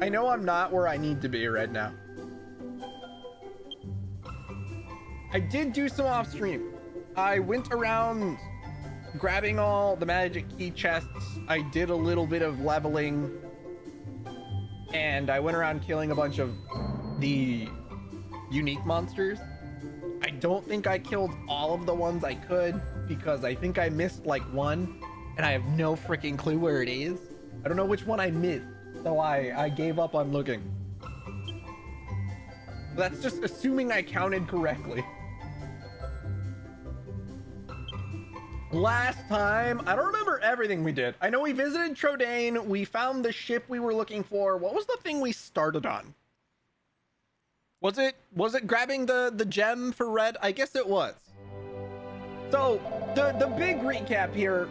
I know I'm not where I need to be right now. I did do some off stream. I went around grabbing all the magic key chests. I did a little bit of leveling. And I went around killing a bunch of the unique monsters. I don't think I killed all of the ones I could because I think I missed like one and I have no freaking clue where it is. I don't know which one I missed, so I gave up on looking. That's just assuming I counted correctly. Last time, I don't remember everything we did. I know we visited Trodain, we found the ship we were looking for. What was the thing we started on? Was it grabbing the gem for Red? I guess it was. So the big recap here,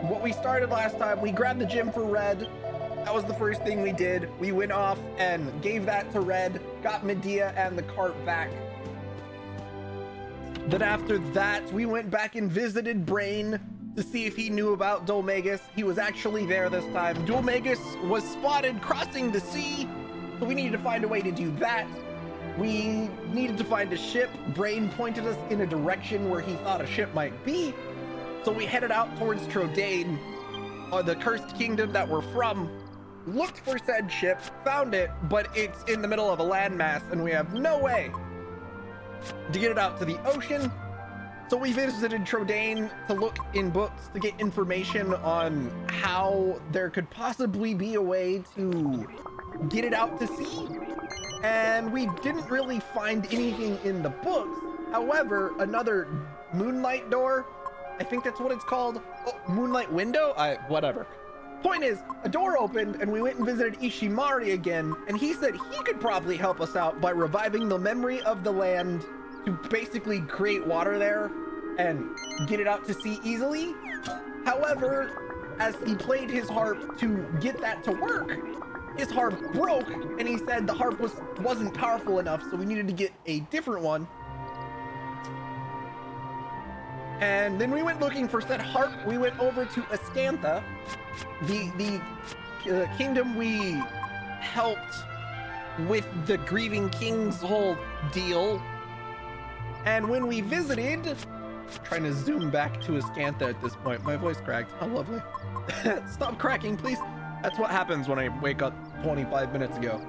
what we started last time, we grabbed the gem for Red. That was the first thing we did. We went off and gave that to Red, got Medea and the cart back. Then after that, we went back and visited Brain to see if he knew about Dolmagus. He was actually there this time. Dolmagus was spotted crossing the sea, so we needed to find a way to do that. We needed to find a ship. Brain pointed us in a direction where he thought a ship might be, so we headed out towards Trodain, the cursed kingdom that we're from. Looked for said ship, found it, but it's in the middle of a landmass, and we have no way to get it out to the ocean. So we visited Trodain to look in books to get information on how there could possibly be a way to get it out to sea. And we didn't really find anything in the books. However, another moonlight door, I think that's what it's called. Oh, moonlight window? Whatever. Point is, a door opened and we went and visited Ishimari again, and he said he could probably help us out by reviving the memory of the land to basically create water there and get it out to sea easily. However, as he played his harp to get that to work, his harp broke, and he said the harp wasn't powerful enough, so we needed to get a different one. And then we went looking for said harp. We went over to Ascantha, the kingdom we helped with the grieving king's whole deal. And when we visited, trying to zoom back to Ascantha at this point, my voice cracked. How lovely. Stop cracking, please. That's what happens when I wake up 25 minutes ago.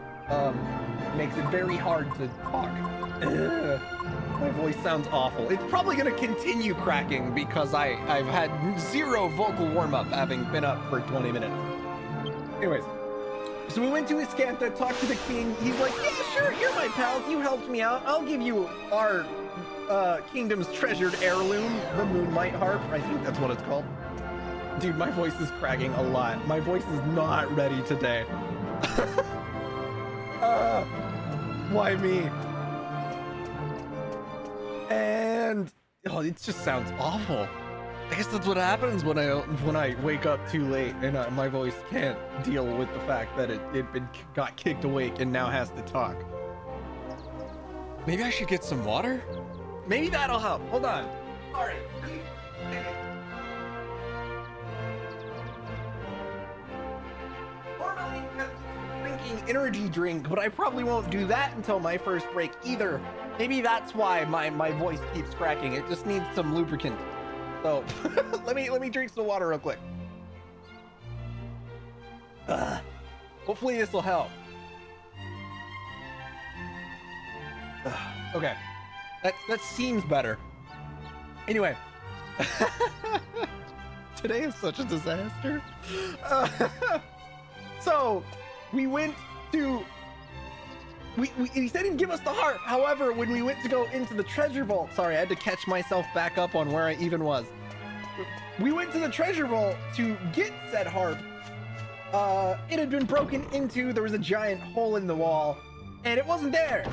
Makes it very hard to talk. My voice sounds awful. It's probably gonna continue cracking because I've had zero vocal warm-up having been up for 20 minutes. Anyways, so we went to Ascantha, talked to the king. He's like, yeah, sure, you're my pals. You helped me out. I'll give you our kingdom's treasured heirloom, the Moonlight Harp. I think that's what it's called. Dude, my voice is cracking a lot. My voice is not ready today. Why me? And oh, it just sounds awful. I guess that's what happens when I wake up too late and my voice can't deal with the fact that it got kicked awake and now has to talk. Maybe I should get some water? Maybe that'll help. Hold on. Sorry. Normally, I'm drinking energy drink, but I probably won't do that until my first break either. Maybe that's why my voice keeps cracking. It just needs some lubricant. So let me drink some water real quick. Hopefully this will help. Okay, that seems better. Anyway, today is such a disaster. So we went to. He said he'd give us the harp. However, when we went to go into the treasure vault, sorry, I had to catch myself back up on where I even was. We went to the treasure vault to get said harp. It had been broken into. There was a giant hole in the wall, and it wasn't there.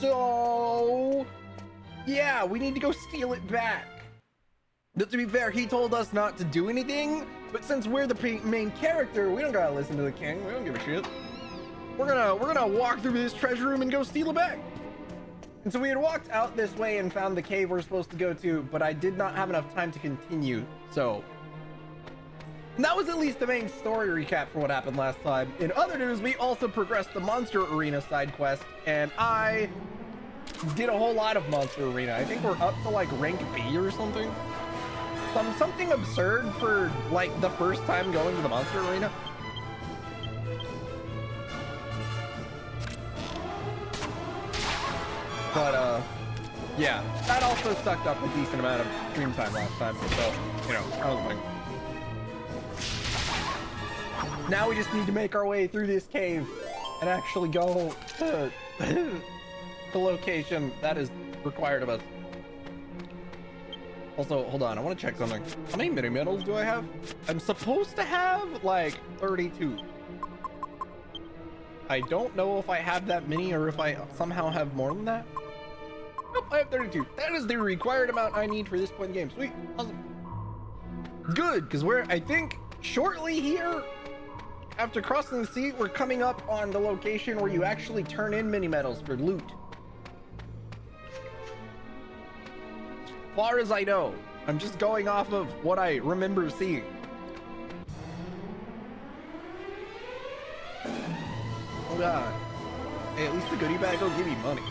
So, yeah, we need to go steal it back. But to be fair, he told us not to do anything. But since we're the main character, we don't gotta listen to the king. We don't give a shit. We're gonna walk through this treasure room and go steal it back. And so we had walked out this way and found the cave we're supposed to go to, but I did not have enough time to continue. So And that was at least the main story recap for what happened last time. In other news, we also progressed the Monster Arena side quest, and I did a whole lot of Monster Arena. I think we're up to like rank B or something. Something absurd for like the first time going to the Monster Arena. But yeah, that also sucked up a decent amount of stream time last time, so you know, I was like, now we just need to make our way through this cave and actually go to the location that is required of us. Also, hold on, I want to check something. How many mini medals do I have? I'm supposed to have like 32. I don't know if I have that many or if I somehow have more than that. Nope, I have 32. That is the required amount I need for this point in the game. Sweet, awesome. Good, because we're, I think, shortly here, after crossing the sea, we're coming up on the location where you actually turn in mini medals for loot. As far as I know, I'm just going off of what I remember seeing. Oh god. Hey, at least the goodie bag will give you money.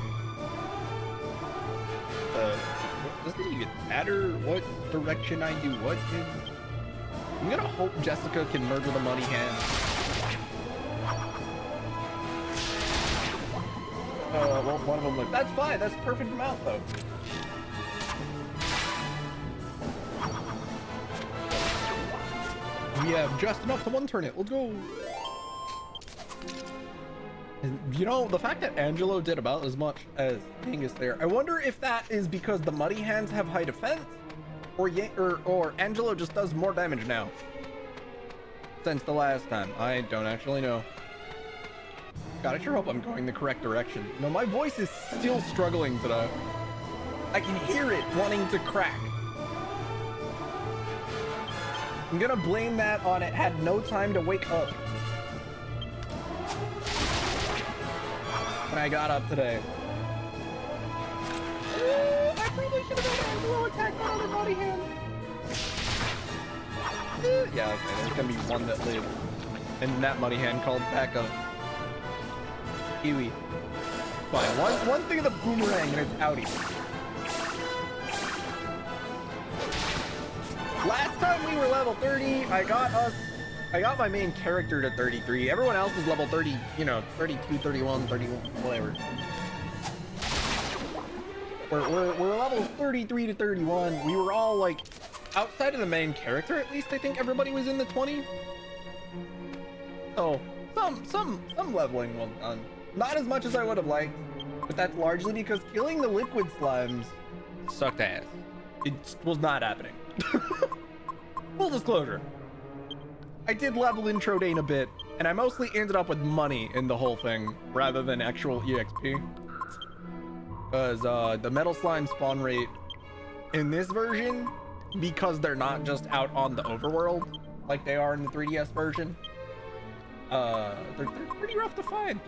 Does it even matter what direction I do what in? I'm gonna hope Jessica can murder the money hand. Well, one of them lived. That's fine. That's perfect amount, though. We have just enough to one turn it. Let's go. And, you know, the fact that Angelo did about as much as Angus there, I wonder if that is because the muddy hands have high defense, or Angelo just does more damage now since the last time. I don't actually know. God, I sure hope I'm going the correct direction. No, my voice is still struggling today. I can hear it wanting to crack. I'm gonna blame that on it had no time to wake up when I got up today. I probably should have done a low attack on the body hand. Yeah, okay, there's gonna be one that lived. And that money hand called back up. Kiwi. Fine. One thing of the boomerang and it's outie. Last time we were level 30, I got my main character to 33. Everyone else is level 30, you know, 32, 31, 31, whatever. We're level 33 to 31. We were all like, outside of the main character, at least I think everybody was in the 20. So some leveling was done. Not as much as I would have liked, but that's largely because killing the liquid slimes sucked ass. It was not happening. Full disclosure, I did level in Trodain a bit, and I mostly ended up with money in the whole thing rather than actual EXP. Because the metal slime spawn rate in this version, because they're not just out on the overworld like they are in the 3DS version, they're pretty rough to find.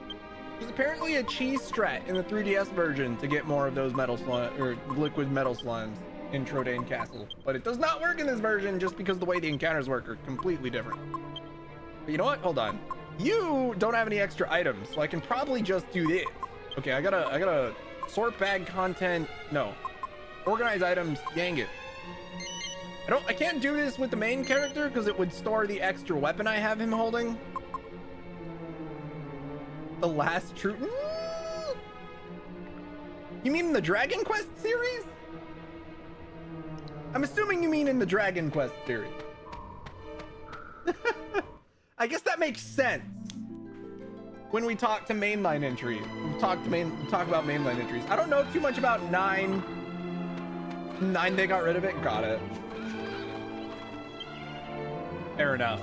There's apparently a cheese strat in the 3DS version to get more of those metal slime or liquid metal slimes in Trodain Castle, but it does not work in this version just because the way the encounters work are completely different. But you know what? Hold on. You don't have any extra items, so I can probably just do this. Okay, I gotta sort bag content. No, organize items. Dang it. I can't do this with the main character because it would store the extra weapon I have him holding. The last true. You mean in the Dragon Quest series? I'm assuming you mean in the Dragon Quest series. I guess that makes sense. When we talk to mainline entries, we talk about mainline entries. I don't know too much about 9. 9, they got rid of it. Got it. Fair enough.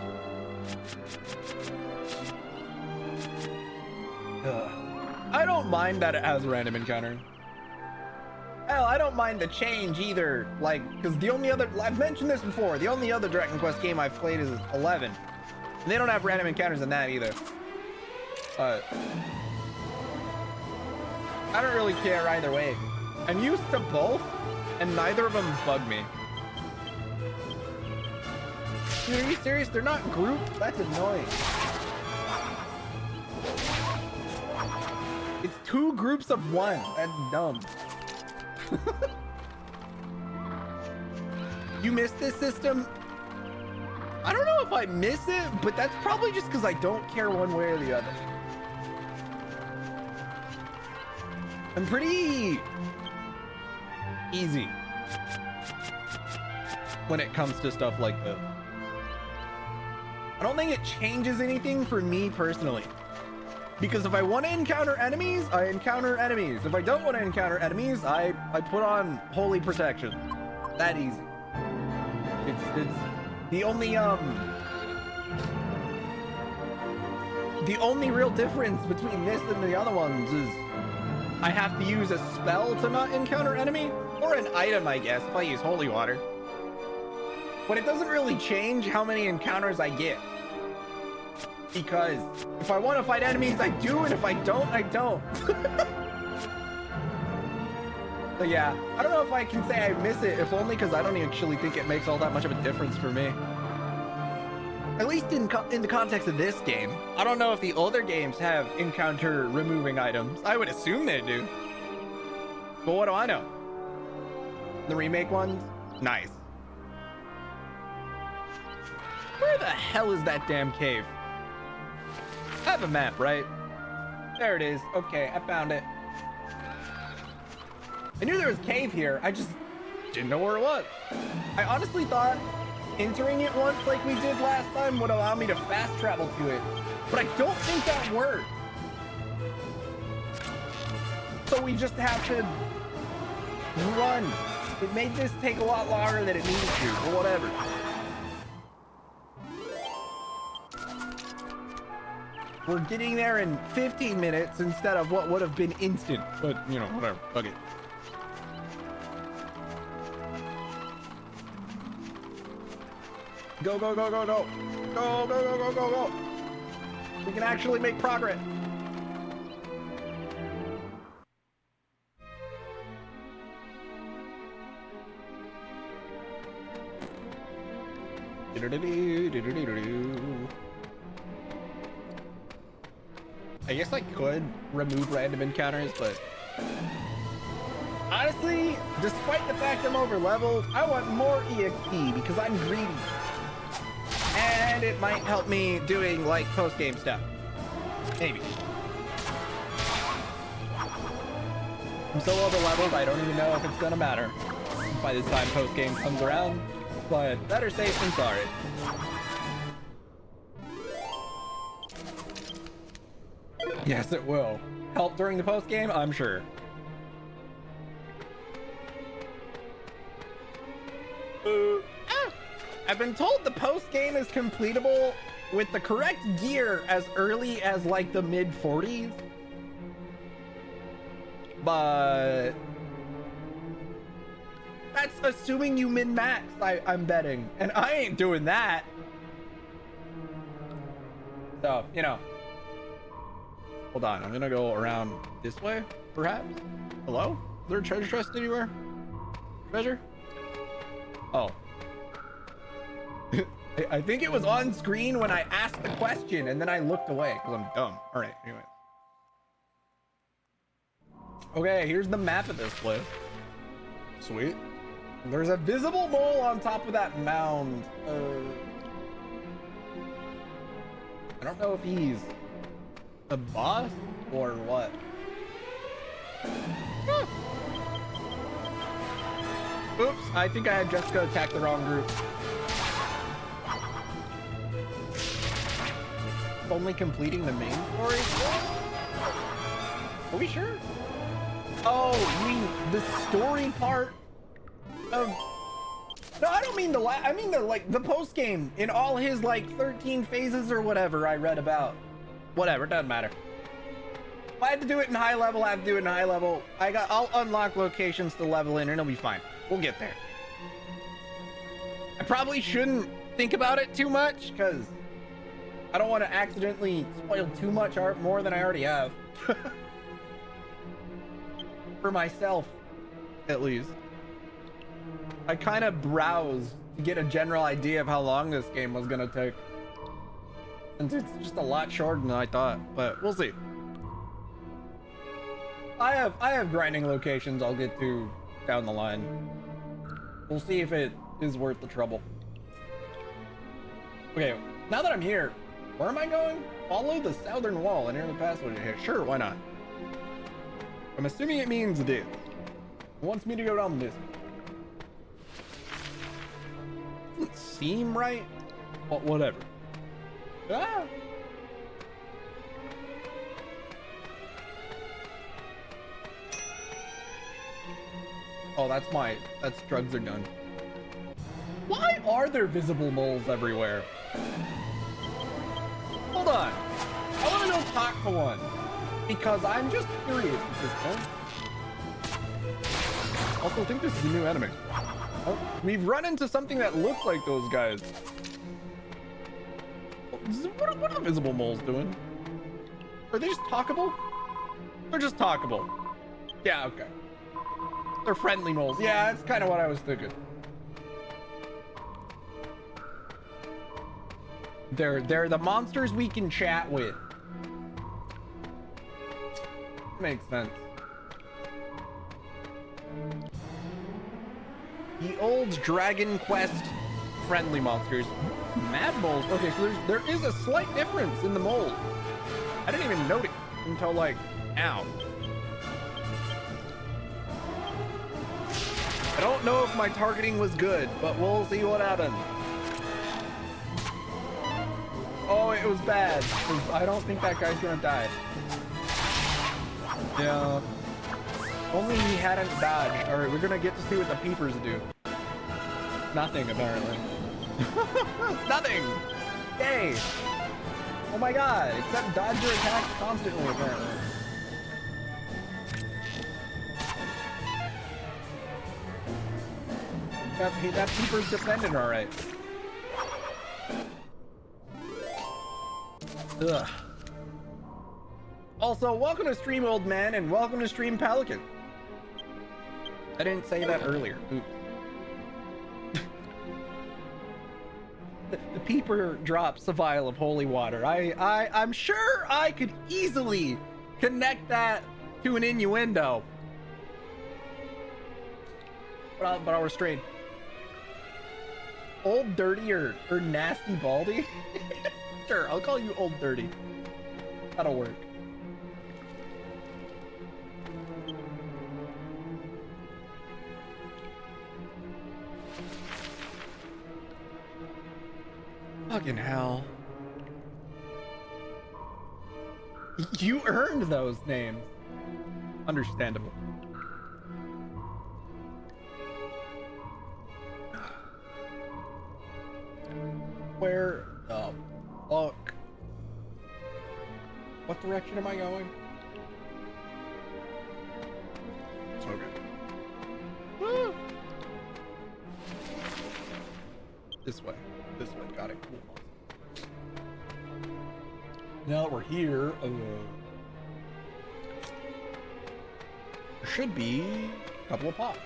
I don't mind that it has a random encounter. Hell, I don't mind the change either. Like, because the only other, I've mentioned this before, the only other Dragon Quest game I've played is 11. And they don't have random encounters in that either. I don't really care either way. I'm used to both, and neither of them bug me. Dude, are you serious? They're not grouped? That's annoying. It's 2 groups of 1. That's dumb. You missed this system? I don't know if I miss it, but that's probably just because I don't care one way or the other. I'm pretty easy when it comes to stuff like this. I don't think it changes anything for me personally. Because if I want to encounter enemies, I encounter enemies. If I don't want to encounter enemies, I put on holy protection. That easy. It's the only real difference between this and the other ones is I have to use a spell to not encounter enemy, or an item, I guess, if I use holy water. But it doesn't really change how many encounters I get. Because if I want to fight enemies, I do, and if I don't, I don't. So yeah, I don't know if I can say I miss it, if only because I don't actually think it makes all that much of a difference for me. At least in the context of this game. I don't know if the older games have encounter removing items. I would assume they do. But what do I know? The remake ones? Nice. Where the hell is that damn cave? I have a map, right? There it is. Okay, I found it. I knew there was a cave here. I just didn't know where it was. I honestly thought entering it once like we did last time would allow me to fast travel to it. But I don't think that worked. So we just have to run. It made this take a lot longer than it needed to, but whatever. We're getting there in 15 minutes instead of what would have been instant. But, you know, whatever. Fuck it. Go, go, go, go, go. Go, go, go, go, go, go. We can actually make progress. I guess I could remove random encounters, but honestly, despite the fact I'm over leveled, I want more EXP because I'm greedy. And it might help me doing like post-game stuff. Maybe. I'm so over leveled, I don't even know if it's gonna matter by the time post-game comes around, but better safe than sorry. Yes, it will. Help during the post-game? I'm sure. I've been told the post-game is completable with the correct gear as early as like the mid-40s. But that's assuming you min-max, I'm betting. And I ain't doing that. So, you know. Hold on, I'm gonna go around this way, perhaps? Hello? Is there a treasure chest anywhere? Treasure? Oh. I think it was on screen when I asked the question, and then I looked away, because I'm dumb. Alright, anyway. Okay, here's the map of this place. Sweet. There's a visible mole on top of that mound. I don't know if he's a boss or what. Oops, I think I had Jessica attack the wrong group. Only completing the main story? Are we sure? Oh, you mean the story part of... No, I don't mean the I mean the like the post game in all his like 13 phases or whatever I read about. Whatever, doesn't matter. If I have to do it in high level, I have to do it in high level. I'll unlock locations to level in and it'll be fine. We'll get there. I probably shouldn't think about it too much because I don't want to accidentally spoil too much art more than I already have. For myself, at least. I kind of browsed to get a general idea of how long this game was gonna take. And it's just a lot shorter than I thought, but we'll see. I have grinding locations I'll get to down the line. We'll see if it is worth the trouble. Okay, now that I'm here, where am I going? Follow the southern wall and enter the password here. Sure, why not? I'm assuming it means this. It wants me to go down this. Doesn't seem right, but whatever. Ah! Oh, that's drugs are done. Why are there visible moles everywhere? Hold on. I want to go talk to one. Because I'm just curious at this point. Also, I think this is a new enemy. Oh, we've run into something that looks like those guys. What are the visible moles doing? Are they just talkable? They're just talkable. Yeah, okay. They're friendly moles. Yeah, that's kind of what I was thinking. They're the monsters we can chat with. Makes sense. The old Dragon Quest friendly monsters. Mad moles. Okay, so there is a slight difference in the mold. I didn't even notice until like now. I don't know if my targeting was good, but we'll see what happens. Oh, it was bad. I don't think that guy's gonna die. Yeah. Only he hadn't dodged. Alright, we're gonna get to see what the peepers do. Nothing, apparently. Nothing! Yay! Oh my god, except dodge your attacks constantly, apparently. That peeper's defending alright. Ugh. Also, welcome to stream, old man, and welcome to stream, Pelican. I didn't say that earlier. Oops. The peeper drops a vial of holy water. I'm sure I could easily connect that to an innuendo. But I'll restrain. Old Dirty or Nasty Baldy? Sure, I'll call you Old Dirty. That'll work. Fucking hell. You earned those names. Understandable. Where the fuck? What direction am I going? It's okay. Woo! This way. This way. Got it. Cool. Now that we're here, there should be a couple of pops.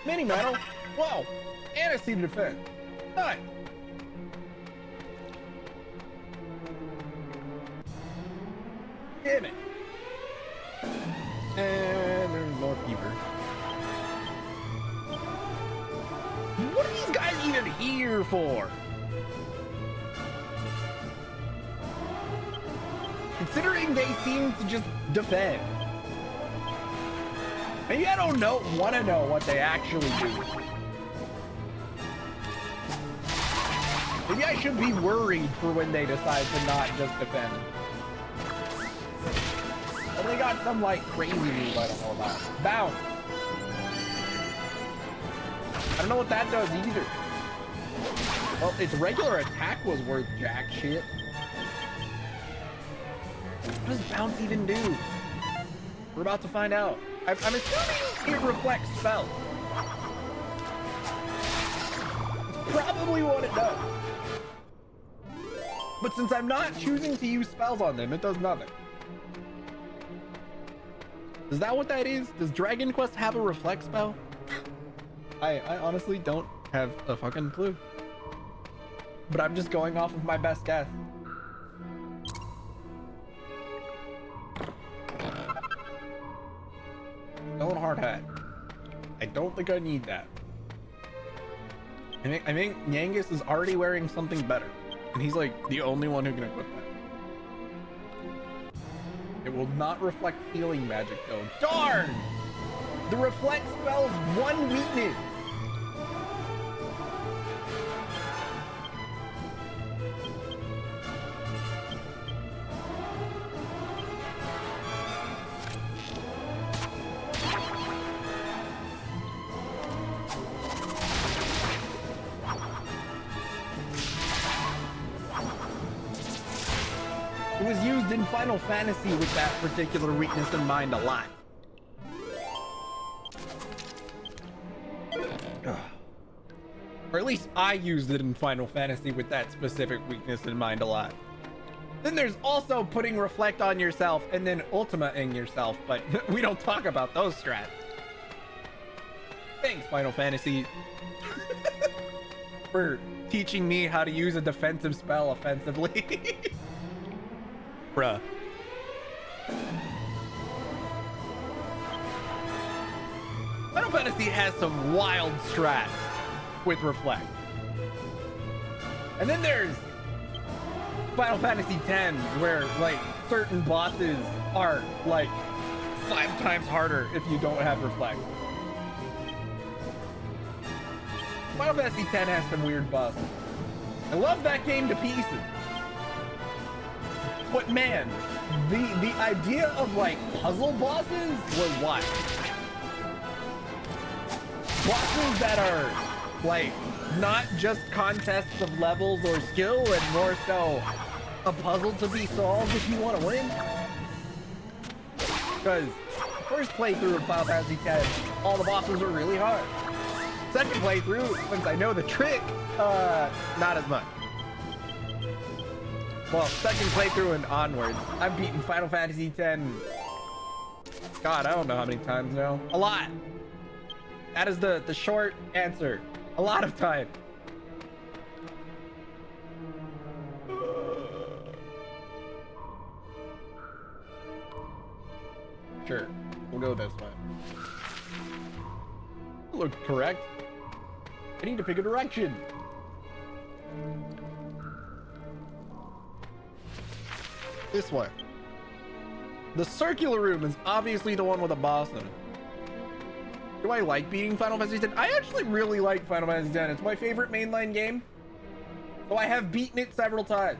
Mini medal. Whoa! And a seed to defend. Nice. Damn it. And there's more peepers. What are these guys even here for? Considering they seem to just defend. Maybe I don't want to know what they actually do. Maybe I should be worried for when they decide to not just defend. Or they got some like crazy move I don't know about. Bounce. I don't know what that does either. Well, its regular attack was worth jack shit. What does bounce even do? We're about to find out. I'm assuming it reflects spells. It's probably what it does. But since I'm not choosing to use spells on them, it does nothing. Is that what that is? Does Dragon Quest have a reflect spell? I honestly don't have a fucking clue. But I'm just going off of my best guess. Stone hard hat. I don't think I need that. I think Yangus is already wearing something better. And he's like the only one who can equip that. It will not reflect healing magic though. Darn! The reflect spell's one weakness. It was used in Final Fantasy with that particular weakness in mind a lot. Or at least I used it in Final Fantasy with that specific weakness in mind a lot. Then there's also putting reflect on yourself and then ultimating yourself, but we don't talk about those strats. Thanks, Final Fantasy, for teaching me how to use a defensive spell offensively. Bruh. Final Fantasy has some wild strats with reflect. And then there's Final Fantasy X, where like certain bosses are like 5 times harder if you don't have reflect. Final Fantasy X has some weird bosses. I love that game to pieces. But man, the idea of like puzzle bosses was wild. Bosses that are like not just contests of levels or skill and more so a puzzle to be solved if you want to win. Because first playthrough of Final Fantasy X, all the bosses are really hard. Second playthrough, since I know the trick, not as much. Well, second playthrough and onwards, I've beaten Final Fantasy X. God, I don't know how many times now. A lot. That is the short answer. A lot of time. Sure, we'll go this way. Look correct. I need to pick a direction. This way. The circular room is obviously the one with a boss in it. Do I like beating Final Fantasy X? I actually really like Final Fantasy X. It's my favorite mainline game. So I have beaten it several times.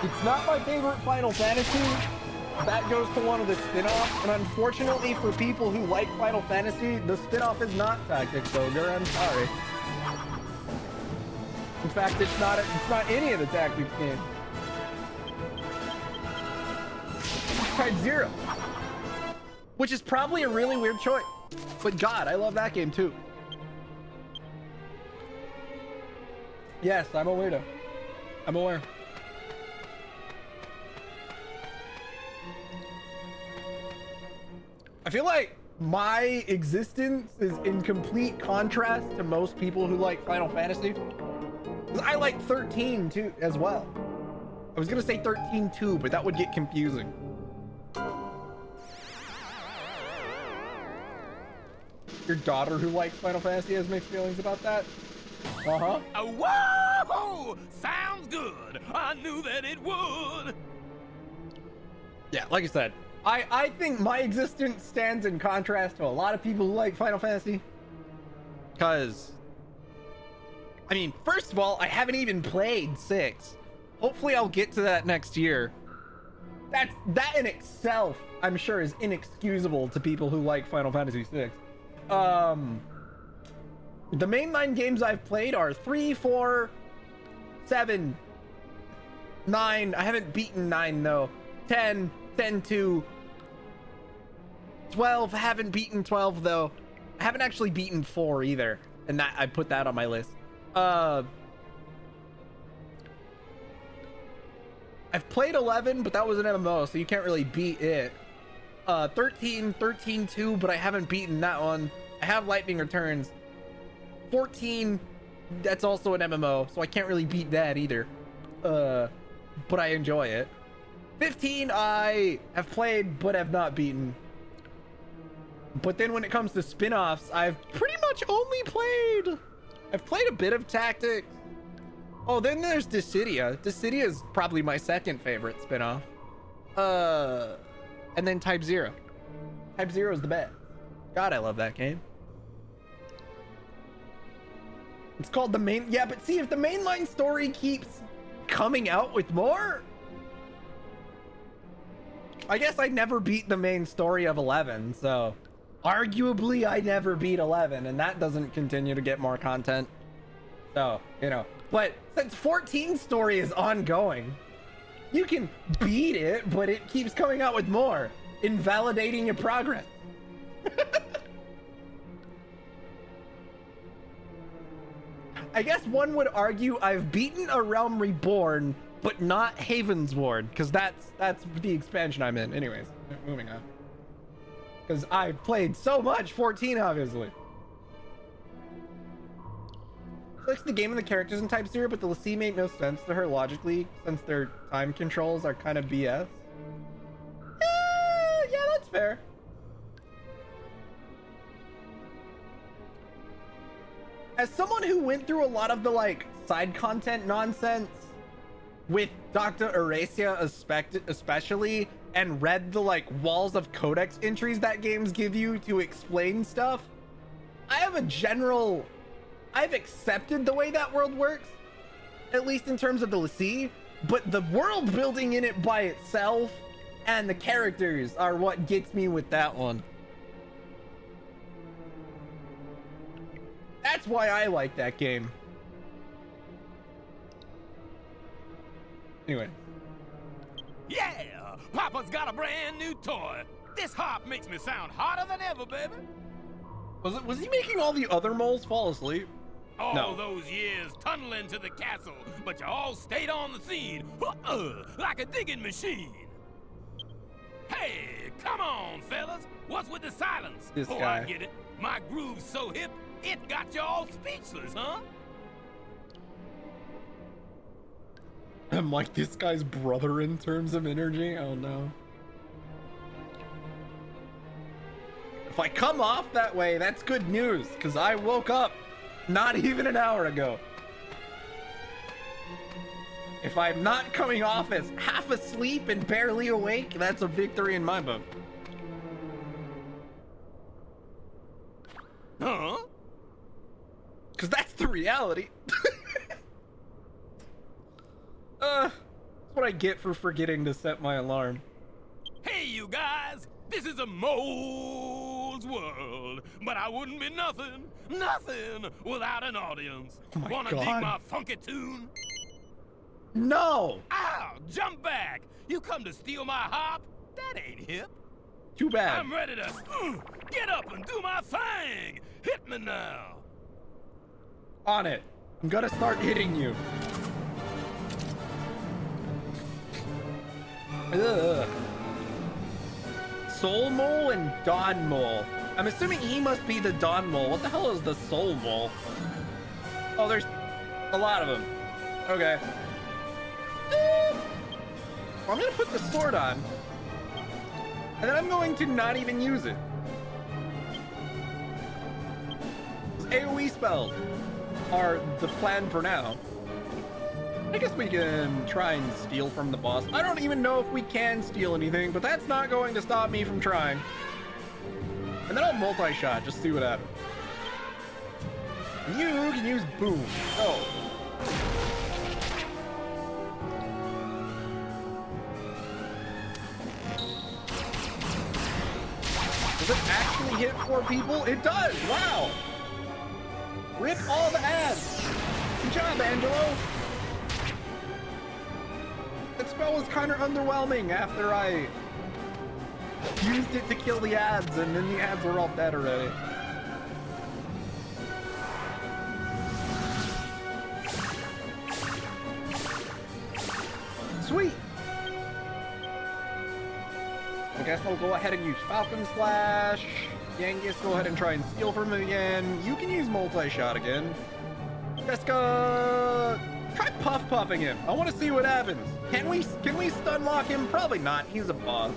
It's not my favorite Final Fantasy. That goes to one of the spin-offs, and unfortunately for people who like Final Fantasy, the spin-off is not Tactics Ogre. I'm sorry. In fact, it's not any of the Tactics games. I tried Zero, which is probably a really weird choice, but God, I love that game too. Yes, I'm a weirdo. I'm aware. I feel like my existence is in complete contrast to most people who like Final Fantasy. 'Cause I like 13 too as well. I was gonna say 13 too, but that would get confusing. Your daughter who likes Final Fantasy has mixed feelings about that? Uh-huh. Whoa! Sounds good. I knew that it would. Yeah, like I said, I think my existence stands in contrast to a lot of people who like Final Fantasy. Because, I mean, first of all, I haven't even played 6. Hopefully I'll get to that next year. That in itself, I'm sure, is inexcusable to people who like Final Fantasy 6. The mainline games I've played are 3, 4, 7, 9. I haven't beaten 9 though. 10, 10-2, 12. I haven't beaten 12 though. I haven't actually beaten 4 either, and that I put that on my list. I've played 11, but that was an MMO, so you can't really beat it. 13 2, but I haven't beaten that one. I have Lightning Returns. 14, that's also an MMO, so I can't really beat that either. But I enjoy it. 15, I have played, but have not beaten. But then when it comes to spin-offs, I've pretty much only played... I've played a bit of Tactics. Oh, then there's Dissidia. Dissidia is probably my second favorite spin-off. And then Type 0. Type 0 is the best. God, I love that game. It's called the main... Yeah, but see, if the mainline story keeps coming out with more... I guess I never beat the main story of 11, so... Arguably, I never beat 11, and that doesn't continue to get more content. So, you know. But since 14's story is ongoing, you can beat it, but it keeps coming out with more, invalidating your progress. I guess one would argue I've beaten A Realm Reborn, but not Haven's Ward, because that's the expansion I'm in. Anyways, moving on. Because I played so much 14, obviously. She likes the game and the characters in Type 0, but the Lassie made no sense to her logically, since their time controls are kind of BS. Yeah, that's fair. As someone who went through a lot of the, like, side content nonsense with Dr. Erasia especially, and read the, like, walls of codex entries that games give you to explain stuff, I've accepted the way that world works, at least in terms of the Lassie, but the world building in it by itself and the characters are what gets me with that one. That's why I like that game. Anyway. Yeah! Papa's got a brand new toy. This hop makes me sound hotter than ever, baby. Was he making all the other moles fall asleep? All those years tunneling to the castle, but you all stayed on the scene, like a digging machine. Hey, come on, fellas. What's with the silence? This guy. I get it. My groove's so hip, it got you all speechless, huh? I'm like this guy's brother in terms of energy. Oh no. If I come off that way, that's good news, because I woke up not even an hour ago. If I'm not coming off as half asleep and barely awake, that's a victory in my book. Huh? Because that's the reality. That's what I get for forgetting to set my alarm. Hey, you guys! This is a mole's world, but I wouldn't be nothing without an audience. Oh my Wanna God. dig my funky tune? No! Ow! Jump back! You come to steal my hop? That ain't hip. Too bad. I'm ready to get up and do my thing. Hit me now. On it. I'm gonna start hitting you. Ugh. Soul Mole and Dawn Mole. I'm assuming he must be the Dawn Mole. What the hell is the Soul Mole? Oh, there's a lot of them. Okay. I'm gonna put the sword on. And then I'm going to not even use it. AoE spells are the plan for now. I guess we can try and steal from the boss. I don't even know if we can steal anything, but that's not going to stop me from trying. And then I'll multi-shot, just see what happens. You can use boom. Oh. Does it actually hit 4 people? It does! Wow! Rip all the ads! Good job, Angelo! That spell was kind of underwhelming after I used it to kill the ads, and then the ads were all dead already. Sweet. I guess I'll go ahead and use Falcon Slash. Genghis, go ahead and try and steal from him again. You can use multi-shot again. Jessica, try puffing him. I want to see what happens. Can we stun lock him? Probably not. He's a boss.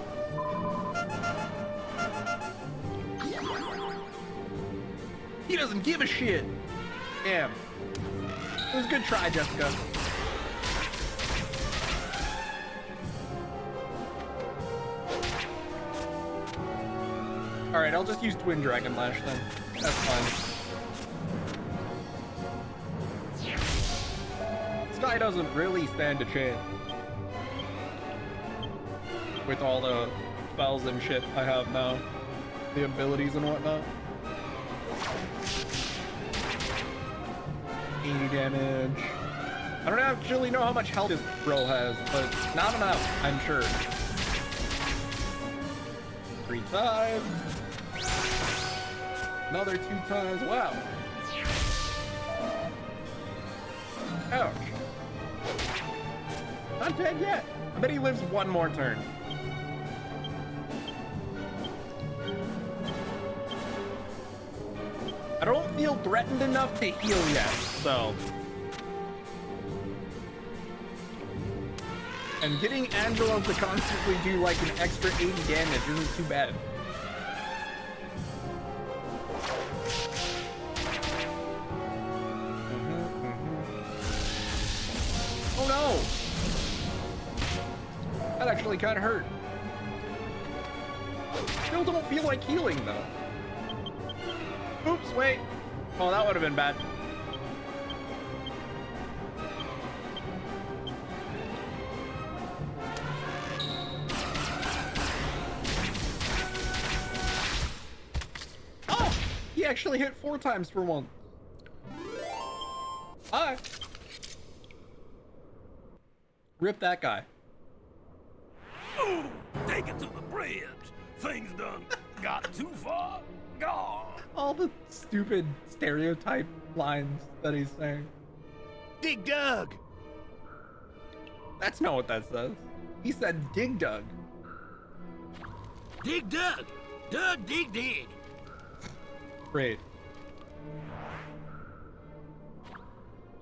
He doesn't give a shit. Damn. It was a good try, Jessica. All right, I'll just use Twin Dragon Lash then. That's fine. This guy doesn't really stand a chance with all the spells and shit I have now, the abilities and whatnot. 80 damage. I don't actually know how much health this bro has, but not enough, I'm sure. 3 times. Another 2 times. Wow. Ouch. Not dead yet. I bet he lives one more turn. I don't feel threatened enough to heal yet, so. And getting Angelo to constantly do like an extra 80 damage isn't too bad. Oh no! That actually kind of hurt. Still don't feel like healing though. Oops, wait. Oh, that would have been bad. Oh! He actually hit 4 times for one. Hi. Rip that guy. Ooh, take it to the bridge. Things done got too far. Gone. All the stupid stereotype lines that he's saying. Dig Dug. That's not what that says. He said dig dug. Dig Dug. Dug, dig, dig. Great.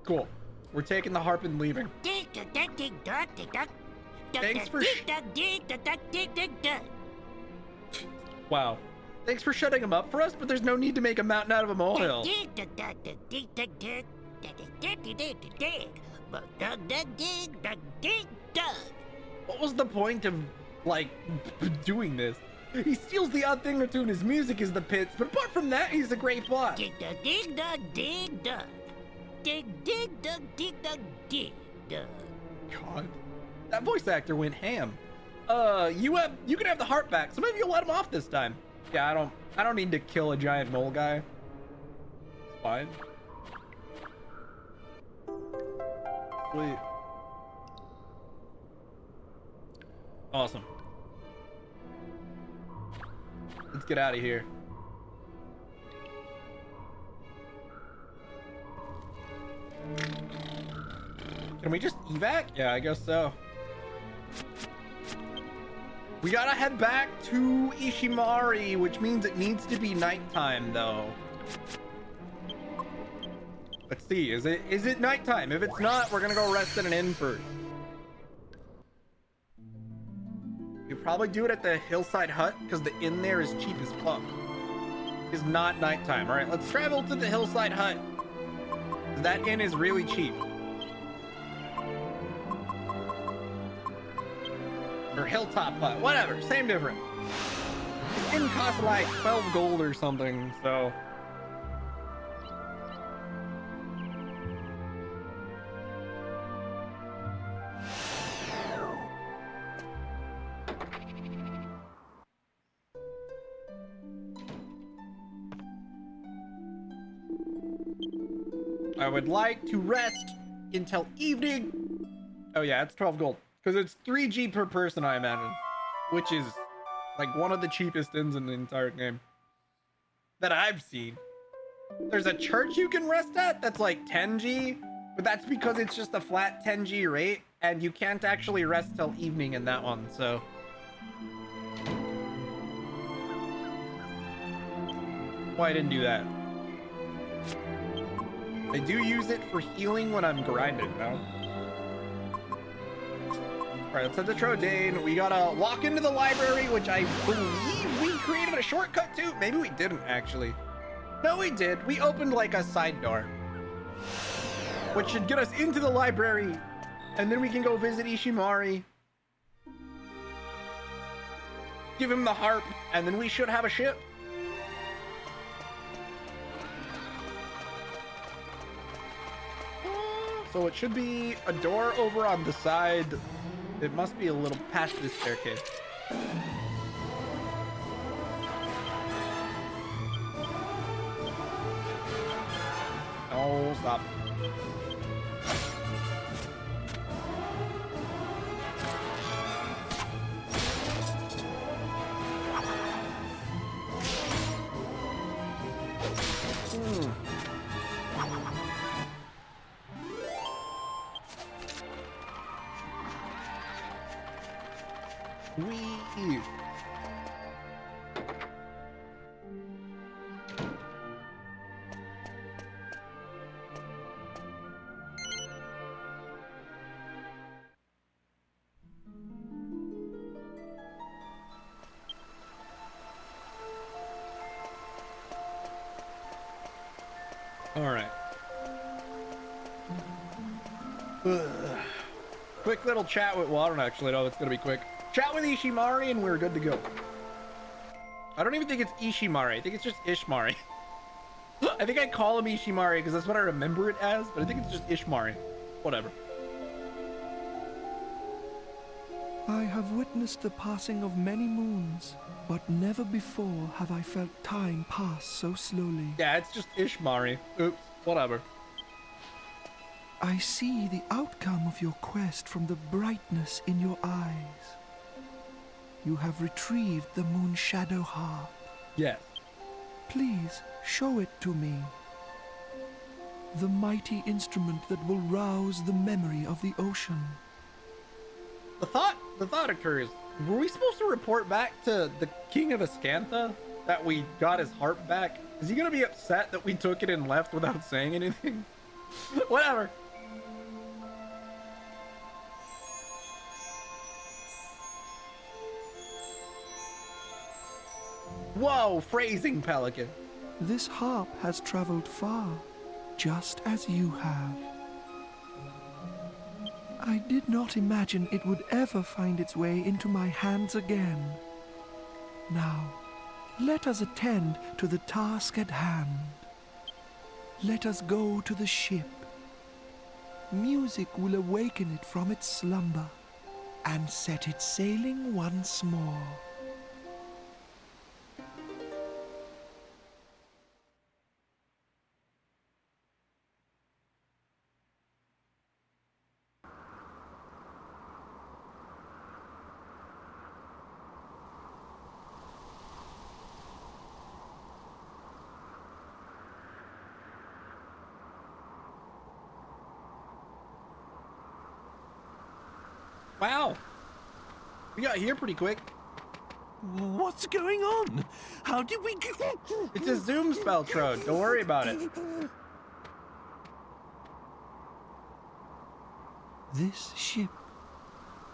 Cool. We're taking the harp and leaving. Dig dug dug dig dug dig dug. Thanks for dig dug dig dug dug dig dig dug. Wow. Thanks for shutting him up for us, but there's no need to make a mountain out of a molehill. Dig dug dug dug dig dug dig dug dig dig dig dig dig. But dug dug dig dug dig dug. What was the point of, like, doing this? He steals the odd thing or two in his music is the pits, but apart from that, he's a great plot. Dig dug dig dug dig dug. Dig dig dug dig dug dig dug. God. That voice actor went ham. You can have the heart back, so maybe you'll let him off this time. Yeah, I don't need to kill a giant mole guy. It's fine. Sweet. Awesome. Let's get out of here. Can we just evac? Yeah, I guess so. We gotta head back to Ishimari, which means it needs to be nighttime, though. Let's see, is it nighttime? If it's not, we're gonna go rest in an inn first. You probably do it at the hillside hut, because the inn there is cheap as fuck. It's not nighttime. All right, let's travel to the hillside hut. That inn is really cheap. Or hilltop hut, whatever, same difference. This inn costs like 12 gold or something, so. I would like to rest until evening. Oh yeah, it's 12 gold. Because it's 3G per person, I imagine. Which is like one of the cheapest inns in the entire game. That I've seen. There's a church you can rest at that's like 10G. But that's because it's just a flat 10G rate. and you can't actually rest till evening in that one, so... Why I didn't do that. I do use it for healing when I'm grinding, though. Alright, let's head to Trodain. We gotta walk into the library, which I believe we created a shortcut to. Maybe we didn't, actually. No, we did. We opened, like, a side door, which should get us into the library, and then we can go visit Ishimari. Give him the harp, and then we should have a ship. So it should be a door over on the side. It must be a little past this staircase. Oh, stop. Wee. All right. Quick little chat with Water. Actually, no, it's gonna be quick. Chat with Ishimari and we're good to go. I don't even think it's Ishimari. I think it's just Ishmari. I think I call him Ishimari because that's what I remember it as, but I think it's just Ishmari. Whatever. I have witnessed the passing of many moons, but never before have I felt time pass so slowly. Yeah, it's just Ishmari. Oops, whatever. I see the outcome of your quest from the brightness in your eyes. You have retrieved the moon shadow harp. Yes. Please show it to me. The mighty instrument that will rouse the memory of the ocean. The thought occurs. Were we supposed to report back to the King of Ascantha that we got his harp back? Is he gonna be upset that we took it and left without saying anything? Whatever. Whoa, phrasing, Pelican. This harp has traveled far, just as you have. I did not imagine it would ever find its way into my hands again. Now, let us attend to the task at hand. Let us go to the ship. Music will awaken it from its slumber and set it sailing once more. Wow. We got here pretty quick. What's going on? How did we get... It's a zoom spell, Trode. Don't worry about it. This ship,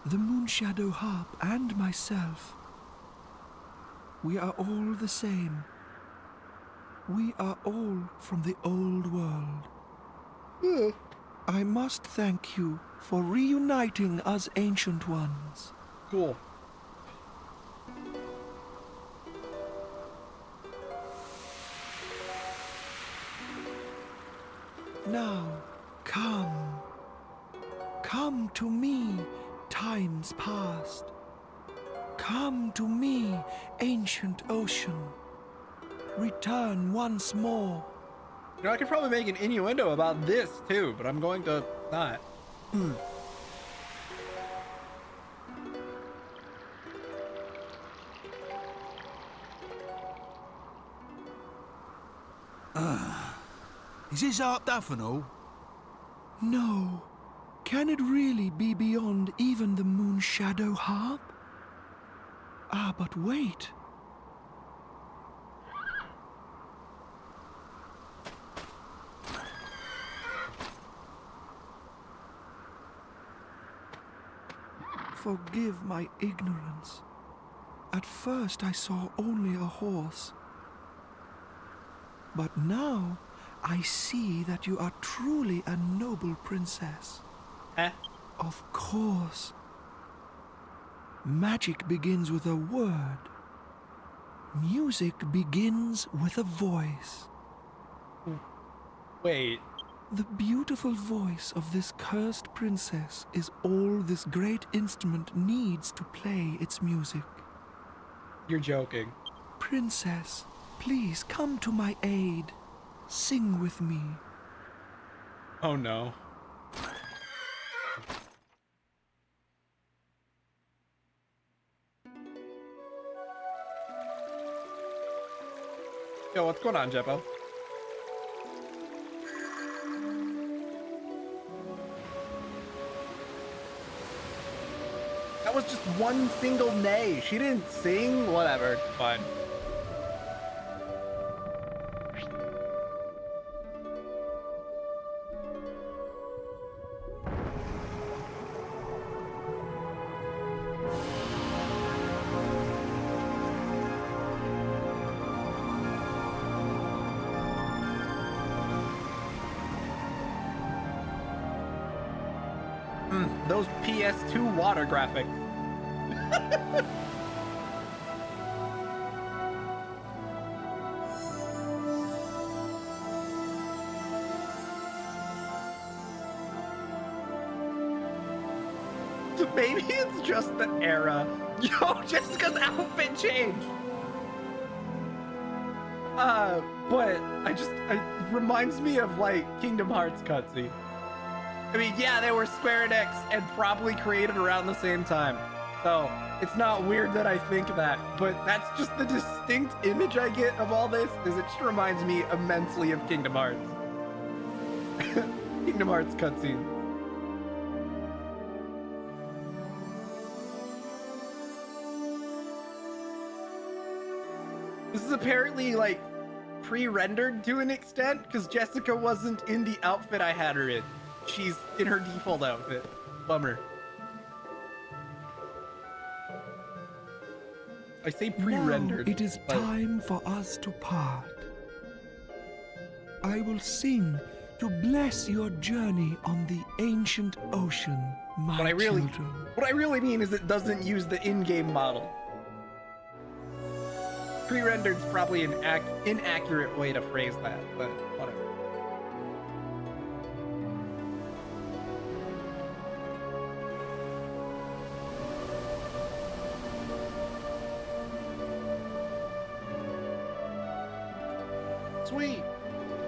the moon shadow harp, and myself, we are all the same. We are all from the old world. I must thank you for reuniting us ancient ones. Cool. Now, come. Come to me, times past. Come to me, ancient ocean. Return once more. You know, I could probably make an innuendo about this too, but I'm going to not. Is this harp Daffodil? No, Can it really be beyond even the moon shadow harp? Ah, but wait. Forgive my ignorance. At first I saw only a horse. But now I see that you are truly a noble princess. Eh? Of course. Magic begins with a word. Music begins with a voice. Wait. The beautiful voice of this cursed princess is all this great instrument needs to play its music. You're joking. Princess, please come to my aid. Sing with me. Oh no. Yo, what's going on, Jeppo? That was just one single neigh. She didn't sing. Whatever. Fine. Those PS2 water graphics. Maybe it's just the era. Yo, Jessica's outfit changed. But it reminds me of like Kingdom Hearts cutscene. I mean, yeah, they were Square Enix and probably created around the same time. So it's not weird that I think that, but that's just the distinct image I get of all this, is it just reminds me immensely of Kingdom Hearts. Kingdom Hearts cutscene. This is apparently like pre-rendered to an extent, because Jessica wasn't in the outfit I had her in. She's in her default outfit. Bummer. I say pre-rendered. Now it is time for us to part. I will sing to bless your journey on the ancient ocean, my children. What I really mean is it doesn't use the in-game model. Pre-rendered's probably an inaccurate way to phrase that, but whatever. Sweet.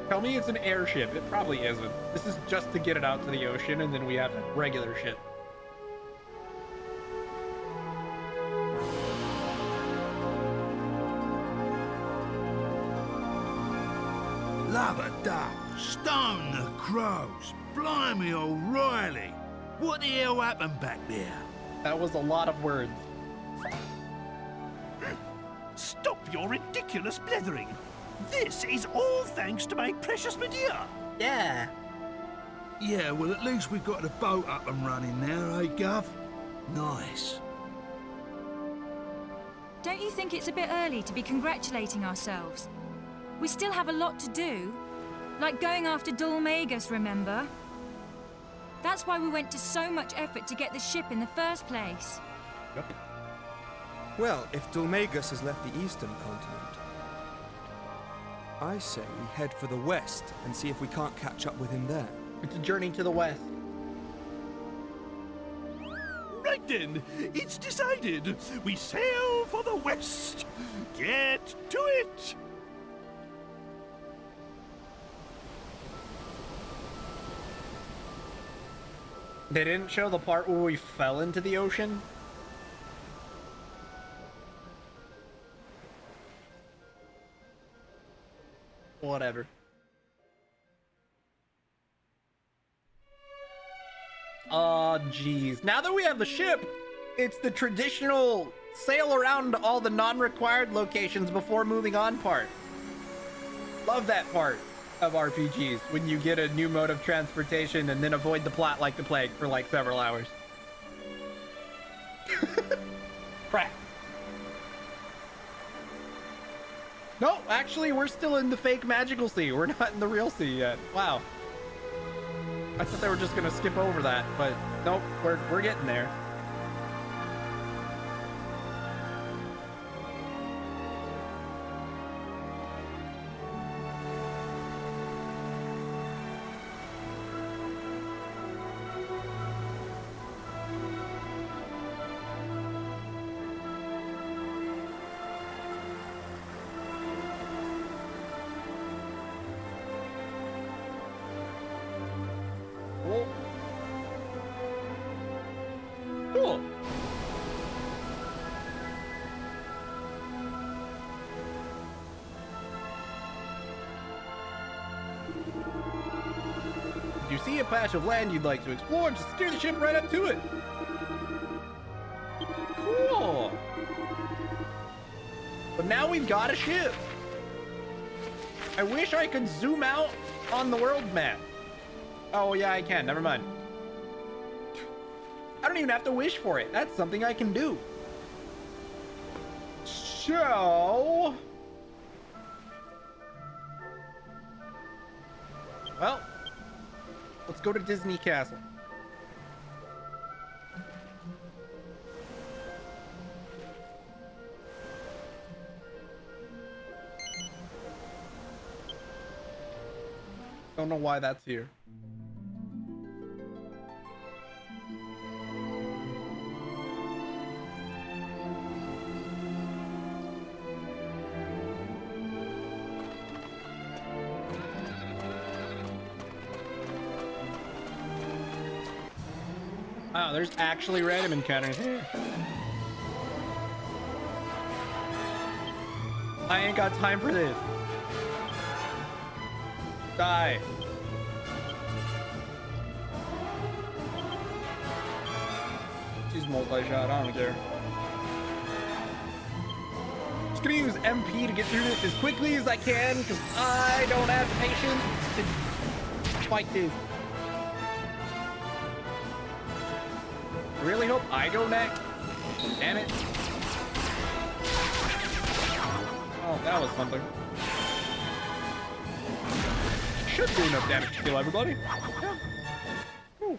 Tell me it's an airship. It probably isn't. This is just to get it out to the ocean, and then we have a regular ship. Love a duck, stone the crows, blimey O'Reilly. What the hell happened back there? That was a lot of words. Stop your ridiculous blethering. This is all thanks to my precious Medea. Yeah. Yeah, well, at least we've got the boat up and running now, eh, Gov? Nice. Don't you think it's a bit early to be congratulating ourselves? We still have a lot to do. Like going after Dulmagus, remember? That's why we went to so much effort to get the ship in the first place. Yep. Well, if Dulmagus has left the eastern continent, I say we head for the west and see if we can't catch up with him there. It's a journey to the west. Right then, it's decided. We sail for the west. Get to it. They didn't show the part where we fell into the ocean. Whatever. Oh, geez. Now that we have the ship, it's the traditional sail around all the non-required locations before moving on part. Love that part of RPGs, when you get a new mode of transportation and then avoid the plot like the plague for like several hours. Crap. No, actually, we're still in the fake magical sea. We're not in the real sea yet. Wow. I thought they were just gonna skip over that, but nope, we're getting there. Cool. If you see a patch of land you'd like to explore, just steer the ship right up to it. Cool. But now we've got a ship. I wish I could zoom out on the world map. Oh yeah, I can. Never mind. I don't even have to wish for it. That's something I can do. So... well, let's go to Disney Castle. Don't know why that's here. Wow, there's actually random encounters here. I ain't got time for this. Die. She's multi-shot, I don't care. Just gonna use MP to get through this as quickly as I can, because I don't have patience to fight this. I really hope I go next. Damn it. Oh, that was something. Should do enough damage to kill everybody. Yeah. Ooh.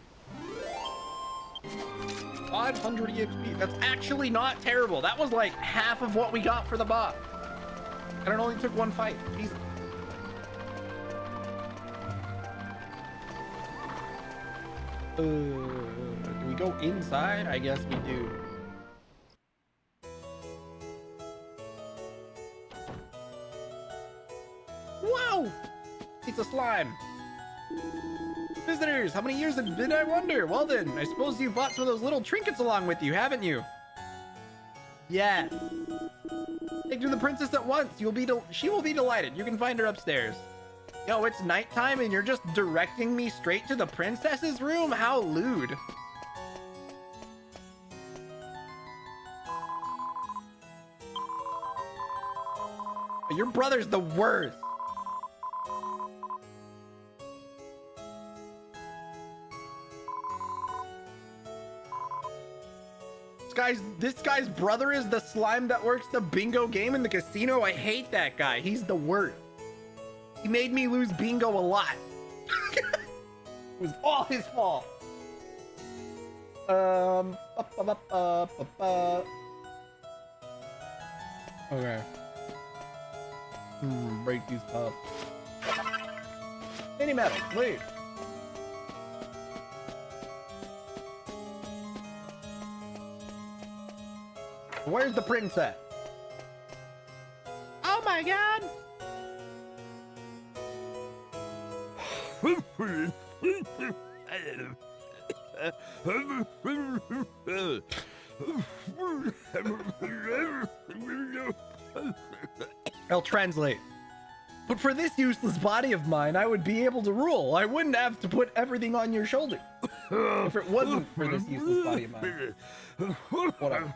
500 EXP. That's actually not terrible. That was like half of what we got for the bot. And it only took one fight. Easy. Do we go inside? I guess we do. Whoa! It's a slime. Visitors, how many years have it been, I wonder? Well then, I suppose you bought some of those little trinkets along with you, haven't you? Yeah. Take to the princess at once. She will be delighted. You can find her upstairs. Yo, it's nighttime and you're just directing me straight to the princess's room? How lewd. Your brother's the worst. This guy's brother is the slime that works the bingo game in the casino. I hate that guy. He's the worst. He made me lose bingo a lot. It was all his fault. Okay. Break these up. Any metal, wait. Where's the princess? Oh my god! I'll translate. But for this useless body of mine, I would be able to rule. I wouldn't have to put everything on your shoulders. If it wasn't for this useless body of mine. Whatever.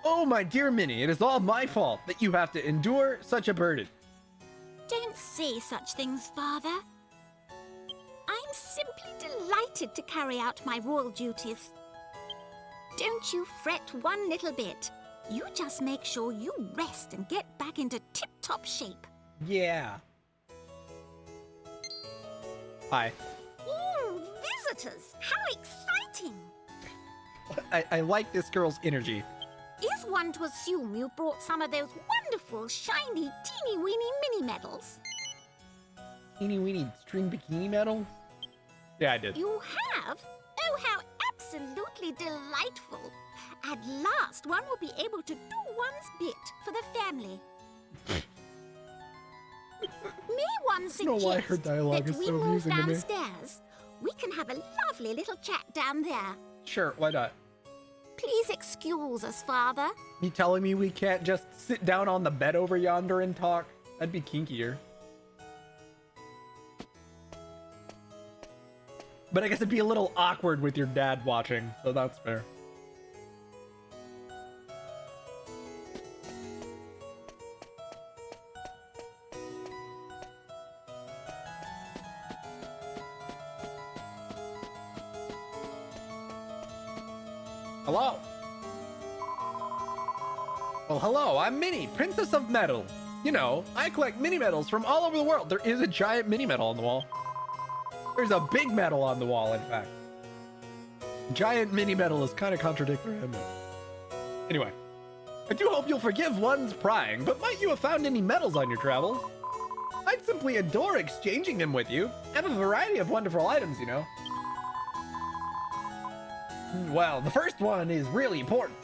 Oh, my dear Minnie, it is all my fault that you have to endure such a burden. Don't say such things, Father. I'm simply delighted to carry out my royal duties. Don't you fret one little bit. You just make sure you rest and get back into tip-top shape. Yeah. Hi. Ooh, visitors! How exciting! I like this girl's energy. Is one to assume you brought some of those wonderful, shiny, teeny-weeny mini-medals? Teeny-weeny string bikini medals? Yeah, I did. You have? Oh, how absolutely delightful! At last, one will be able to do one's bit for the family. May one I don't know why suggest her dialogue that is we so move amusing to me. downstairs? We can have a lovely little chat down there. Sure, why not? Please excuse us, Father. You telling me we can't just sit down on the bed over yonder and talk? That'd be kinkier. But I guess it'd be a little awkward with your dad watching, so that's fair. Hello. Well, hello, I'm Minnie, Princess of Metal. You know, I collect mini medals from all over the world. There is a giant mini medal on the wall. There's a big medal on the wall, in fact. Giant mini medal is kind of contradictory, isn't it? Anyway, I do hope you'll forgive one's prying, but might you have found any medals on your travels? I'd simply adore exchanging them with you. I have a variety of wonderful items, you know. Well, the first one is really important.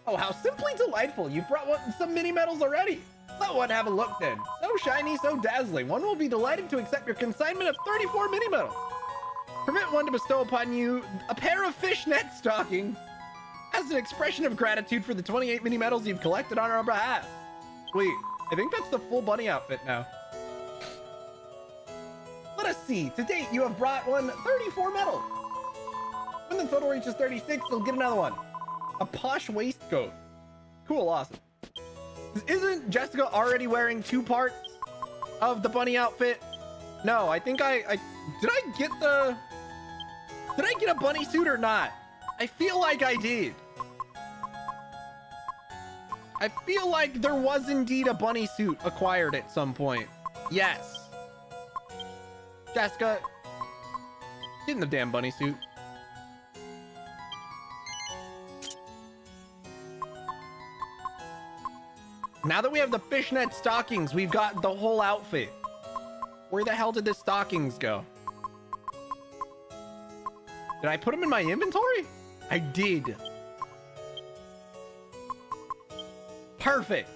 Oh, how simply delightful. You've brought some mini medals already. Let one have a look then. So shiny, so dazzling. One will be delighted to accept your consignment of 34 mini medals. Permit one to bestow upon you a pair of fishnet stockings as an expression of gratitude for the 28 mini medals you've collected on our behalf. Wait, I think that's the full bunny outfit now. Let us see. To date, you have brought 34 medals. When the total reaches 36, you'll get another one. A posh waistcoat. Cool, awesome. Isn't Jessica already wearing 2 parts of the bunny outfit? No, I think did I get a bunny suit or not? I feel like I did. I feel like there was indeed a bunny suit acquired at some point. Yes. Jessica, get in the damn bunny suit. Now that we have the fishnet stockings, we've got the whole outfit. Where the hell did the stockings go? Did I put them in my inventory? I did. Perfect.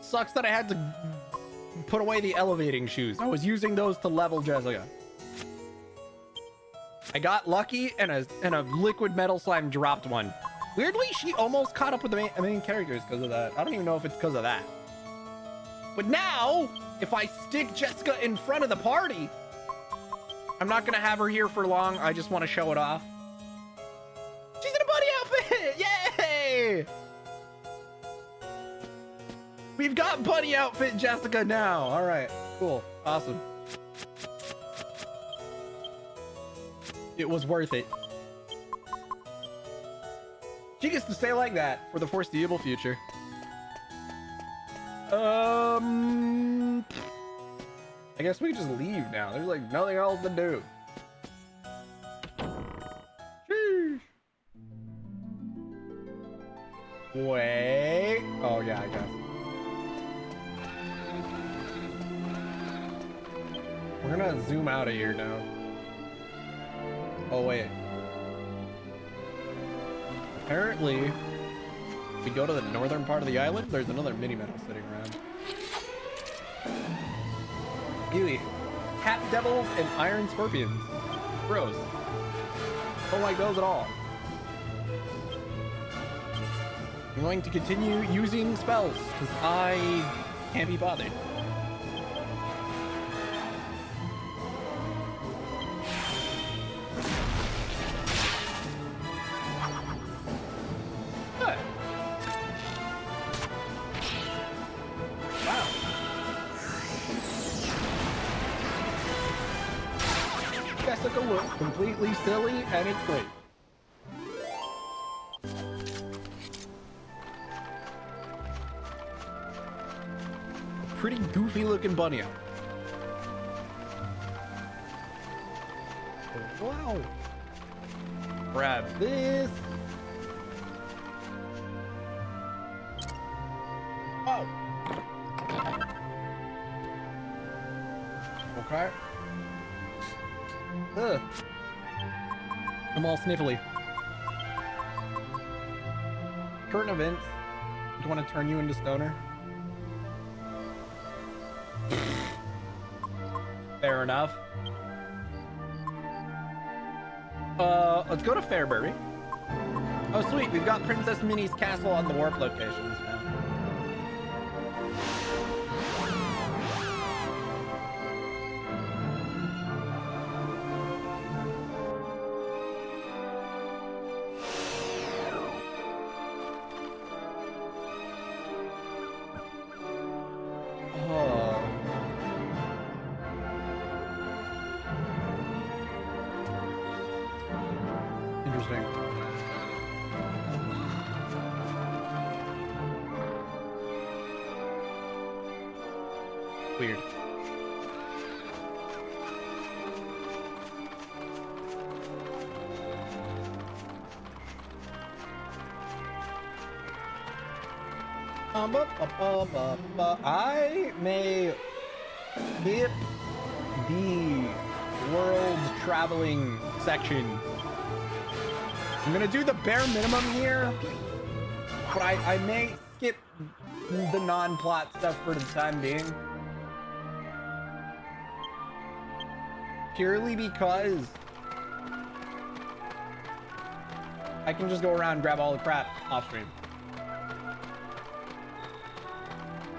Sucks that I had to put away the elevating shoes. I was using those to level Jessica. I got lucky and a liquid metal slime dropped one. Weirdly, she almost caught up with the main characters because of that. I don't even know if it's because of that. But now, if I stick Jessica in front of the party, I'm not going to have her here for long. I just want to show it off. She's in a bunny outfit! Yay! We've got bunny outfit Jessica now. All right, cool, awesome. It was worth it. She gets to stay like that for the foreseeable future. I guess we just leave now. There's like nothing else to do. Sheesh. Wait. Oh yeah, I guess. We're gonna zoom out of here now. Oh wait. Apparently, if we go to the northern part of the island, there's another mini medal sitting around. Ew. Cat devils and iron scorpions. Gross. Don't like those at all. I'm going to continue using spells because I can't be bothered. Huh. Wow. Jessica looks completely silly and it's great. Pretty goofy looking bunny out. Wow. Grab this. Oh. Okay. Ugh. I'm all sniffly. Current events. Do you want to turn you into stoner? Fair enough. Let's go to Fairbury. Oh, sweet. We've got Princess Minnie's castle on the warp locations now. Interesting. Weird. I may skip the world traveling section. I'm gonna do the bare minimum here, but I may skip the non-plot stuff for the time being. Purely because I can just go around and grab all the crap off stream.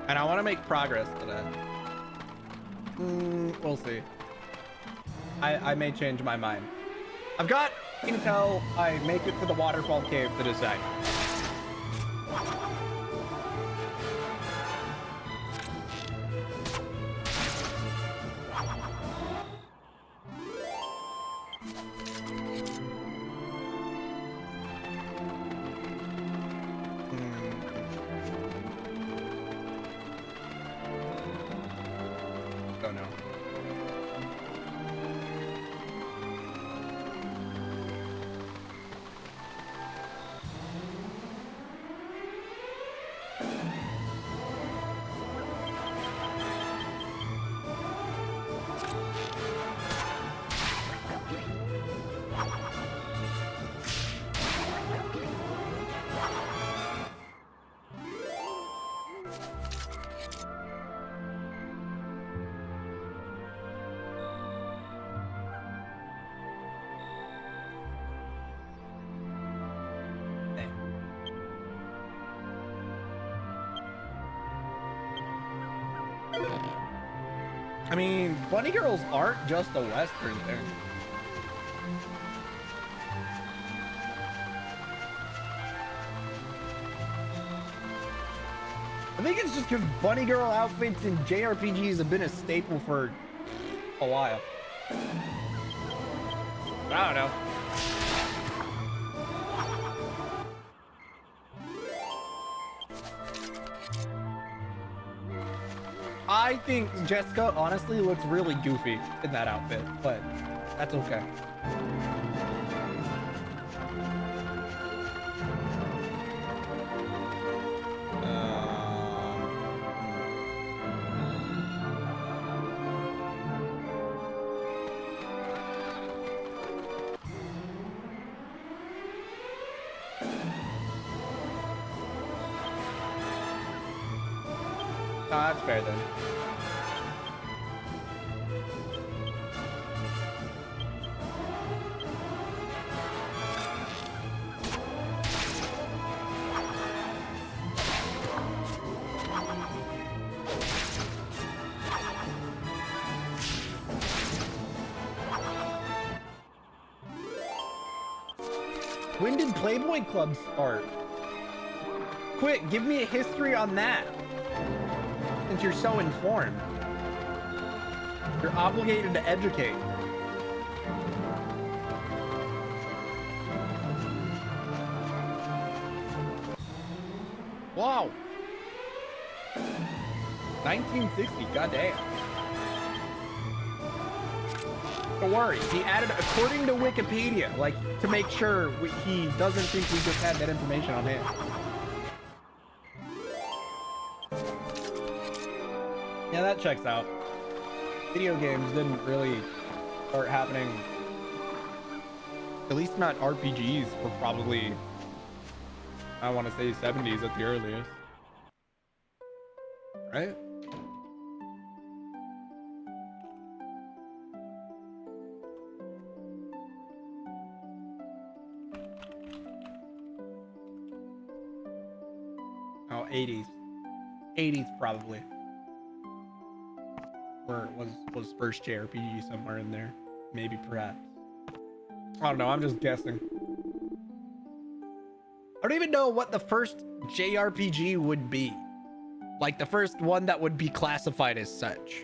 And I want to make progress today. We'll see. I may change my mind. I've got until I make it to the waterfall cave to decide. Oh no. I mean, bunny girls aren't just a Western thing. I think it's just because bunny girl outfits in JRPGs have been a staple for a while. I don't know. I think Jessica honestly looks really goofy in that outfit, but that's okay. That's fair then. When did Playboy Club start? Quick, give me a history on that. Since you're so informed. You're obligated to educate. Wow. 1960, goddamn. Don't worry, he added according to Wikipedia, like to make sure he doesn't think we just had that information on him. Yeah, that checks out. Video games didn't really start happening, at least not RPGs, for probably, I want to say 70s at the earliest. Right? Oh, 80s. 80s probably. Or was first JRPG somewhere in there. Maybe, perhaps. I don't know, I'm just guessing. I don't even know what the first JRPG would be. Like the first one that would be classified as such.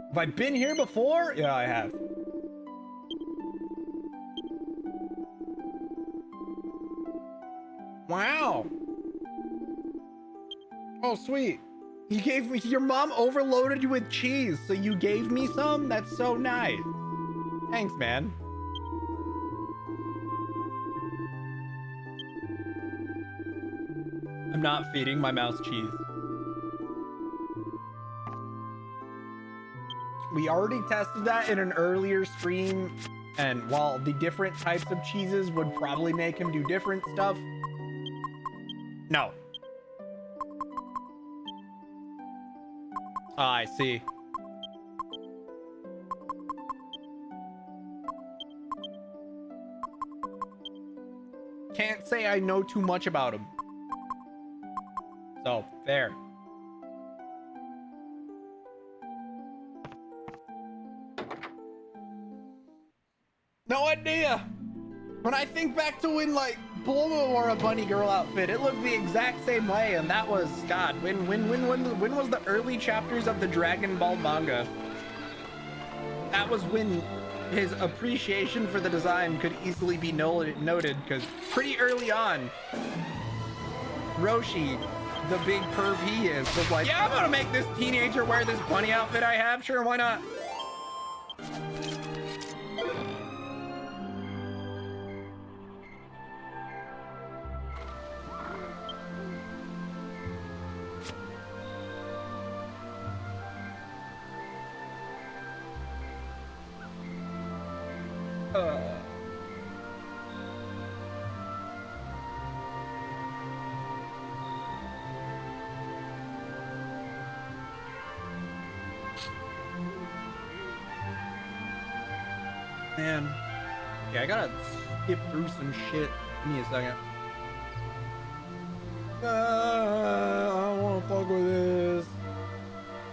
Have I been here before? Yeah, I have. Wow. Oh, sweet. You gave me, your mom overloaded you with cheese, so you gave me some? That's so nice. Thanks, man. I'm not feeding my mouse cheese. We already tested that in an earlier stream, and while the different types of cheeses would probably make him do different stuff, no. Ah, I see. Can't say I know too much about him. So, there. No idea. When I think back to when, like, Bulma wore a bunny girl outfit, it looked the exact same way, and that was, God, when was the early chapters of the Dragon Ball manga? That was when his appreciation for the design could easily be noted, because pretty early on, Roshi, the big perv he is, was like, yeah, I'm gonna make this teenager wear this bunny outfit I have. Sure, why not? Man. Okay, I gotta skip through some shit. Give me a second. I don't wanna fuck with this.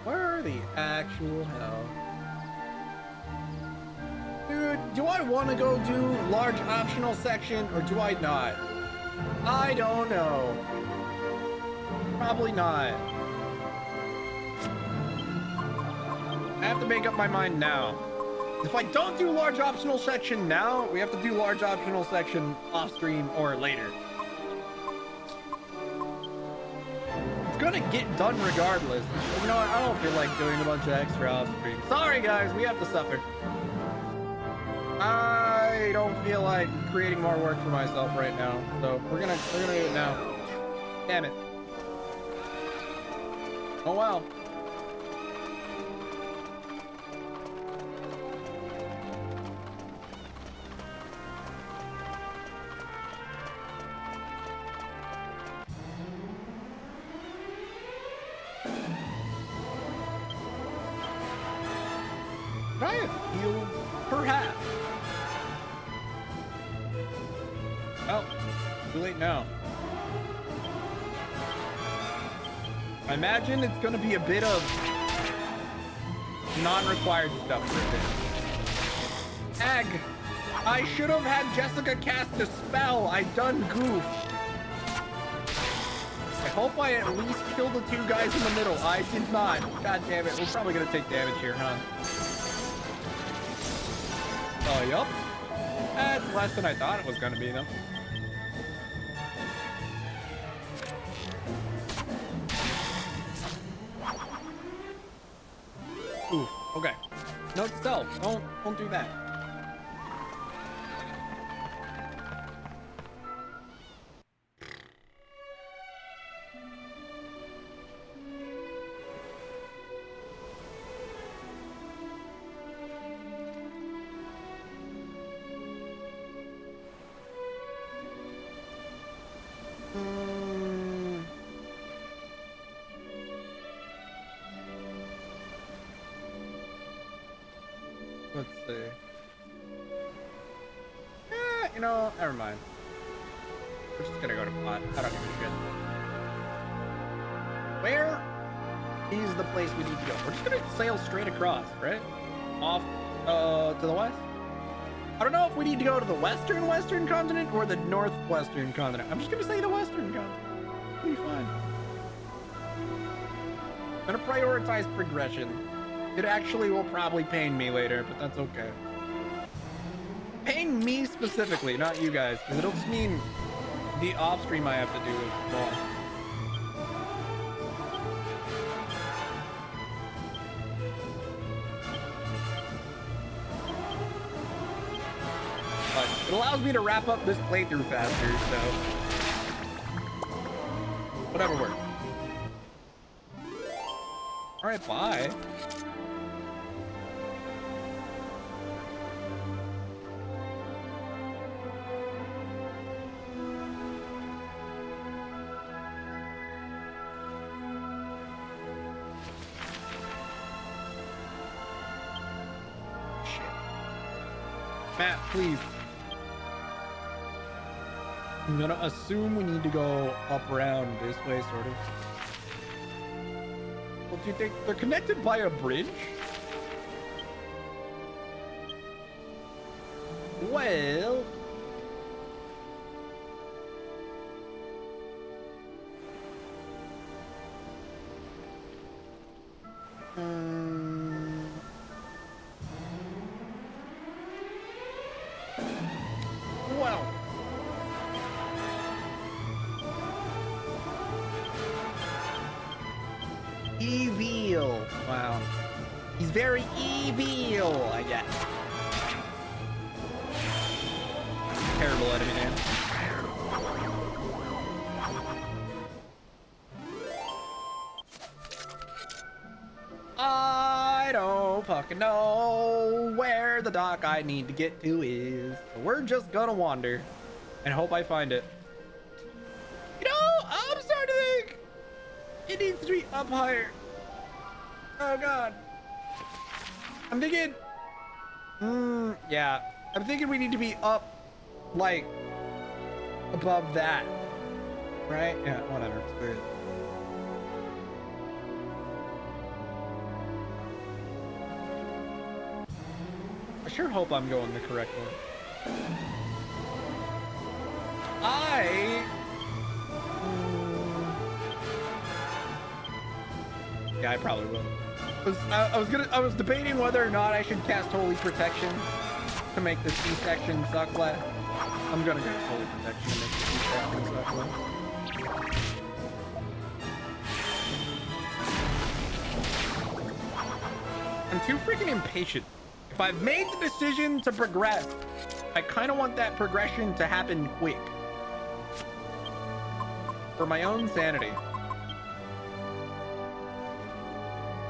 Where the actual hell? Dude, do I want to go do large optional section or do I not? I don't know. Probably not. I have to make up my mind now. If I don't do large optional section now, we have to do large optional section off stream or later. It's gonna get done regardless. You know what? I don't feel like doing a bunch of extra off stream. Sorry guys, we have to suffer. I don't feel like creating more work for myself right now, so we're gonna do it now. Damn it. Oh well. Try a heal, perhaps. Well, too late now. I imagine it's gonna be a bit of non-required stuff right there. Egg. I should have had Jessica cast a spell. I done goof. I hope I at least kill the two guys in the middle. I did not. God damn it. We're probably gonna take damage here, huh? Oh, yup. That's less than I thought it was gonna be, though. Ooh, okay. No stealth. Don't do that. Let's see. You know, never mind. We're just gonna go to pot. I don't give a shit. Where is the place we need to go? We're just gonna sail straight across, right? Off to the west? I don't know if we need to go to the western continent or the northwestern continent. I'm just gonna say the western continent. It'll be fine. I'm gonna prioritize progression. It actually will probably pain me later, but that's okay. Pain me specifically, not you guys, because it'll just mean the off stream I have to do is more. But it allows me to wrap up this playthrough faster, so whatever works. All right, bye. Matt, please. I'm gonna assume we need to go up around this way, sort of. Well, do you think they're connected by a bridge? Well... Well... Evil. Wow. He's very evil, I guess. Terrible enemy name. I don't fucking know where the dock I need to get to is. So we're just gonna wander and hope I find it. You know, I'm starting to think it needs to be up higher. Oh god. I'm thinking, yeah, I'm thinking we need to be up, like, above that, right? Yeah, whatever, screw it. I sure hope I'm going the correct way. Yeah, I probably will. I was debating whether or not I should cast Holy Protection to make the C-section suck less. I'm gonna cast Holy Protection to make the C-section suck less. I'm too freaking impatient. If I've made the decision to progress, I kind of want that progression to happen quick. For my own sanity.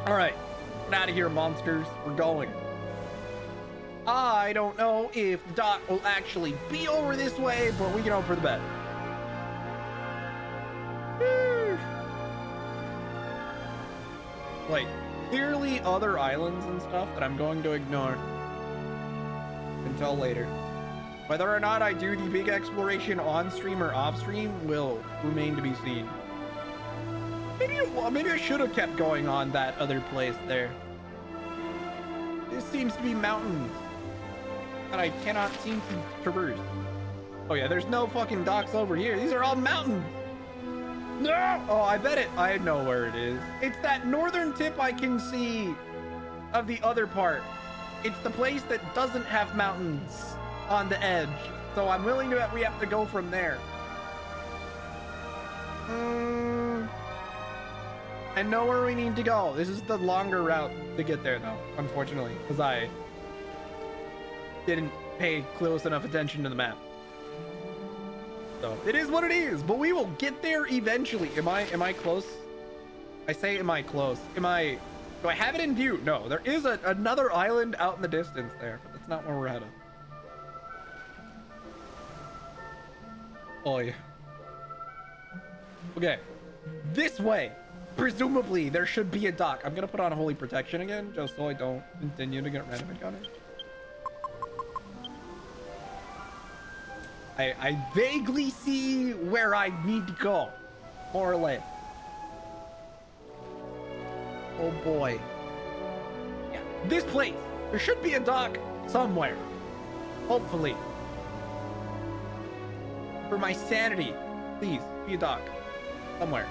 All right, get out of here, monsters. We're going. I don't know if Doc will actually be over this way, but we can hope for the best. Like, clearly other islands and stuff that I'm going to ignore until later. Whether or not I do the big exploration on stream or off stream will remain to be seen. Maybe I should have kept going on that other place there. This seems to be mountains. that I cannot seem to traverse. Oh yeah, there's no fucking docks over here. These are all mountains. No! Oh, I bet it. I know where it is. It's that northern tip I can see of the other part. It's the place that doesn't have mountains on the edge. So I'm willing to bet we have to go from there. I know where we need to go. This is the longer route to get there, though, unfortunately, because I didn't pay close enough attention to the map. So it is what it is, but we will get there eventually. Am I close? I say, am I close? Do I have it in view? No, there is another island out in the distance there, but that's not where we're headed. Oh yeah. Okay, this way. Presumably, there should be a dock. I'm gonna put on Holy Protection again, just so I don't continue to get random encounters. I vaguely see where I need to go, more or less. Oh boy. Yeah, this place. There should be a dock somewhere. Hopefully. For my sanity, please, be a dock somewhere.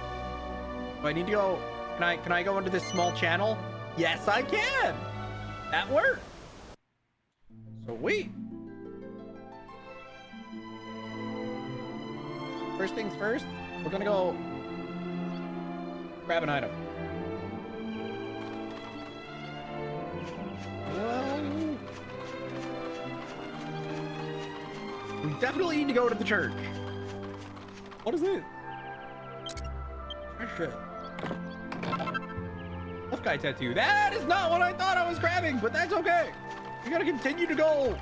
Do I need to go? Can I go into this small channel? Yes, I can. That works. Sweet. First things first, we're gonna go grab an item. Well, we definitely need to go to the church. What is it? Treasure. Tough guy tattoo. That is not what I thought I was grabbing, but that's okay. We gotta continue to go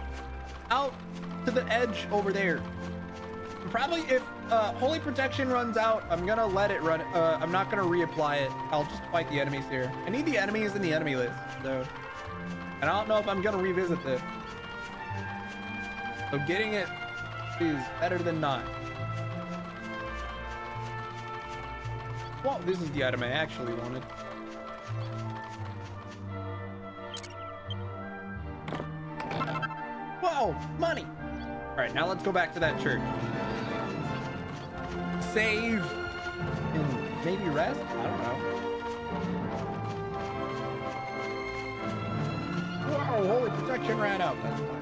out to the edge over there. And probably if Holy Protection runs out, I'm gonna let it run. I'm not gonna reapply it. I'll just fight the enemies here. I need the enemies in the enemy list, though. And I don't know if I'm gonna revisit this. So getting it is better than not. Well, this is the item I actually wanted. Whoa, money! All right, now let's go back to that church. Save and maybe rest? I don't know. Whoa, Holy Protection ran out. That's fine.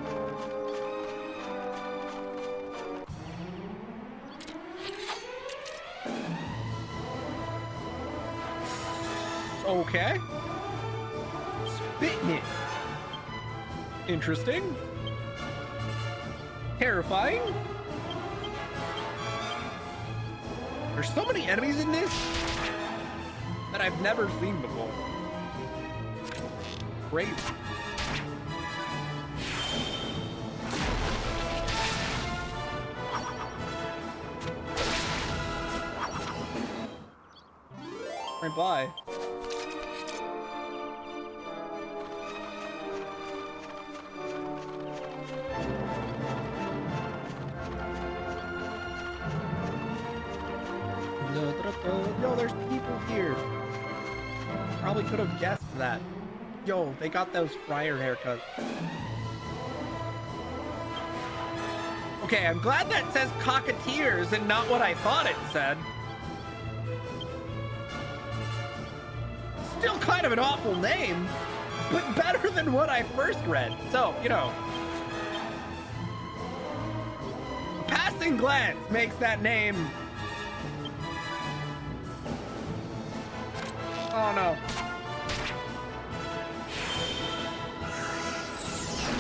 Okay. Spitting it. Interesting. Terrifying. There's so many enemies in this that I've never seen before. Crazy. Right by. Yo, there's people here. Probably could have guessed that. Yo, they got those friar haircuts. Okay, I'm glad that says cockatiers and not what I thought it said. Still kind of an awful name, but better than what I first read. So, you know, passing glance makes that name. Oh no.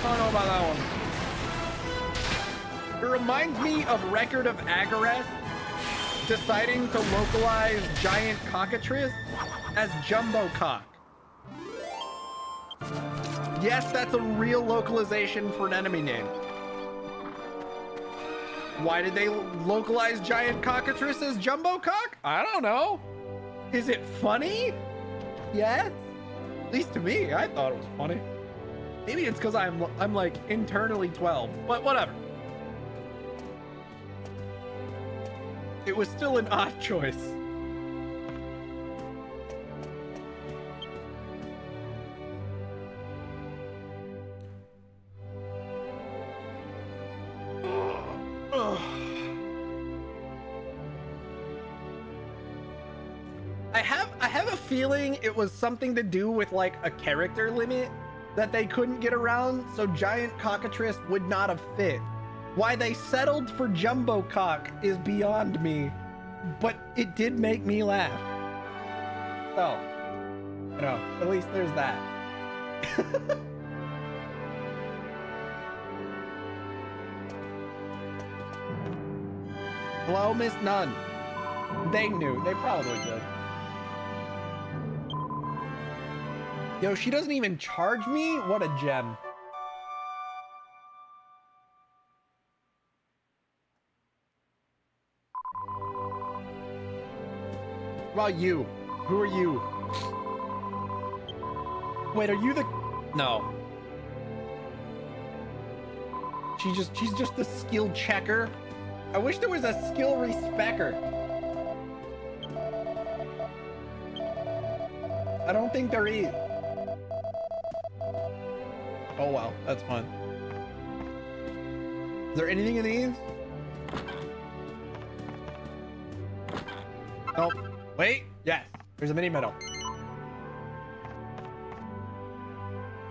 I don't know about that one. It reminds me of Record of Agareth deciding to localize giant cockatrice as Jumbo Cock. Yes, that's a real localization for an enemy name. Why did they localize giant cockatrice as Jumbo Cock? I don't know. Is it funny? Yes. At least to me, I thought it was funny. Maybe it's because I'm like internally 12, but whatever. It was still an odd choice. have a feeling it was something to do with like a character limit that they couldn't get around, so giant cockatrice would not have fit. Why they settled for jumbo cock is beyond me, but it did make me laugh. So, you know, at least there's that. Hello, Miss Nunn. They knew. They probably did. Yo, she doesn't even charge me? What a gem. What about you? Who are you? Wait, are you the... No. She's just the skill checker. I wish there was a skill respecter. I don't think there is. Oh wow, that's fun. Is there anything in these? Nope. Wait, yes. There's a mini medal.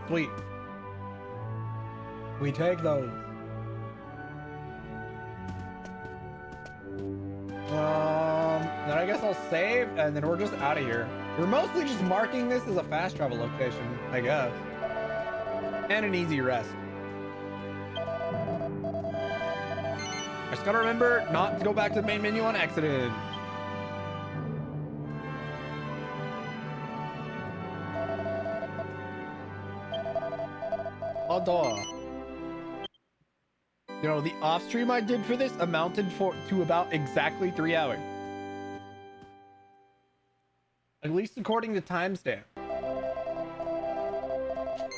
Sweet. We take those. Then I guess I'll save and then we're just out of here. We're mostly just marking this as a fast travel location, I guess. And an easy rest. I just gotta remember not to go back to the main menu on accident. Adore. You know, the off stream I did for this amounted to about exactly 3 hours. At least according to timestamp.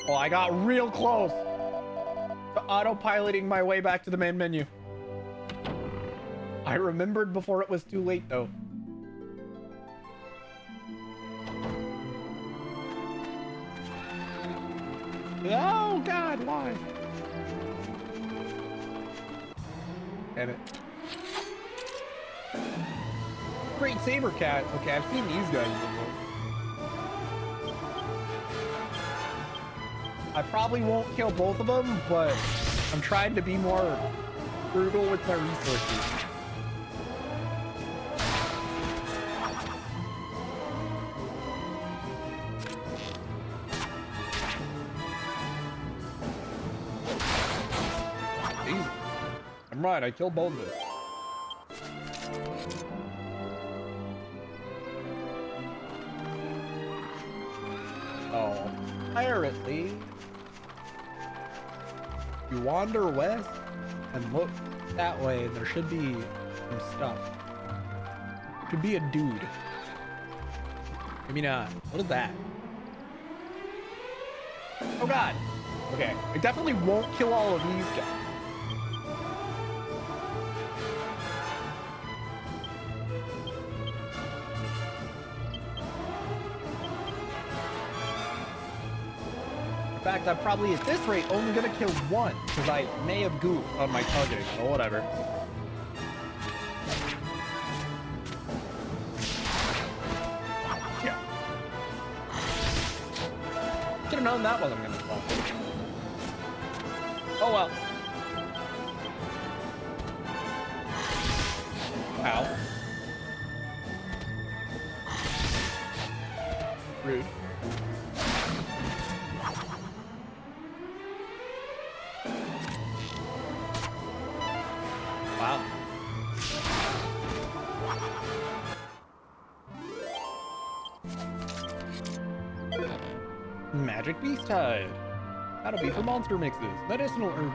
Oh, I got real close to autopiloting my way back to the main menu. I remembered before it was too late, though. Oh, God, why? Damn it. Great Saber Cat. Okay, I've seen these guys before. I probably won't kill both of them, but I'm trying to be more frugal with my resources. Jeez. I'm right, I killed both of them. Oh, apparently, you wander west and look that way, and there should be some stuff. Could be a dude. Maybe not. What is that? Oh God. Okay, I definitely won't kill all of these guys. In fact, I'm probably at this rate only gonna kill one because I may have goofed on my targeting, or whatever. Yeah. Should have known that wasn't gonna fall. Oh well. Ow. Rude. Wow. Magic Beast Tide. That'll be for monster mixes. Medicinal herb.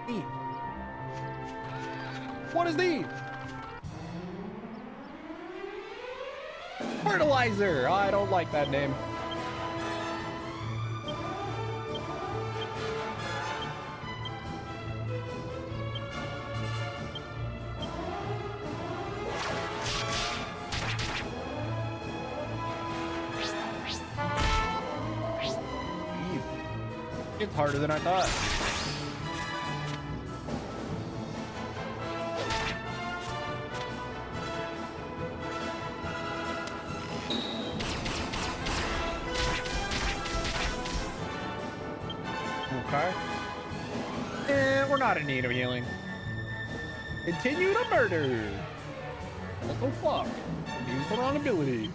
Neat. What is these? Fertilizer. I don't like that name. It's harder than I thought. Okay. We're not in need of healing. Continue to murder. Also fuck. Use the wrong ability.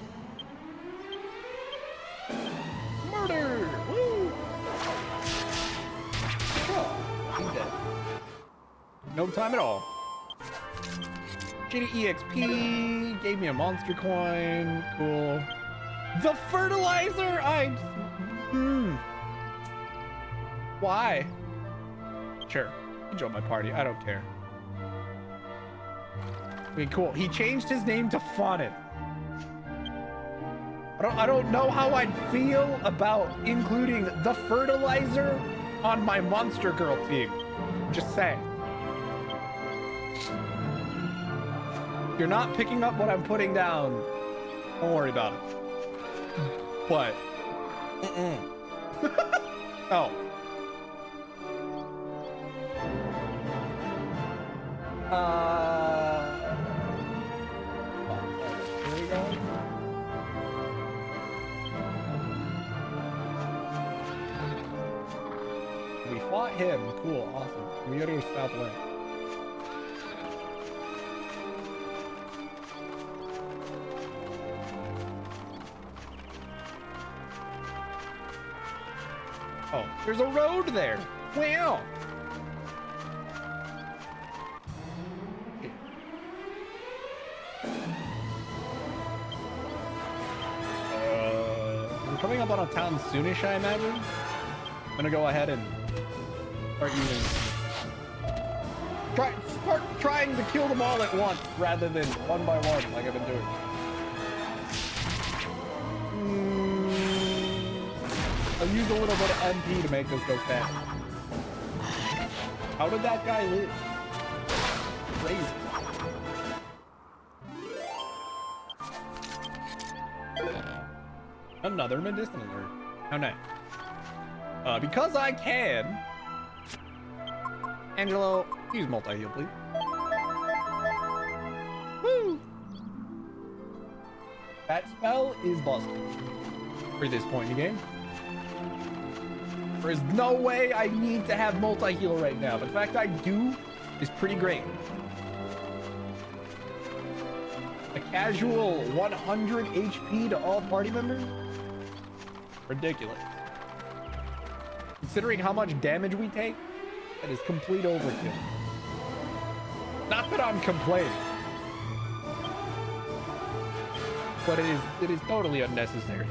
Murder! Woo! Oh, he's dead. No time at all. Shitty EXP. Gave me a monster coin. Cool. The fertilizer! Why? Sure. Join my party. I don't care. I mean, cool. He changed his name to Faunit. I don't know how I'd feel about including the fertilizer on my monster girl team. Just saying. You're not picking up what I'm putting down. Don't worry about it. What? Oh. Here we go. We fought him. Cool. Awesome. We gotta go southwest. Oh, there's a road there. Wow. We're coming up on a town soonish, I imagine. I'm gonna go ahead and start using. Start trying to kill them all at once rather than one by one, like I've been doing. I'll use a little bit of MP to make this go fast. How did that guy live? Crazy. Another medicinal herb. How nice. Because I can. Angelo, use multi-heal, please. Woo! That spell is busted for this point in the game. There is no way I need to have multi-heal right now, but the fact I do is pretty great. A casual 100 HP to all party members? Ridiculous. Considering how much damage we take, that is complete overkill. Not that I'm complaining, but it is totally unnecessary.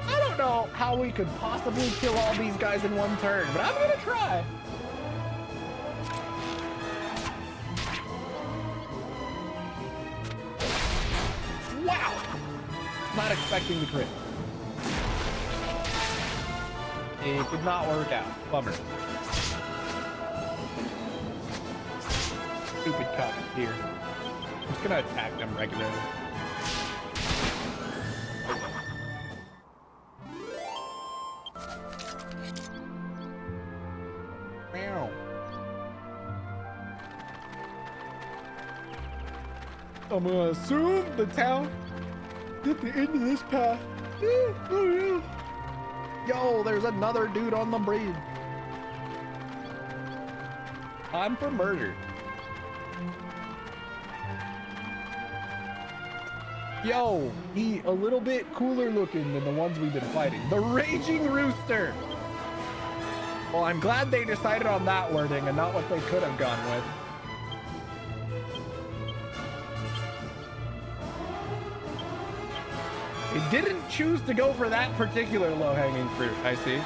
I don't know how we could possibly kill all these guys in one turn, but I'm gonna try. Wow! Not expecting the crit. It did not work out. Bummer. Stupid cup here. I'm just gonna attack them regularly. I'm gonna assume the town at the end of this path. Oh yeah. Yo, there's another dude on the bridge. Time for murder. Yo, he a little bit cooler looking than the ones we've been fighting. The Raging Rooster. Well, I'm glad they decided on that wording and not what they could have gone with. It didn't choose to go for that particular low-hanging fruit, I see.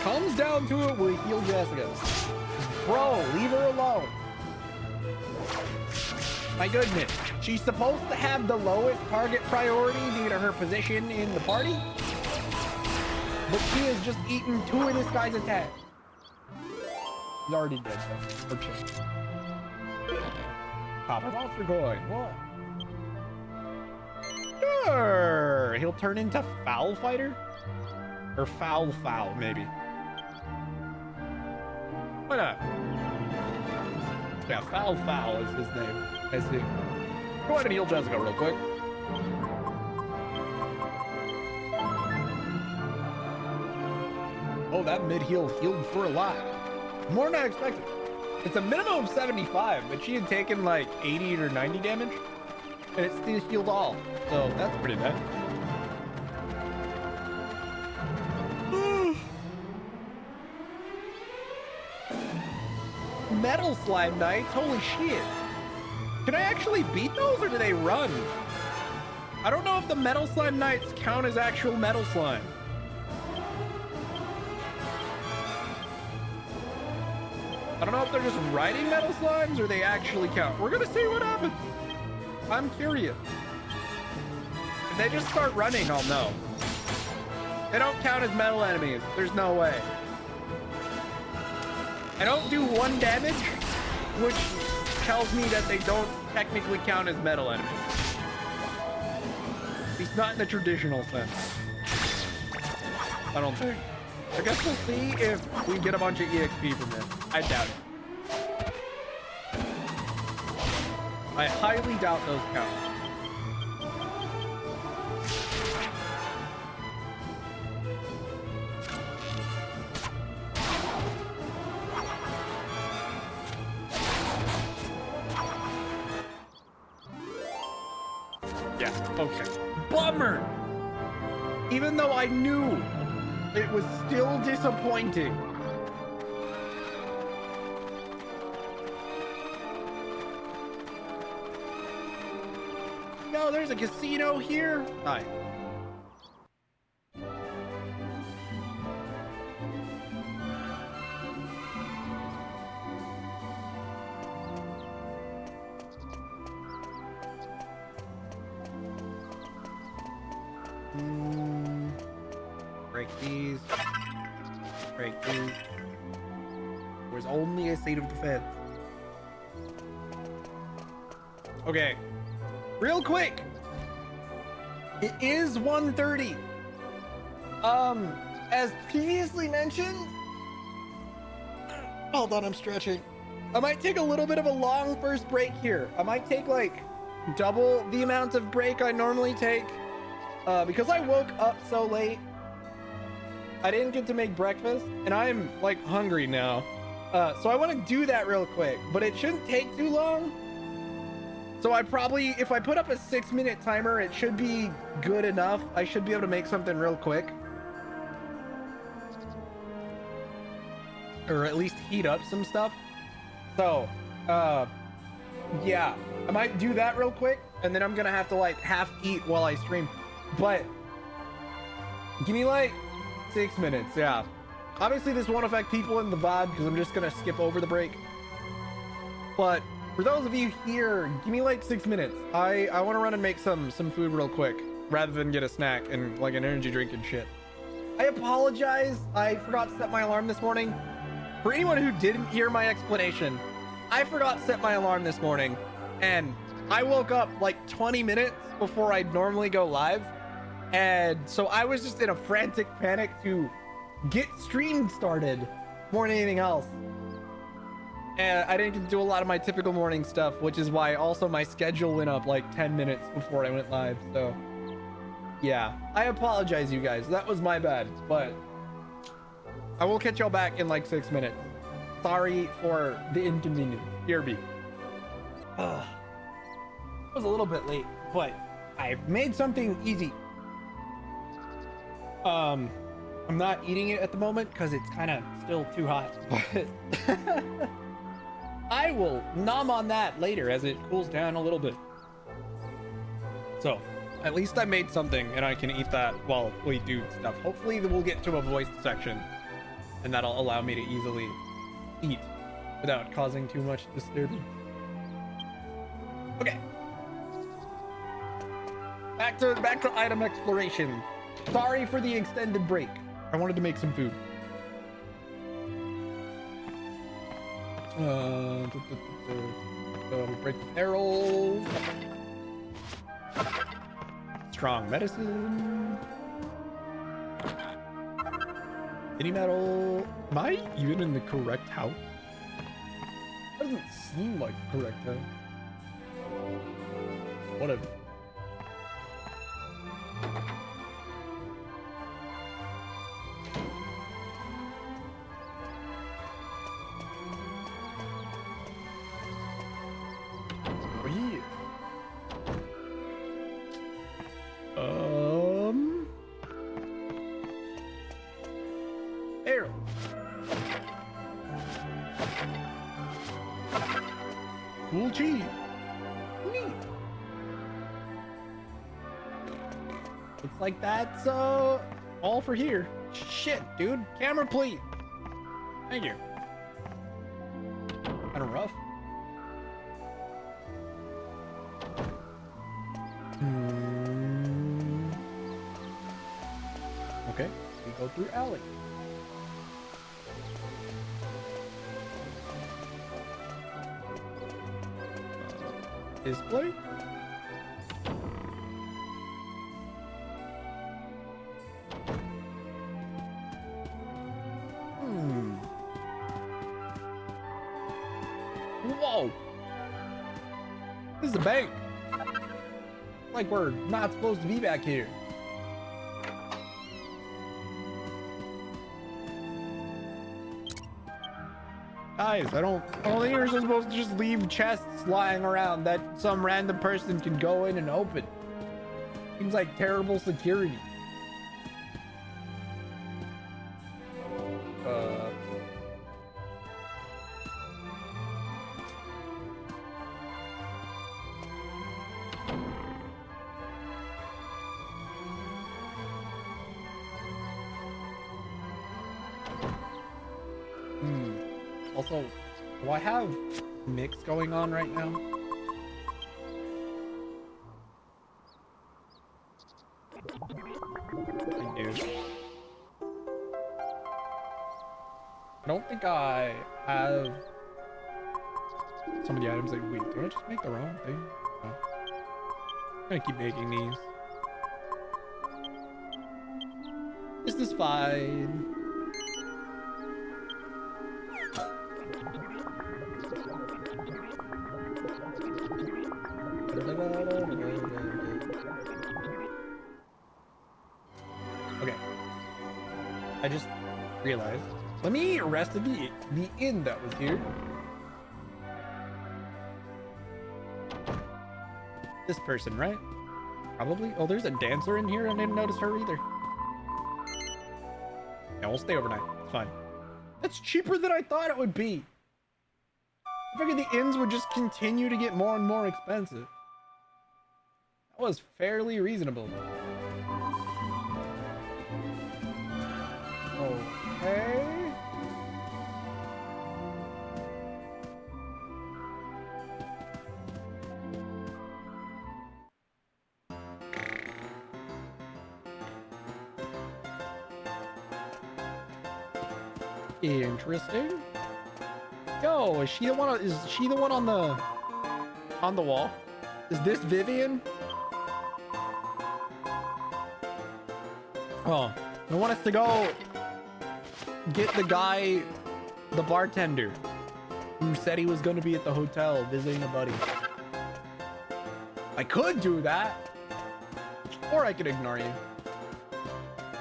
Comes down to it, we heal Jessica. Bro, leave her alone. My goodness, she's supposed to have the lowest target priority due to her position in the party. but she has just eaten 2 of this guy's attacks. He's already dead, though. Or chill. Copper monster coin. What? Sure. He'll turn into Foul Fighter? Or Foul, maybe. Why not? Yeah, Foul is his name. I see. Go ahead and heal Jessica real quick. Oh, that mid-heal healed for a lot. More than I expected. It's a minimum of 75, but she had taken like 80 or 90 damage, and it still healed all. So that's pretty bad. Metal Slime Knights, holy shit. Can I actually beat those, or do they run? I don't know if the Metal Slime Knights count as actual Metal Slime. I don't know if they're just riding Metal Slimes or they actually count. We're gonna see what happens. I'm curious. If they just start running, I'll know. They don't count as metal enemies. There's no way. I don't do 1 damage, which tells me that they don't technically count as metal enemies. At least not in the traditional sense. I don't think. I guess we'll see if we get a bunch of EXP from this. I doubt it. I highly doubt those count. Yeah, okay. Bummer! Even though I knew it was still disappointing. No, there's a casino here. Hi. Break these. Break these. There's only a state of defense. Okay. Real quick. It is 1:30. As previously mentioned. Hold on, I'm stretching. I might take a little bit of a long first break here. I might take like double the amount of break I normally take. Because I woke up so late. I didn't get to make breakfast, and I'm like hungry now. So I want to do that real quick, but it shouldn't take too long. So I probably, if I put up a 6-minute timer, it should be good enough. I should be able to make something real quick. Or at least heat up some stuff. So, yeah, I might do that real quick, and then I'm gonna have to like half eat while I stream. But give me like 6 minutes, yeah. Obviously this won't affect people in the VOD because I'm just gonna skip over the break. But for those of you here, give me like 6 minutes. I want to run and make some food real quick rather than get a snack and like an energy drink and shit. I apologize. I forgot to set my alarm this morning. For anyone who didn't hear my explanation, I forgot to set my alarm this morning, and I woke up like 20 minutes before I'd normally go live. And so I was just in a frantic panic to get stream started more than anything else. And I didn't get to do a lot of my typical morning stuff, which is why also my schedule went up like 10 minutes before I went live. So yeah, I apologize, you guys. That was my bad, but I will catch y'all back in like 6 minutes. Sorry for the inconvenience. Here be. It was a little bit late, but I made something easy. I'm not eating it at the moment because it's kind of still too hot, but I will nom on that later as it cools down a little bit. So at least I made something and I can eat that while we do stuff. Hopefully we'll get to a voice section and that'll allow me to easily eat without causing too much disturbance. Okay. Back to item exploration. Sorry for the extended break. I wanted to make some food. Break the barrels. Strong medicine. Any metal. Am I even in the correct house? Doesn't seem like the correct house. Whatever. Arrow. Cool cheese. Neat. Looks like that's all for here. Shit, dude. Camera, please. Thank you. Kind of rough. Okay, we go through alley. Display. Whoa. This is a bank. Like we're not supposed to be back here. Guys, I don't think you're supposed to just leave chests lying around that some random person can go in and open. Seems like terrible security. Also, do I have mix going on right now? I do. I don't think I have some of the items like, wait, did I just make the wrong thing? No. I'm gonna keep making these. This is fine. Okay. I just realized. Let me arrest the inn that was here. This person, right? Probably. Oh, there's a dancer in here. I didn't notice her either. Yeah, we'll stay overnight. It's fine. That's cheaper than I thought it would be. I figured the inns would just continue to get more and more expensive. That was fairly reasonable. Okay. Interesting. Yo, is she the one on the wall? Is this Vivian? Oh, I want us to go get the guy, the bartender, who said he was going to be at the hotel visiting a buddy. I could do that, or I could ignore you.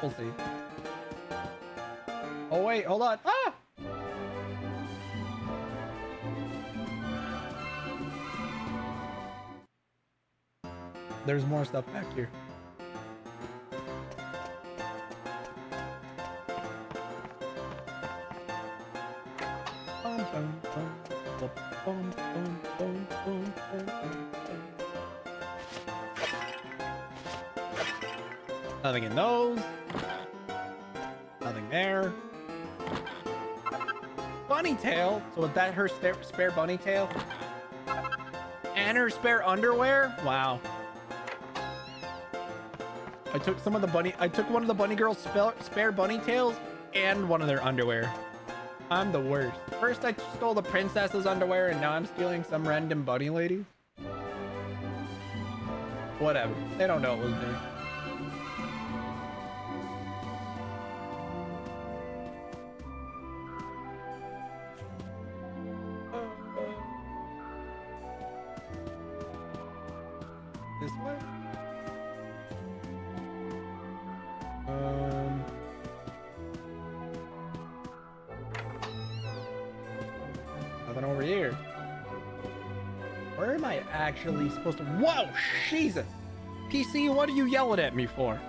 We'll see. Oh wait, hold on. Ah! There's more stuff back here. Nothing in those. Nothing there. Bunny tail. So was that her spare bunny tail? And her spare underwear? Wow. I took one of the bunny girls' spare bunny tails and one of their underwear. I'm the worst. First I stole the princess's underwear and now I'm stealing some random bunny lady. Whatever. They don't know it was me. This way? Nothing over here. Where am I actually supposed to? Whoa, Jesus! PC, what are you yelling at me for?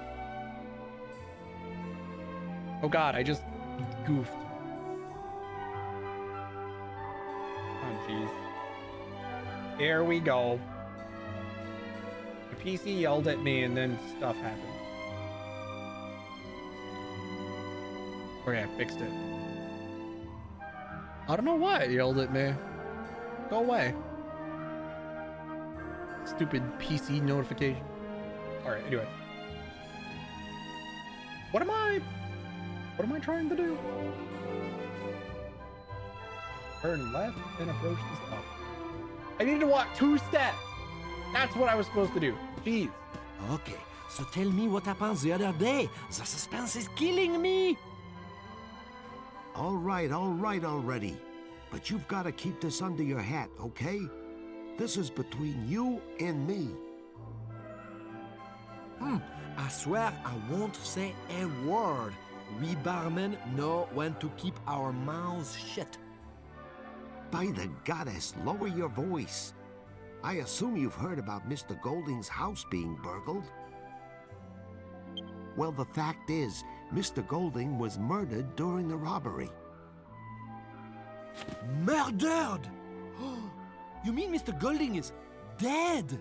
Oh God, I just goofed. Oh jeez. Here we go. The PC yelled at me and then stuff happened. Okay, I fixed it. I don't know why it yelled at me. Go away. Stupid PC notification. Alright, anyway. What am I trying to do? Turn left and approach the stop. I need to walk 2 steps. That's what I was supposed to do. Jeez. Okay, so tell me what happened the other day. The suspense is killing me. All right already. But you've got to keep this under your hat, okay? This is between you and me. I swear I won't say a word. We barmen know when to keep our mouths shut. By the goddess, lower your voice. I assume you've heard about Mr. Golding's house being burgled. Well, the fact is, Mr. Golding was murdered during the robbery. Murdered? You mean Mr. Golding is dead?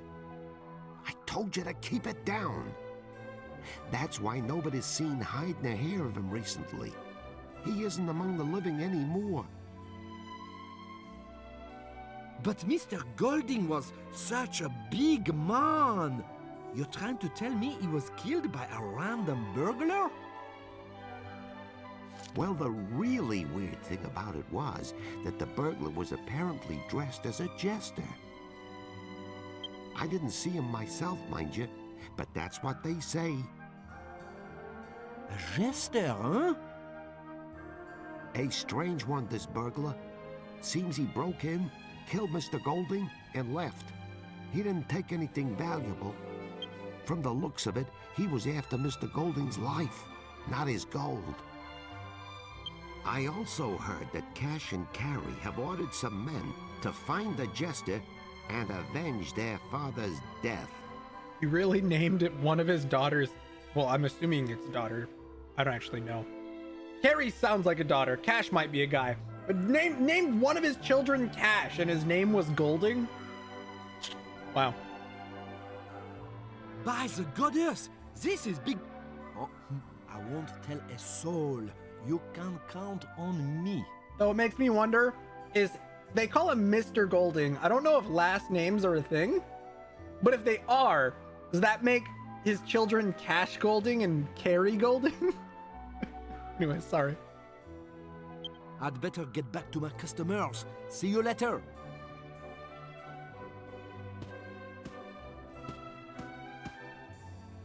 I told you to keep it down. That's why nobody's seen hide nor hair of him recently. He isn't among the living anymore. But Mr. Golding was such a big man. You're trying to tell me he was killed by a random burglar? Well, the really weird thing about it was that the burglar was apparently dressed as a jester. I didn't see him myself, mind you, but that's what they say. A jester, huh? A strange one, this burglar. Seems he broke in, killed Mr. Golding, and left. He didn't take anything valuable. From the looks of it, he was after Mr. Golding's life, not his gold. I also heard that Cash and Carrie have ordered some men to find the jester and avenge their father's death. He really named it one of his daughters. Well, I'm assuming it's a daughter. I don't actually know. Carrie sounds like a daughter. Cash might be a guy. But named one of his children Cash and his name was Golding? Wow. By the goddess, this is big. Oh, I won't tell a soul. You can count on me. So it makes me wonder, is they call him Mr. Golding. I don't know if last names are a thing, but if they are, does that make his children Cash Golding and Carrie Golding? Anyway, sorry. I'd better get back to my customers. See you later.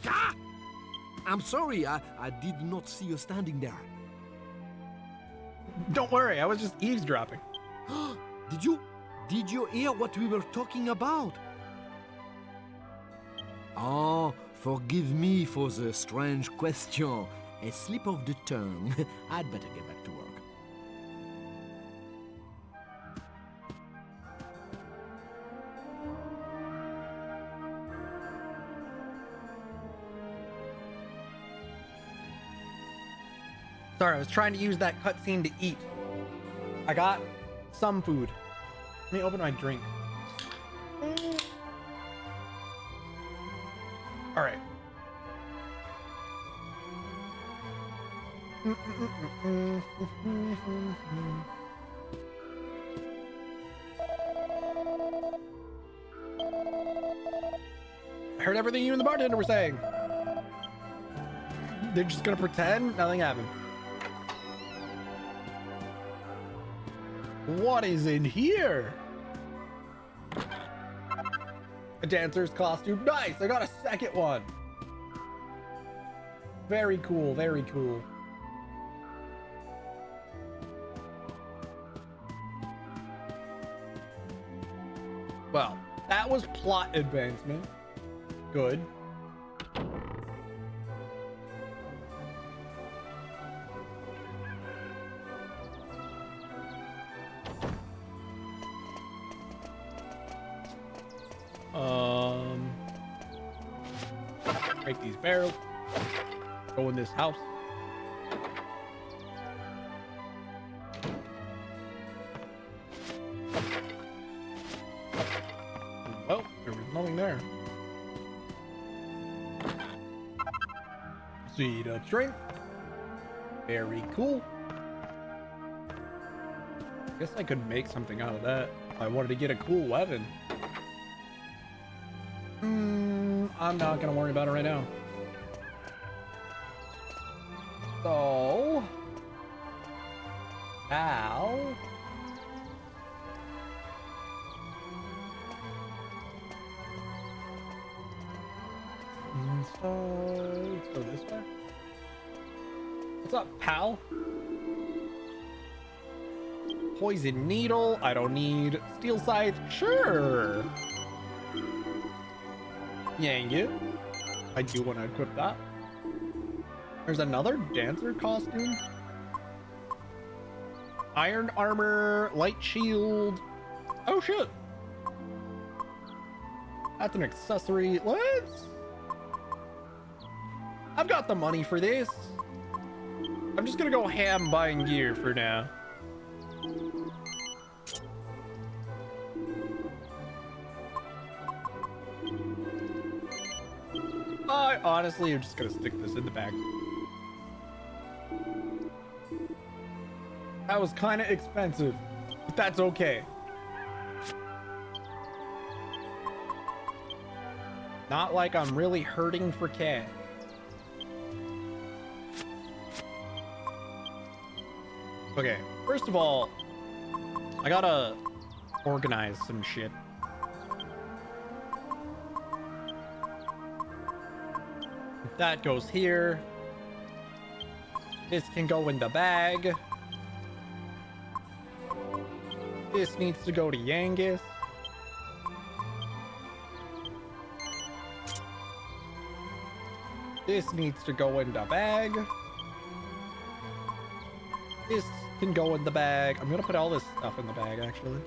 Ah! I'm sorry, I did not see you standing there. Don't worry, I was just eavesdropping. Did you hear what we were talking about? Oh, forgive me for the strange question. A slip of the tongue. I'd better get back to work. Sorry, I was trying to use that cutscene to eat. I got some food. Let me open my drink. All right. I heard everything you and the bartender were saying. They're just gonna pretend nothing happened. What is in here? A dancer's costume. Nice, I got a second one. Very cool, very cool. Well, that was plot advancement. Good. Break these barrels. Go in this house. Well, there was nothing there. Seed of strength. Very cool. Guess I could make something out of that if I wanted to get a cool weapon. I'm not gonna worry about it right now. So now let's go this way. What's up, pal? Poison needle. I don't need steel scythe. Sure. Yang it. I do want to equip that. There's another dancer costume. Iron armor, light shield. Oh shit. That's an accessory. Let's. I've got the money for this. I'm just gonna go ham buying gear for now. I honestly am just gonna stick this in the bag. That was kind of expensive, but that's okay. Not like I'm really hurting for cash. Okay, first of all, I gotta organize some shit. That goes here. This can go in the bag. This needs to go to Yangus. This needs to go in the bag. This can go in the bag. I'm gonna put all this stuff in the bag, actually.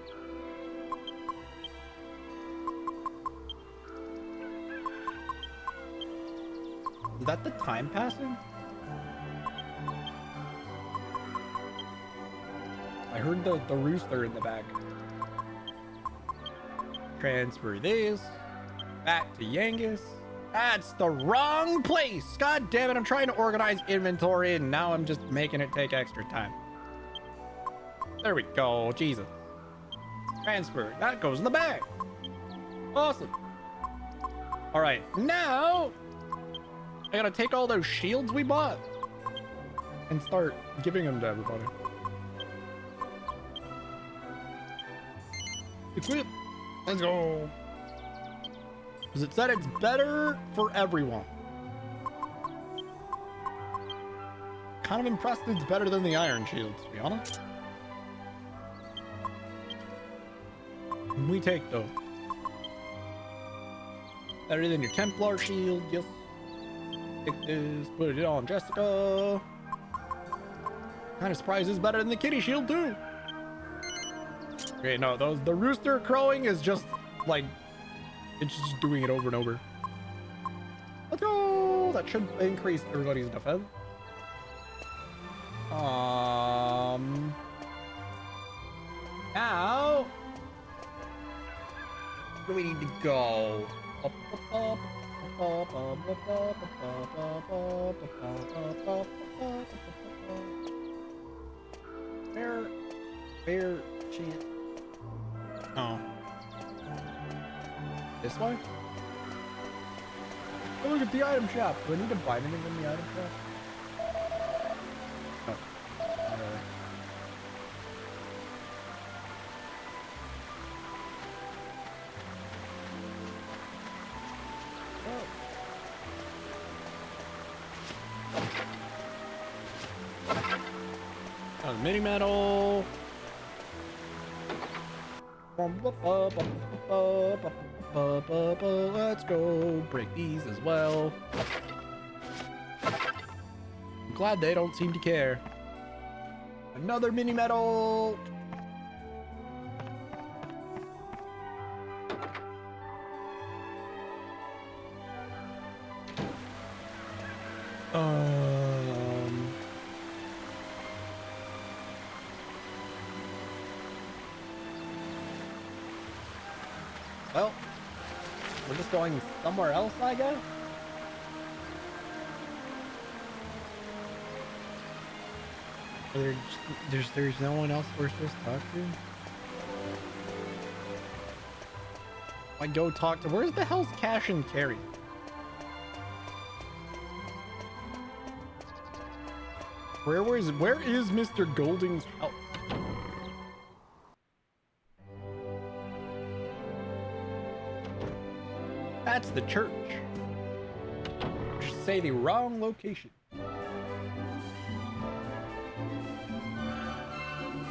Is that the time passing? I heard the rooster in the back. Transfer this back to Yangus. That's the wrong place. God damn it, I'm trying to organize inventory and now I'm just making it take extra time. There we go, Jesus. Transfer, that goes in the bag. Awesome. All right, now I gotta take all those shields we bought and start giving them to everybody. Equip. Let's go. Because it said it's better for everyone. Kind of impressed it's better than the iron shield, to be honest. We take those. Better than your Templar shield, yes. Take this, put it on Jessica. Kind of surprised it's better than the kitty shield too. Okay, no, the rooster crowing is just like, it's just doing it over and over. Let's go. That should increase everybody's defense. Now, where do we need to go? Where, shit. Oh. This way? Oh, look at the item shop. Do I need to buy anything in the item shop? Another mini medal. Let's go break these as well. I'm glad they don't seem to care. Another mini medal. Well, we're just going somewhere else, I guess. There's no one else we're supposed to talk to. I go talk to. Where's the hell's Cash and Carry? Where is Mr. Golding's house? That's the church. Just say the wrong location.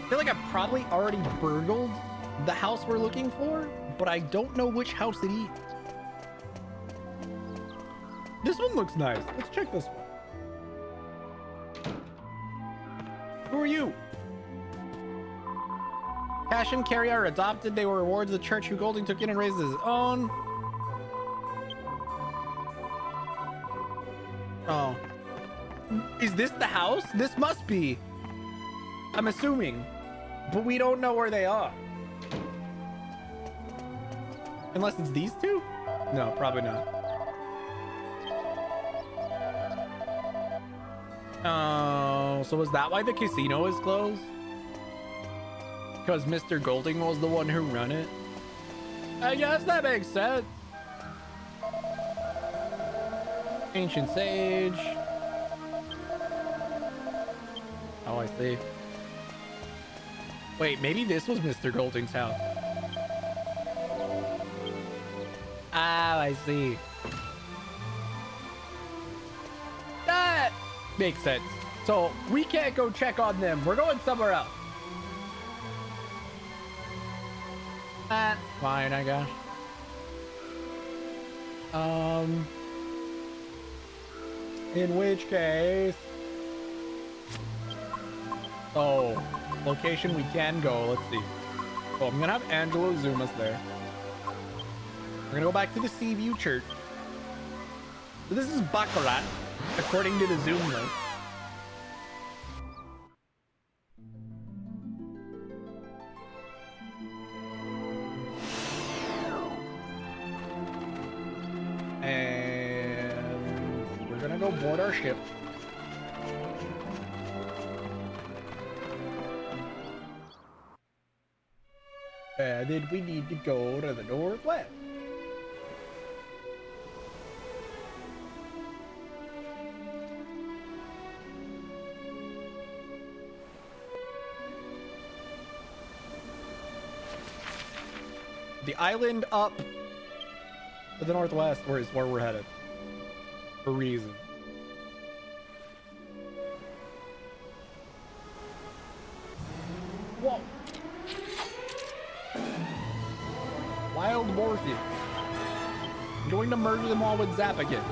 I feel like I've probably already burgled the house we're looking for, but I don't know which house it is. This one looks nice. Let's check this one. Who are you? Cash and Carry are adopted. They were rewards of the church who Golding took in and raised his own. Oh. Is this the house? This must be. I'm assuming. But we don't know where they are. Unless it's these two? No, probably not. Oh, so was that why the casino is closed? Because Mr. Golding was the one who run it? I guess that makes sense. Ancient Sage. Oh, I see. Wait, maybe this was Mr. Golding's house. Ah, I see. That makes sense. So we can't go check on them. We're going somewhere else. That's fine, I guess. In which case... Oh, location we can go. Let's see. Oh, I'm gonna have Angelo zoom us there. We're gonna go back to the Seaview Church. So this is Baccarat, according to the zoom list. And we're gonna go board our ship. And then we need to go to the northwest. The island up to the northwest is where we're headed. For a reason. Whoa. Wild Morpheus. I'm going to murder them all with Zap again.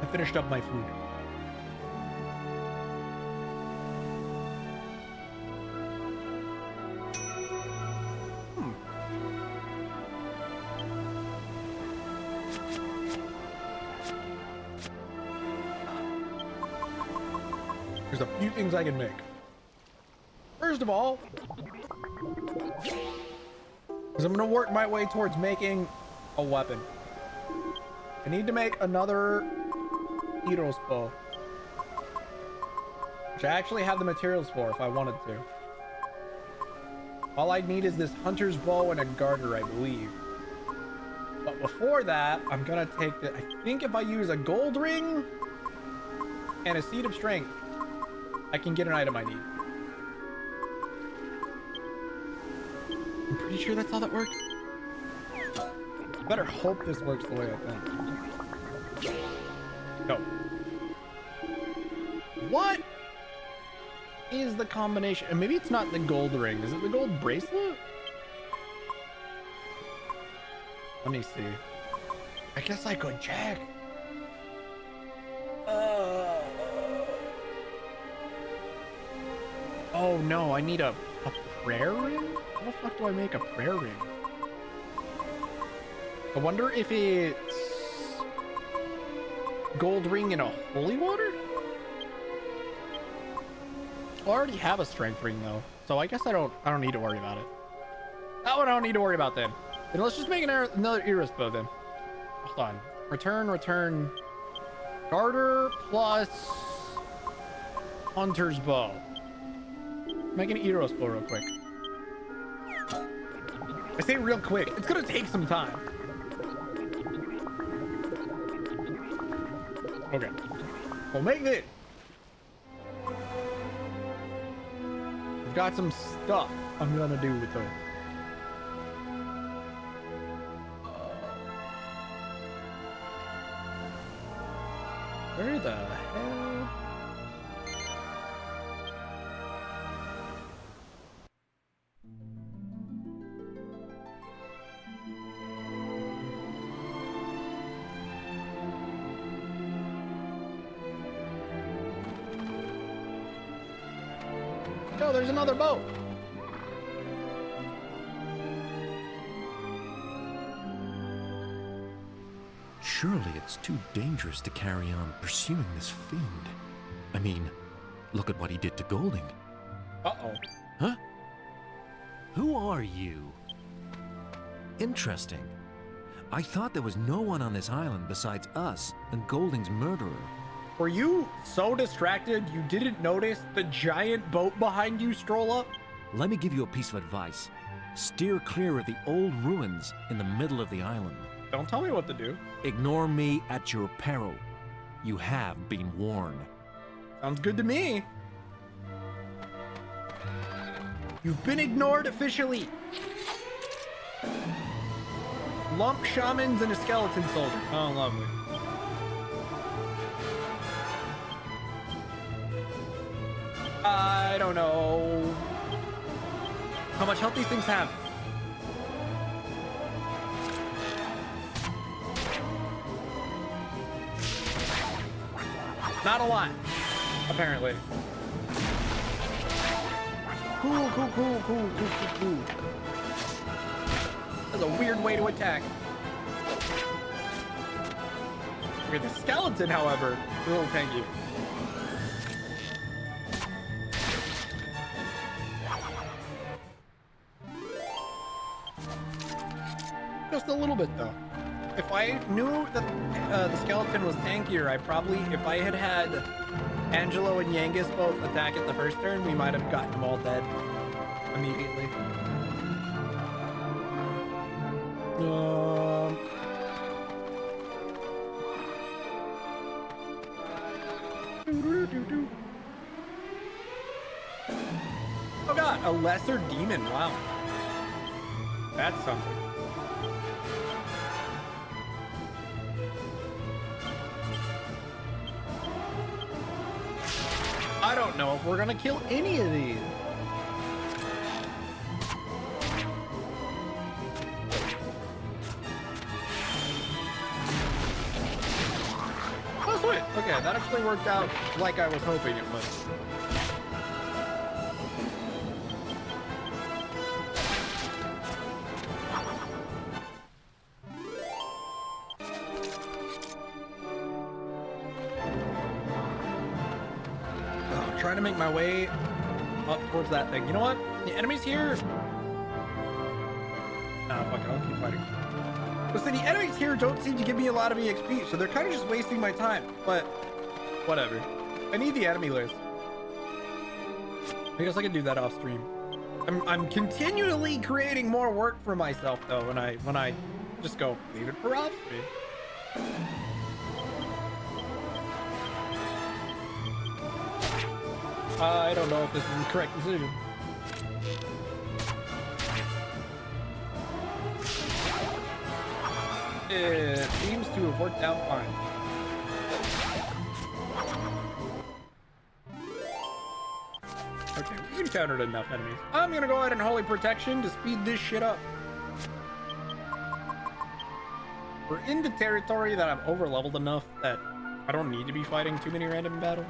I finished up my food. There's a few things I can make. First of all, is I'm gonna work my way towards making a weapon. I need to make another hero's bow, which I actually have the materials for if I wanted to. All I need is this hunter's bow and a garter, I believe. But before that, I'm gonna take the, I think if I use a gold ring, and a seed of strength, I can get an item I need. I'm pretty sure that's how that works. Better hope this works the way I think. No. What is the combination? And maybe it's not the gold ring. Is it the gold bracelet? Let me see. I guess I could check. Oh no, I need a prayer ring? How the fuck do I make a prayer ring? I wonder if it's gold ring in a holy water? I already have a strength ring though, so I guess I don't need to worry about it. That one I don't need to worry about then. Then let's just make another Eris bow then. Hold on. Return. Garter plus Hunter's bow. Make an Eros bow real quick. I say real quick. It's gonna take some time. Okay. We'll make this. I've got some stuff I'm gonna do with them. Where the hell? Oh, there's another boat. Surely it's too dangerous to carry on pursuing this fiend. I mean, look at what he did to Golding. Uh-oh. Huh? Who are you? Interesting. I thought there was no one on this island besides us and Golding's murderer. Were you so distracted you didn't notice the giant boat behind you stroll up? Let me give you a piece of advice. Steer clear of the old ruins in the middle of the island. Don't tell me what to do. Ignore me at your peril. You have been warned. Sounds good to me. You've been ignored officially. Lump shamans and a skeleton soldier. Oh, lovely. I don't know how much health these things have. Not a lot, apparently. Cool. That's a weird way to attack. Okay, the skeleton, however, is a little tanky. Just a little bit, though. If I knew that the skeleton was tankier, if I had Angelo and Yangus both attack it the first turn, we might have gotten them all dead immediately. Oh god, a lesser demon, wow. That's something. I don't know if we're gonna kill any of these. Oh, sweet. Okay, that actually worked out like I was hoping it would. Trying to make my way up towards that thing. You know what? The enemies here. Nah, fuck it. I'll keep fighting. Listen, the enemies here don't seem to give me a lot of EXP, so they're kind of just wasting my time. But whatever. I need the enemy list. I guess I can do that off stream. I'm continually creating more work for myself though when I just go leave it for off stream. I don't know if this is the correct decision. It seems to have worked out fine. Okay, we've encountered enough enemies. I'm gonna go ahead and Holy Protection to speed this shit up. We're in the territory that I'm over-leveled enough that I don't need to be fighting too many random battles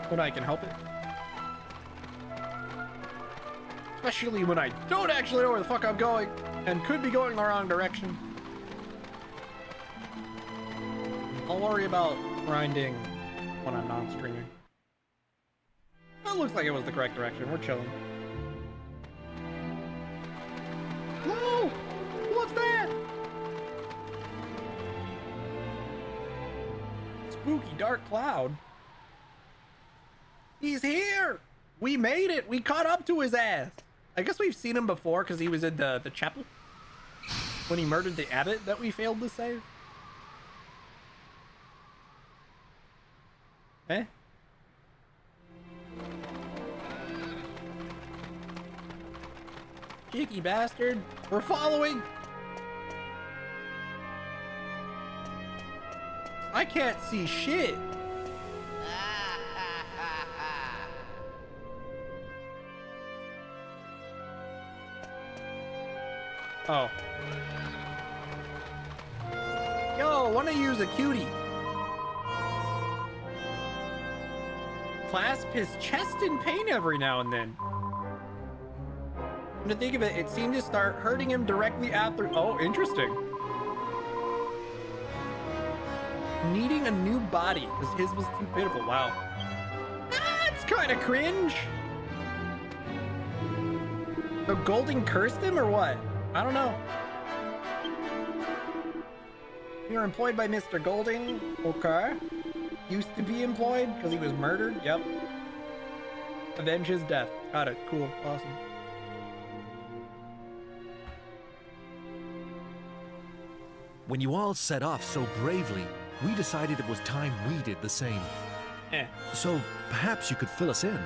when I can help it. Especially when I don't actually know where the fuck I'm going and could be going the wrong direction. I'll worry about grinding when I'm non-streaming. It looks like it was the correct direction. We're chilling. No! What's that? Spooky dark cloud. He's here! We made it! We caught up to his ass! I guess we've seen him before because he was in the chapel when he murdered the abbot that we failed to save. Eh? Cheeky bastard! We're following! I can't see shit! Oh. Yo, wanna use a cutie? Clasp his chest in pain every now and then. Come to think of it, it seemed to start hurting him directly after. Oh, interesting. Needing a new body because his was too pitiful. Wow. That's kind of cringe. So Golding cursed him or what? I don't know. You're employed by Mr. Golding. Okay. Used to be employed because he was murdered. Yep. Avenge his death. Got it. Cool. Awesome. When you all set off so bravely, we decided it was time we did the same. So perhaps you could fill us in.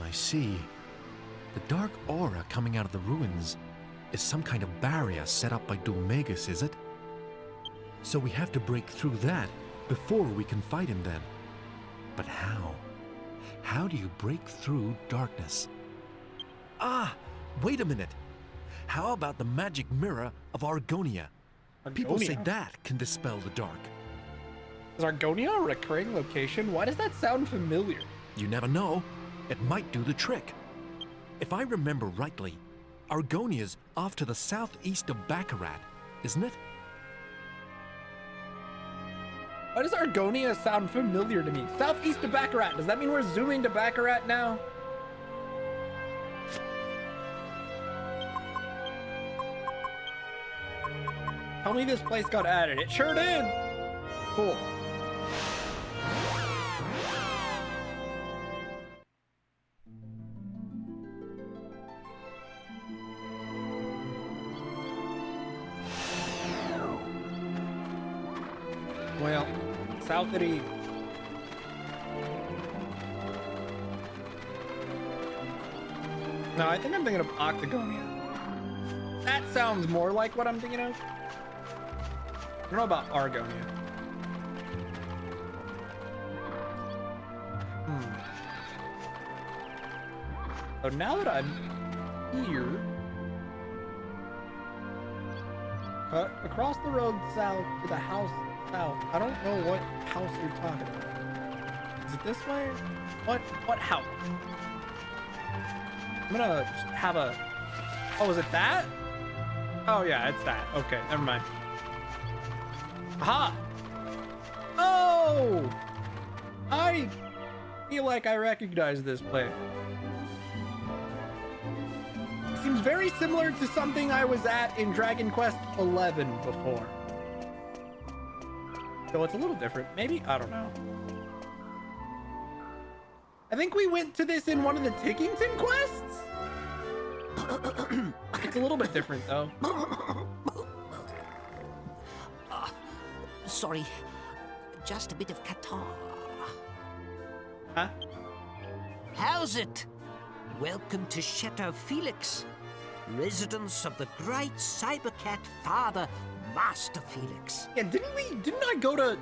I see. The dark aura coming out of the ruins is some kind of barrier set up by Dulmagus, is it? So we have to break through that before we can fight him then. But how? How do you break through darkness? Ah! Wait a minute! How about the magic mirror of Argonia? People say that can dispel the dark. Is Argonia a recurring location? Why does that sound familiar? You never know. It might do the trick. If I remember rightly, Argonia's off to the southeast of Baccarat, isn't it? Why does Argonia sound familiar to me? Southeast of Baccarat. Does that mean we're zooming to Baccarat now? Tell me this place got added. It sure did. Cool. Well, south at east. No, I think I'm thinking of Octagonia. That sounds more like what I'm thinking of. I don't know about Argonia. So now that I'm here, cut across the road south to the house south. I don't know what house you're talking about. Is it this way? What house? I'm gonna just have a... Oh, is it that? Oh yeah, it's that. Okay, never mind. Aha! Oh! I feel like I recognize this place. It seems very similar to something I was at in Dragon Quest XI before. So it's a little different. Maybe? I don't know. I think we went to this in one of the Tickington quests? It's a little bit different, though. Sorry. just a bit of catarrh. Huh? How's it? Welcome to Chateau Felix, residence of the great saber cat father, Master Felix. Yeah, didn't I go to,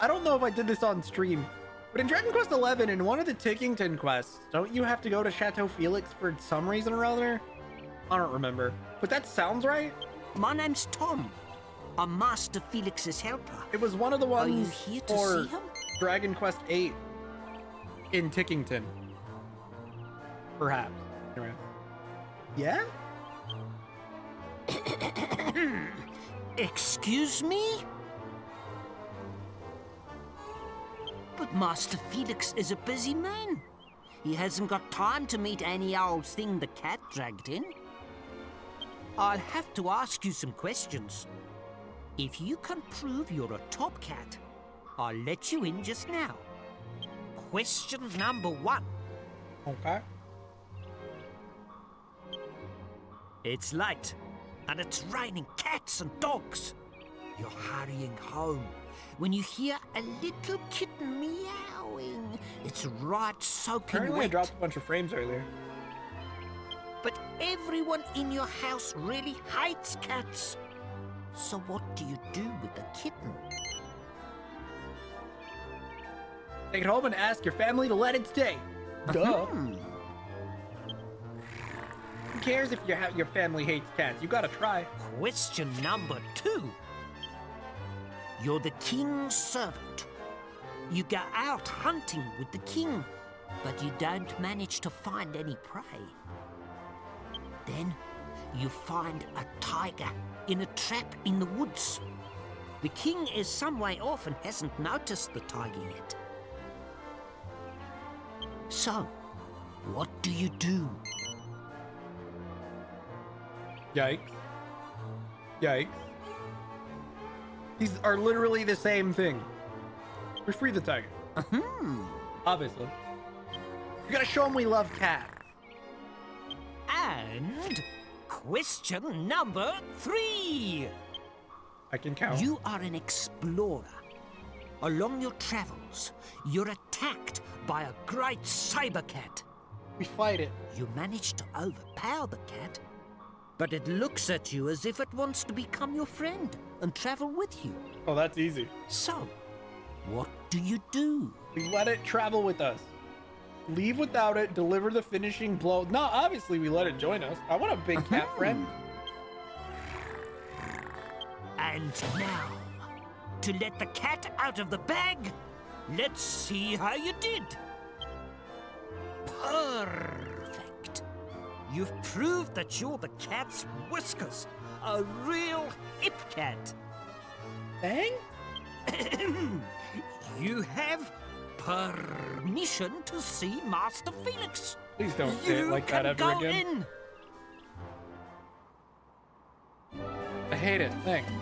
I don't know if I did this on stream, but in Dragon Quest XI, in one of the Tickington quests, don't you have to go to Chateau Felix for some reason or other? I don't remember, but that sounds right. My name's Tom. I'm Master Felix's helper. It was one of the ones Are you here to for see him? Dragon Quest VIII in Tickington. Perhaps. Anyway. Yeah? Excuse me? But Master Felix is a busy man. He hasn't got time to meet any old thing the cat dragged in. I'll have to ask you some questions. If you can prove you're a top cat, I'll let you in just now. Question number 1. Okay. It's late, and it's raining cats and dogs. You're hurrying home when you hear a little kitten meowing. It's right soaking Apparently I wet. dropped a bunch of frames earlier. But everyone in your house really hates cats. So what do you do with the kitten? Take it home and ask your family to let it stay. Duh. Who cares if your family hates cats? You gotta try. Question number 2. You're the king's servant. You go out hunting with the king, but you don't manage to find any prey. Then you find a tiger in a trap in the woods. The king is some way off and hasn't noticed the tiger yet. So, what do you do? Yikes. Yikes. These are literally the same thing. We free the tiger. Obviously. We gotta show them we love cats. And question number 3. I can count. You are an explorer. Along your travels, you're attacked by a great saber cat. We fight it. You manage to overpower the cat, but it looks at you as if it wants to become your friend and travel with you. Oh, that's easy. So, what do you do? We let it travel with us. Leave without it, deliver the finishing blow. No, obviously we let it join us. I want a big cat friend. And now, to let the cat out of the bag, let's see how you did. Perfect. You've proved that you're the cat's whiskers, a real hip cat. Bang? You have permission to see Master Felix. Please don't say it like that ever again. In. I hate it. Thanks.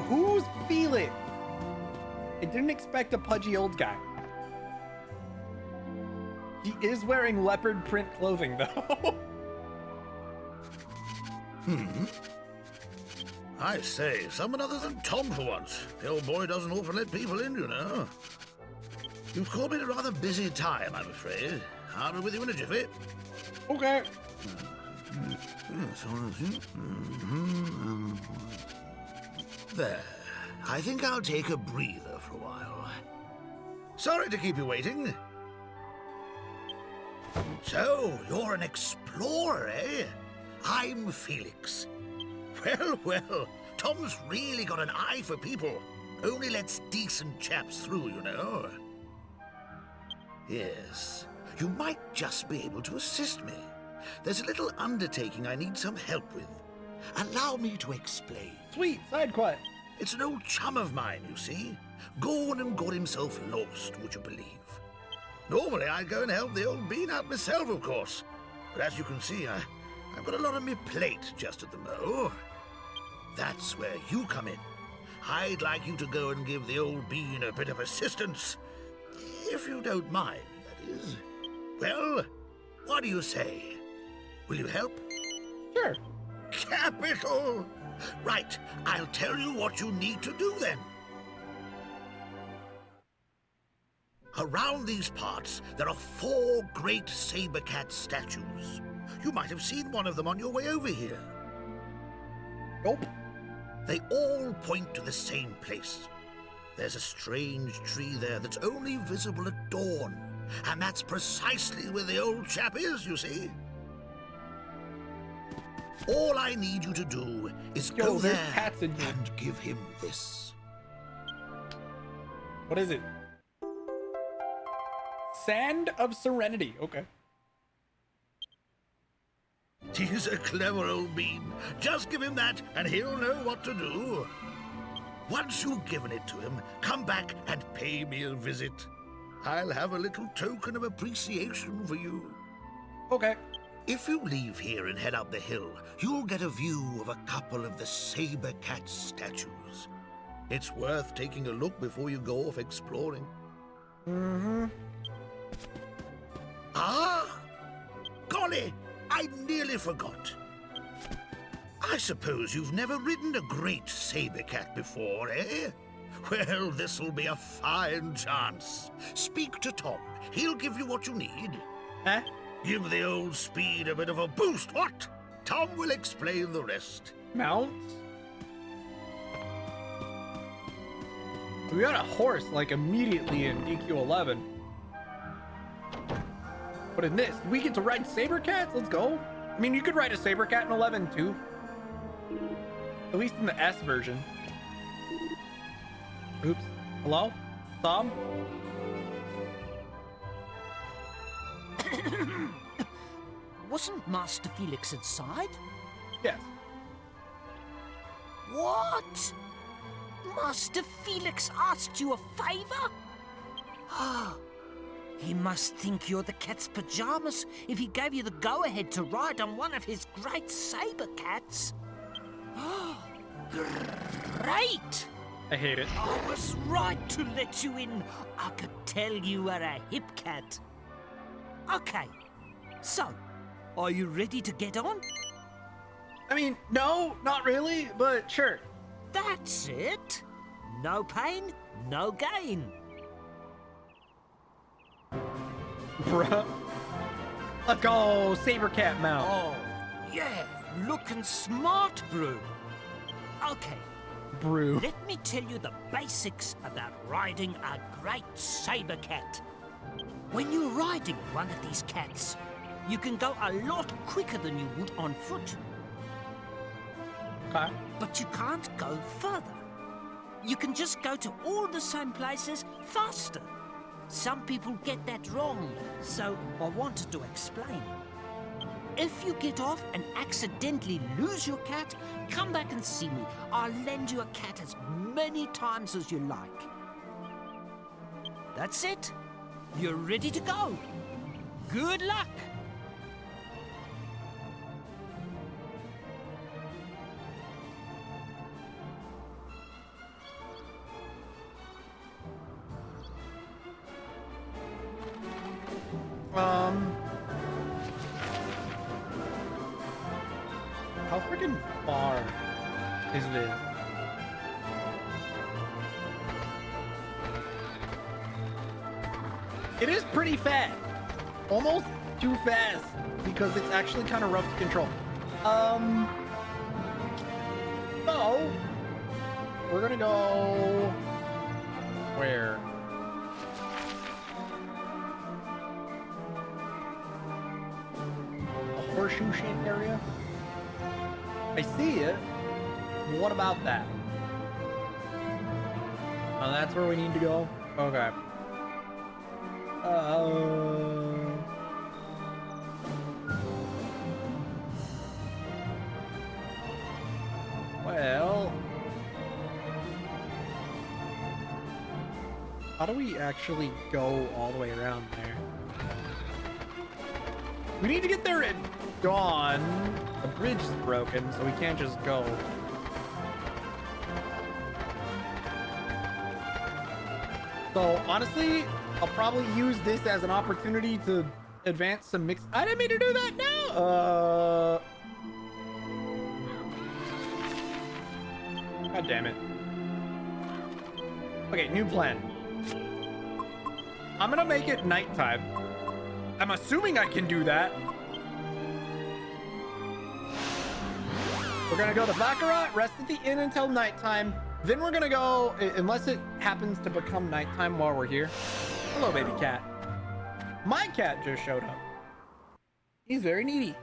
Who's Felix? I didn't expect a pudgy old guy. He is wearing leopard print clothing, though. I say, someone other than Tom for once. The old boy doesn't often let people in, you know. You've called me at a rather busy time, I'm afraid. I'll be with you in a jiffy. Okay. There. I think I'll take a breather for a while. Sorry to keep you waiting. So, you're an explorer, eh? I'm Felix. Well, Tom's really got an eye for people. Only lets decent chaps through, you know. Yes, you might just be able to assist me. There's a little undertaking I need some help with. Allow me to explain. Sweet, side quest. It's an old chum of mine, you see. Gone and got himself lost, would you believe? Normally, I'd go and help the old bean out myself, of course. But as you can see, I've got a lot on my plate just at the mo. That's where you come in. I'd like you to go and give the old bean a bit of assistance. If you don't mind, that is. Well, what do you say? Will you help? Sure. Capital! Right, I'll tell you what you need to do then. Around these parts, there are 4 great saber cat statues. You might have seen one of them on your way over here. Nope. They all point to the same place. There's a strange tree there that's only visible at dawn, and that's precisely where the old chap is, you see. All I need you to do is go there's there cats in here. and give him this. What is it? Sand of Serenity. Okay. He's a clever old bean. Just give him that, and he'll know what to do. Once you've given it to him, come back and pay me a visit. I'll have a little token of appreciation for you. Okay. If you leave here and head up the hill, you'll get a view of a couple of the saber cat statues. It's worth taking a look before you go off exploring. Mm-hmm. Ah! Golly! I nearly forgot. I suppose you've never ridden a great saber cat before, eh? Well, this'll be a fine chance. Speak to Tom. He'll give you what you need. Eh? Give the old speed a bit of a boost, what? Tom will explain the rest. Mounts? We got a horse, like, immediately in DQ11. But in this, we get to ride saber cats? Let's go. I mean, you could ride a saber cat in 11, too. At least in the S version. Oops. Hello? Tom? Wasn't Master Felix inside? Yes. What? Master Felix asked you a favor? Ah, he must think you're the cat's pajamas if he gave you the go-ahead to ride on one of his great saber cats. Great! I hate it. I was right to let you in. I could tell you were a hip cat. Okay, so, are you ready to get on? I mean, no, not really, but sure. That's it. No pain, no gain. Bruh. Let's go, saber cat mount. Oh, yeah, looking smart, Brew. Okay, Brew. let me tell you the basics about riding a great saber cat. When you're riding one of these cats, you can go a lot quicker than you would on foot. Okay. But you can't go further. You can just go to all the same places faster. Some people get that wrong, so I wanted to explain. If you get off and accidentally lose your cat, come back and see me. I'll lend you a cat as many times as you like. That's it. You're ready to go. Good luck. How freaking far is this? It is pretty fast. Almost too fast because it's actually kind of rough to control. So we're gonna go where? A horseshoe shaped area? I see it. What about that? Oh, that's where we need to go? Okay. Well, how do we actually go all the way around there? We need to get there at dawn. The bridge is broken, so we can't just go. So honestly, I'll probably use this as an opportunity to advance some mix. I didn't mean to do that. No. God damn it. Okay, new plan. I'm gonna make it nighttime. I'm assuming I can do that. We're gonna go to Baccarat, rest at the inn until nighttime. Then we're gonna go, unless it happens to become nighttime while we're here. Hello, baby cat. My cat just showed up. He's very needy.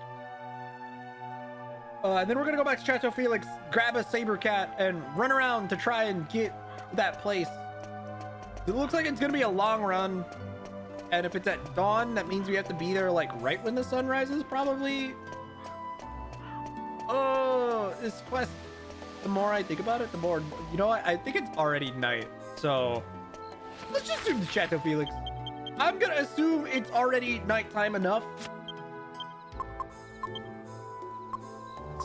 And then we're gonna go back to Chateau Felix, grab a saber cat, and run around to try and get that place. It looks like it's gonna be a long run. And if it's at dawn, that means we have to be there like right when the sun rises, probably. Oh, this quest, the more I think about it, the more, you know what? I think it's already night. So let's just do the Chateau Felix. I'm gonna assume it's already nighttime enough.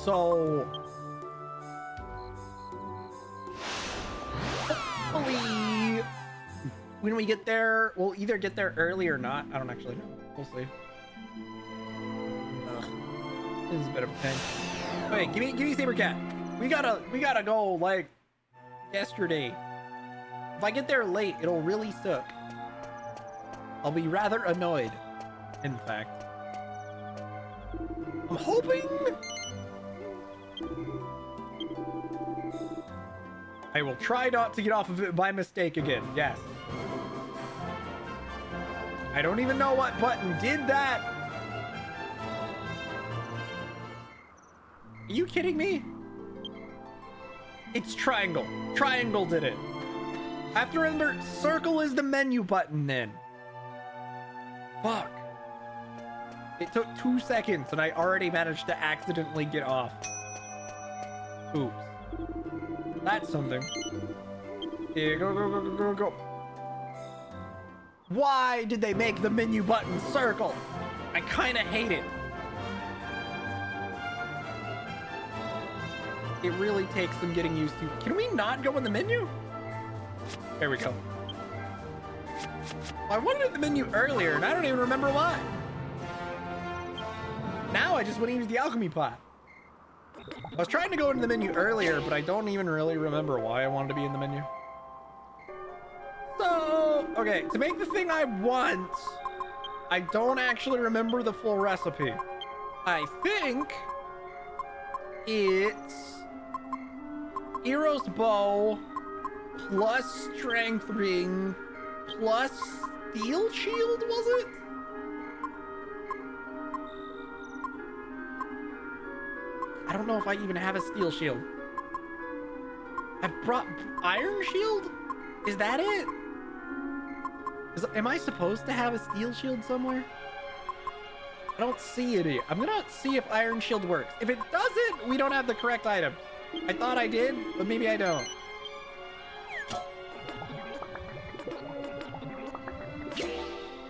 So hopefully when we get there, we'll either get there early or not. I don't actually know. We'll see. Ugh. This is a bit of a pain. Okay, give me Saber Cat. We gotta go like yesterday. If I get there late, it'll really suck. I'll be rather annoyed, in fact. I'm hoping I will try not to get off of it by mistake again. Yes. I don't even know what button did that. Are you kidding me? It's triangle. Triangle did it. I have to remember, circle is the menu button then. Fuck. It took 2 seconds and I already managed to accidentally get off. Oops. That's something. Here, go. Why did they make the menu button circle? I kind of hate it. It really takes some getting used to. Can we not go in the menu? There we go. I wanted the menu earlier and I don't even remember why. Now I just want to use the alchemy pot. I was trying to go into the menu earlier, but I don't even really remember why I wanted to be in the menu. So, okay, to make the thing I want, I don't actually remember the full recipe. I think it's Eros bow plus strength ring plus steel shield, was it? I don't know if I even have a steel shield. I've brought iron shield? Is that it? Am I supposed to have a steel shield somewhere? I don't see it here. I'm gonna see if iron shield works. If it doesn't, we don't have the correct item. I thought I did, but maybe I don't.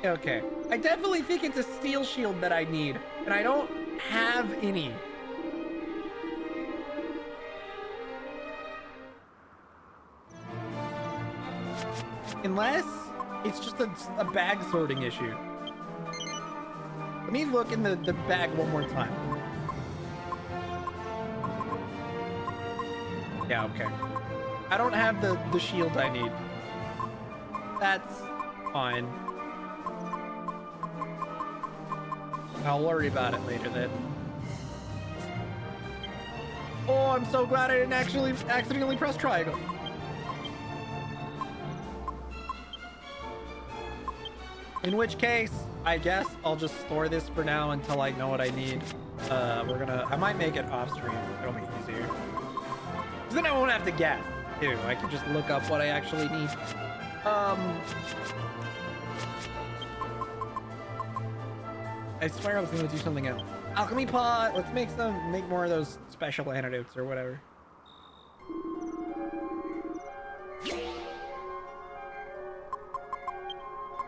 Okay. I definitely think it's a steel shield that I need, and I don't have any. Unless it's just a bag sorting issue. Let me look in the bag one more time. Yeah, okay. I don't have the shield I need. That's fine. I'll worry about it later then. Oh, I'm so glad I didn't actually accidentally press triangle. In which case, I guess I'll just store this for now until I know what I need. I might make it off stream. It'll be easier. Because then I won't have to guess, too. I can just look up what I actually need. I swear I was going to do something else. Alchemy pot. Let's make more of those special antidotes or whatever.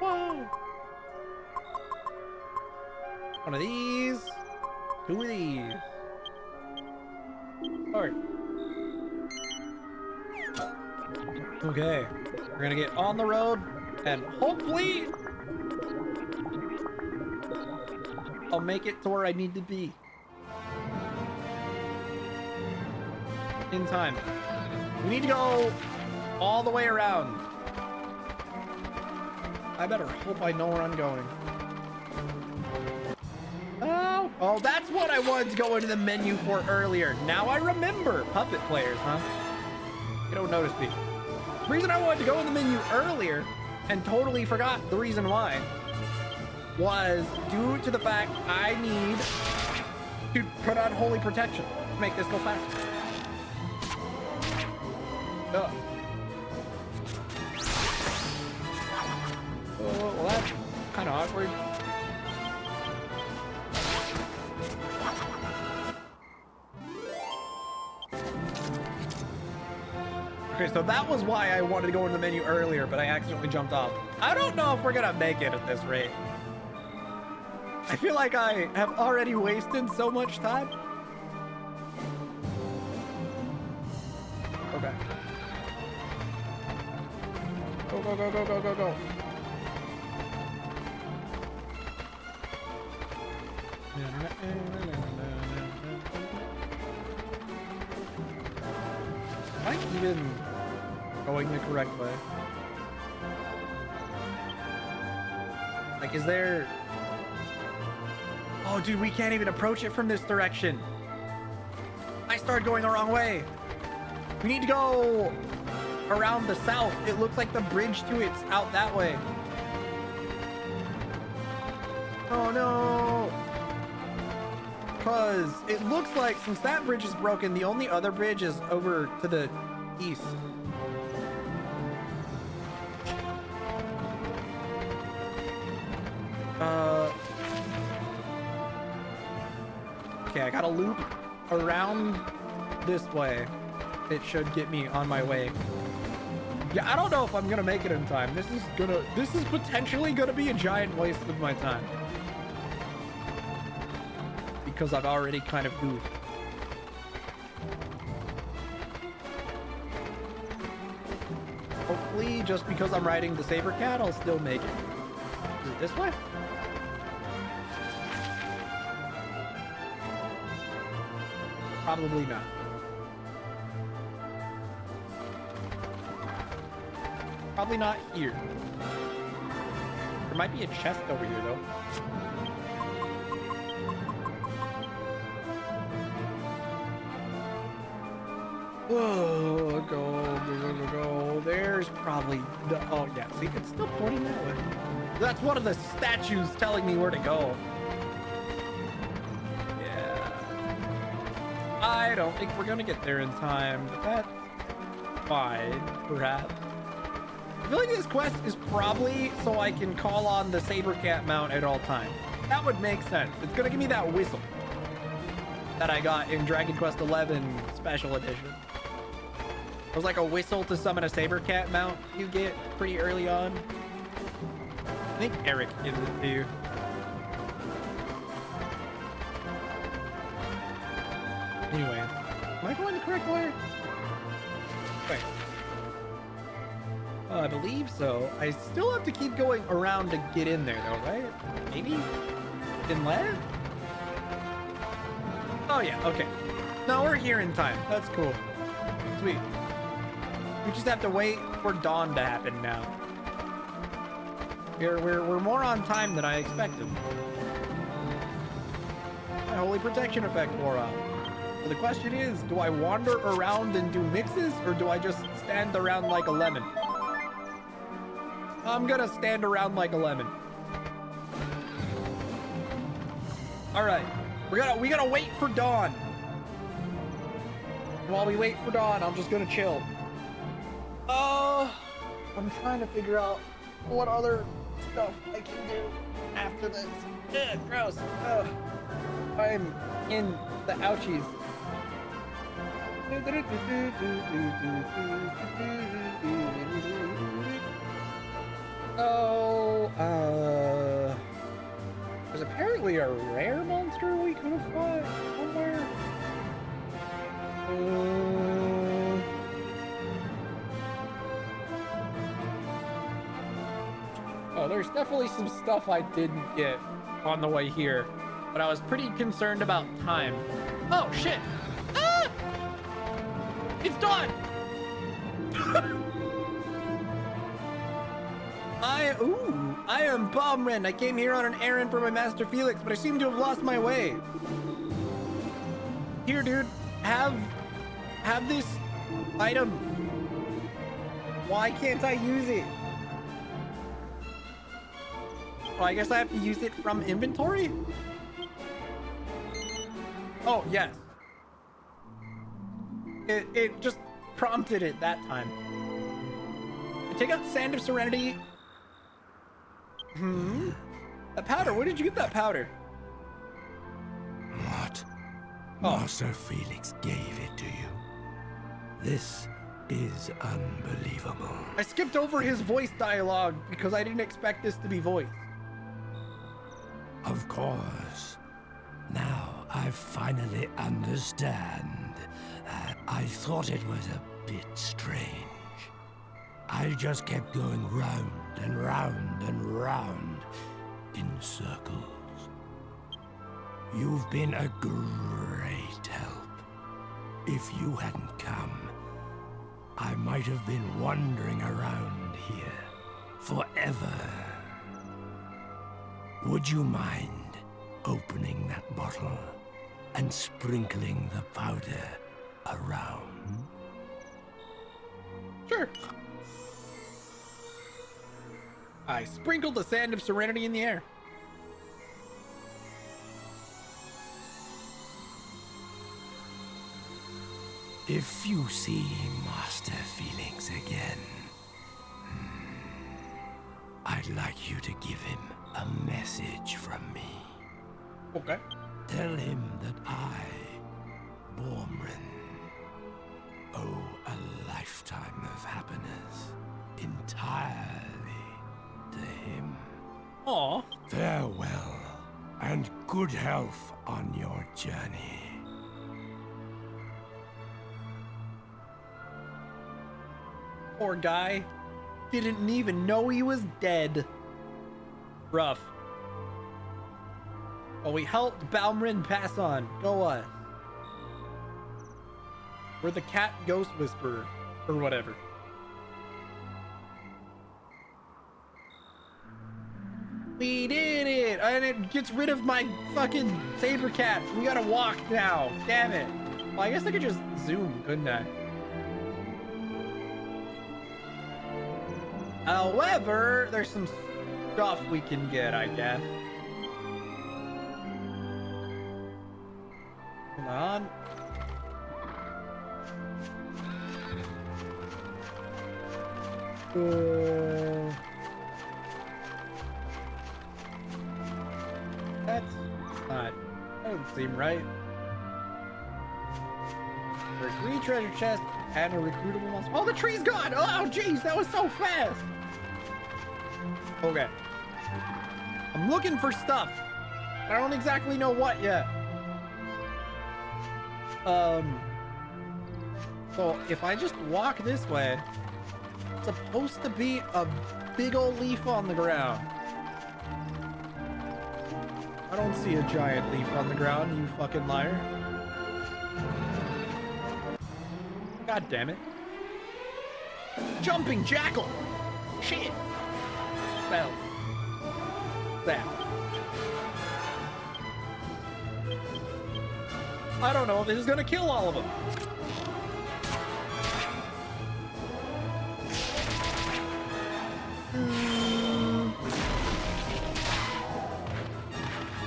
Whoa. One of these. 2 of these. Alright. Okay. We're gonna get on the road and hopefully I'll make it to where I need to be. In time. We need to go all the way around. I better hope I know where I'm going. Oh, that's what I wanted to go into the menu for earlier. Now I remember. Puppet players, huh? You don't notice me. The reason I wanted to go in the menu earlier and totally forgot the reason why was due to the fact I need to put on Holy Protection to make this go faster. Oh, well, that's kind of awkward. Okay, so that was why I wanted to go into the menu earlier, but I accidentally jumped off. I don't know if we're gonna make it at this rate. I feel like I have already wasted so much time. Okay. Go, go, go, go, go, go, go. Am I even going the correct way? Like, is there... Oh, dude, we can't even approach it from this direction. I started going the wrong way. We need to go around the south. It looks like the bridge to it's out that way. Oh, no. Because it looks like since that bridge is broken, the only other bridge is over to the east. Okay, I gotta loop around this way. It should get me on my way. Yeah, I don't know if I'm gonna make it in time. This is potentially gonna be a giant waste of my time. Because I've already kind of goofed. Hopefully, just because I'm riding the Saber Cat, I'll still make it. Is it this way? Probably not. Probably not here. There might be a chest over here, though. Whoa, go. There's probably the... Oh, yeah. See, it's still pointing that way. That's one of the statues telling me where to go. Yeah. I don't think we're gonna get there in time, but that's fine, perhaps. I feel like this quest is probably so I can call on the Saber Cat mount at all times. That would make sense. It's gonna give me that whistle that I got in Dragon Quest XI Special Edition. It was like a whistle to summon a Saber Cat mount you get pretty early on. I think Eric gives it to you. Anyway, am I going the correct way? Wait. I believe so. I still have to keep going around to get in there though, right? Maybe? In left? Oh yeah, okay. No, we're here in time. That's cool. Sweet. We just have to wait for dawn to happen now. We're more on time than I expected. My Holy Protection effect wore off. So the question is, do I wander around and do mixes, or do I just stand around like a lemon? I'm gonna stand around like a lemon. All right, we gotta wait for dawn. While we wait for dawn, I'm just gonna chill. I'm trying to figure out what other stuff I can do after this. Ugh, gross. Ugh. I'm in the ouchies. Oh, there's apparently a rare monster we could have fought somewhere. Oh, there's definitely some stuff I didn't get on the way here, but I was pretty concerned about time. Oh, shit. Ah! It's dawn! I am Balmren. I came here on an errand for my master Felix, but I seem to have lost my way. Here, dude, have this item. Why can't I use it? Oh, I guess I have to use it from inventory? Oh, yes. It just prompted it that time. Take out Sand of Serenity. That powder, where did you get that powder? What? Master Felix gave it to you. This is unbelievable. I skipped over his voice dialogue because I didn't expect this to be voiced. Of course. Now I finally understand. I thought it was a bit strange. I just kept going round and round and round in circles. You've been a great help. If you hadn't come, I might have been wandering around here forever. Would you mind opening that bottle and sprinkling the powder around? Sure. I sprinkled the Sand of Serenity in the air. If you see Master Felix again, I'd like you to give him a message from me. Okay. Tell him that I, Bormrin, owe a lifetime of happiness entirely to him. Aw. Farewell, and good health on your journey. Poor guy. Didn't even know he was dead. Rough. Well, we helped Balmrin pass on. Go us. We're the cat ghost whisperer. Or whatever. We did it! And it gets rid of my fucking saber cats. We gotta walk now. Damn it. Well, I guess I could just zoom, couldn't I? However, there's some stuff we can get, I guess. Come on. That's not... That doesn't seem right. For a green treasure chest and a recruitable monster. Oh, the tree's gone! Oh, jeez, that was so fast! Okay. I'm looking for stuff. I don't exactly know what yet. So if I just walk this way, it's supposed to be a big old leaf on the ground. I don't see a giant leaf on the ground, you fucking liar. God damn it. Jumping jackal! Shit! Spell. That. I don't know if this is gonna kill all of them.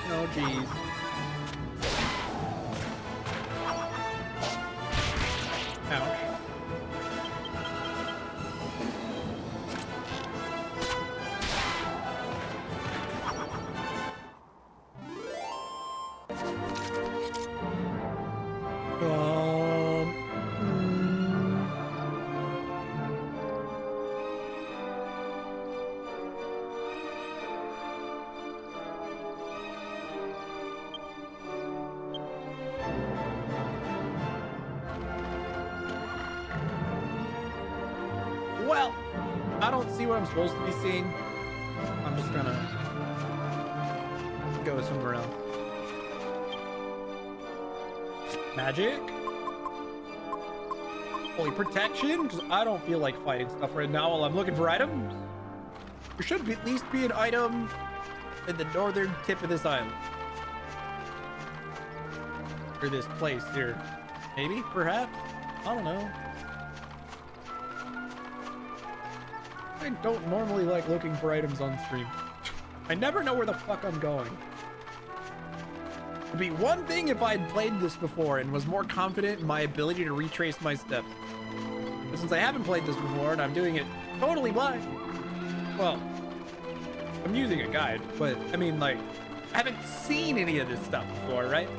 Oh, jeez. Ouch. Well, I don't see what I'm supposed to be seeing. I'm just gonna go somewhere else. Holy protection, because I don't feel like fighting stuff right now while I'm looking for items. There should be, at least be an item in the northern tip of this island. Or this place here. Maybe, perhaps? I don't know. I don't normally like looking for items on stream. I never know where the fuck I'm going. It'd be one thing if I'd played this before and was more confident in my ability to retrace my steps. But since I haven't played this before and I'm doing it totally blind, well, I'm using a guide, but I mean, like, I haven't seen any of this stuff before, right?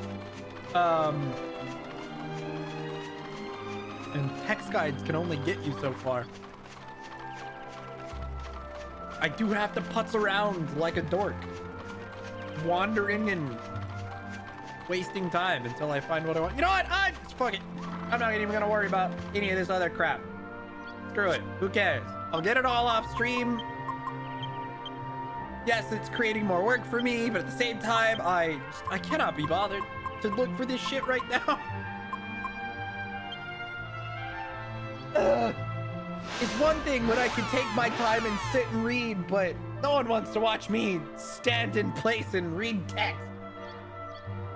And text guides can only get you so far. I do have to putz around like a dork, wandering and wasting time until I find what I want. You know what? Fuck it. I'm not even gonna worry about any of this other crap. Screw it. Who cares? I'll get it all off stream. Yes, it's creating more work for me, but at the same time, I cannot be bothered to look for this shit right now. It's one thing when I can take my time and sit and read, but no one wants to watch me stand in place and read text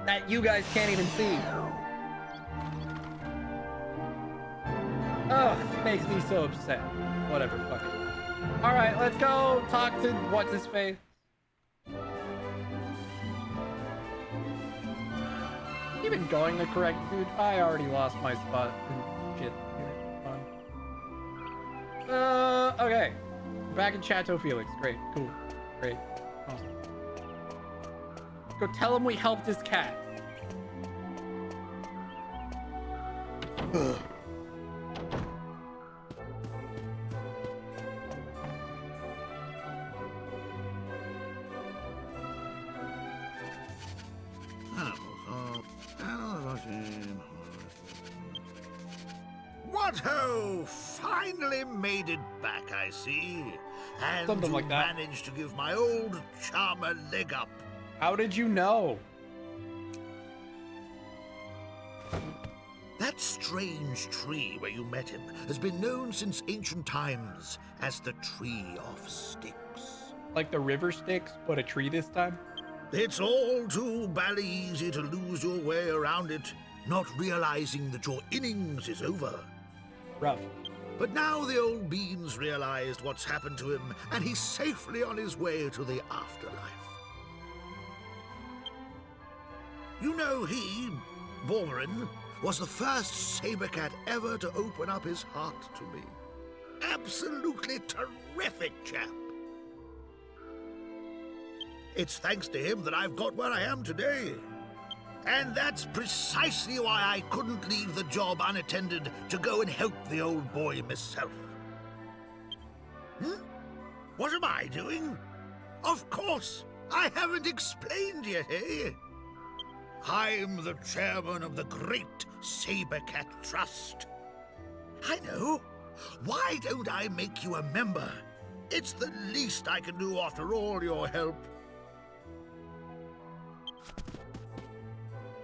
that you guys can't even see. Oh, it makes me so upset. Whatever, fuck it. All right, let's go talk to what's his face. Even going the correct dude. I already lost my spot. Shit. Okay. Back in Chateau Felix. Great. Cool. Great. Awesome. Go tell him we helped his cat. Ugh. What ho! Finally made it back, I see. And Something you like that. managed to give my old charm a leg up. How did you know? That strange tree where you met him has been known since ancient times as the Tree of Sticks. Like the river Styx, but a tree this time? It's all too bally easy to lose your way around it, not realizing that your innings is over. Rough. But now the old beans realized what's happened to him, and he's safely on his way to the afterlife. You know, he, Bormarin, was the first saber cat ever to open up his heart to me. Absolutely terrific chap. It's thanks to him that I've got where I am today. And that's precisely why I couldn't leave the job unattended to go and help the old boy myself. What am I doing? Of course, I haven't explained yet, eh? I'm the chairman of the Great Saber Cat Trust. I know. Why don't I make you a member? It's the least I can do after all your help.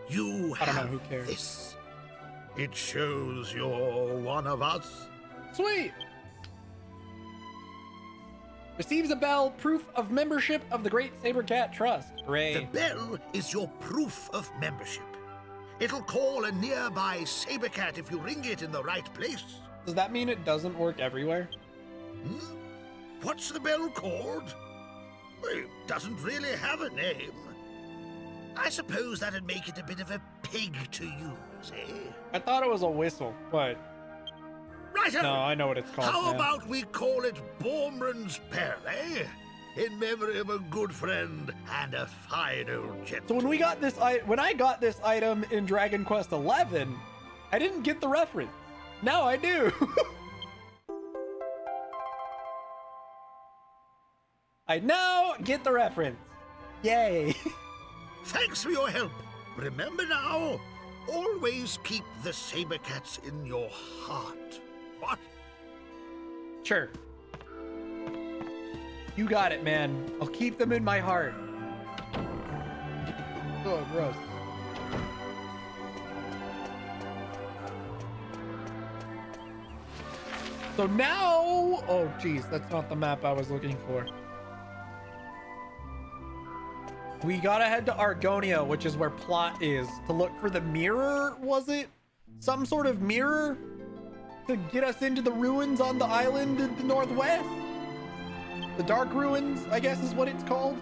You I don't know, have who cares? this. It shows you're one of us. Sweet! Receives a bell, proof of membership of the Great Saber Cat Trust. The Hooray. bell is your proof of membership. It'll call a nearby saber cat if you ring it in the right place. Does that mean it doesn't work everywhere? What's the bell called? Well, it doesn't really have a name. I suppose that'd make it a bit of a pig to use, eh? I thought it was a whistle, but Righto! no, I know what it's called. How now. about we call it Bormarin's Bell, eh? In memory of a good friend and a fine old So gentleman. when we got this, when I got this item in Dragon Quest XI, I didn't get the reference. Now I do. I now get the reference. Yay. Thanks for your help. Remember now, always keep the saber cats in your heart. What? Sure. You got it, man. I'll keep them in my heart. Oh, gross. So now, oh geez, that's not the map I was looking for. We gotta head to Argonia, which is where Plot is, to look for the mirror, was it? Some sort of mirror to get us into the ruins on the island in the northwest? The Dark Ruins, I guess is what it's called.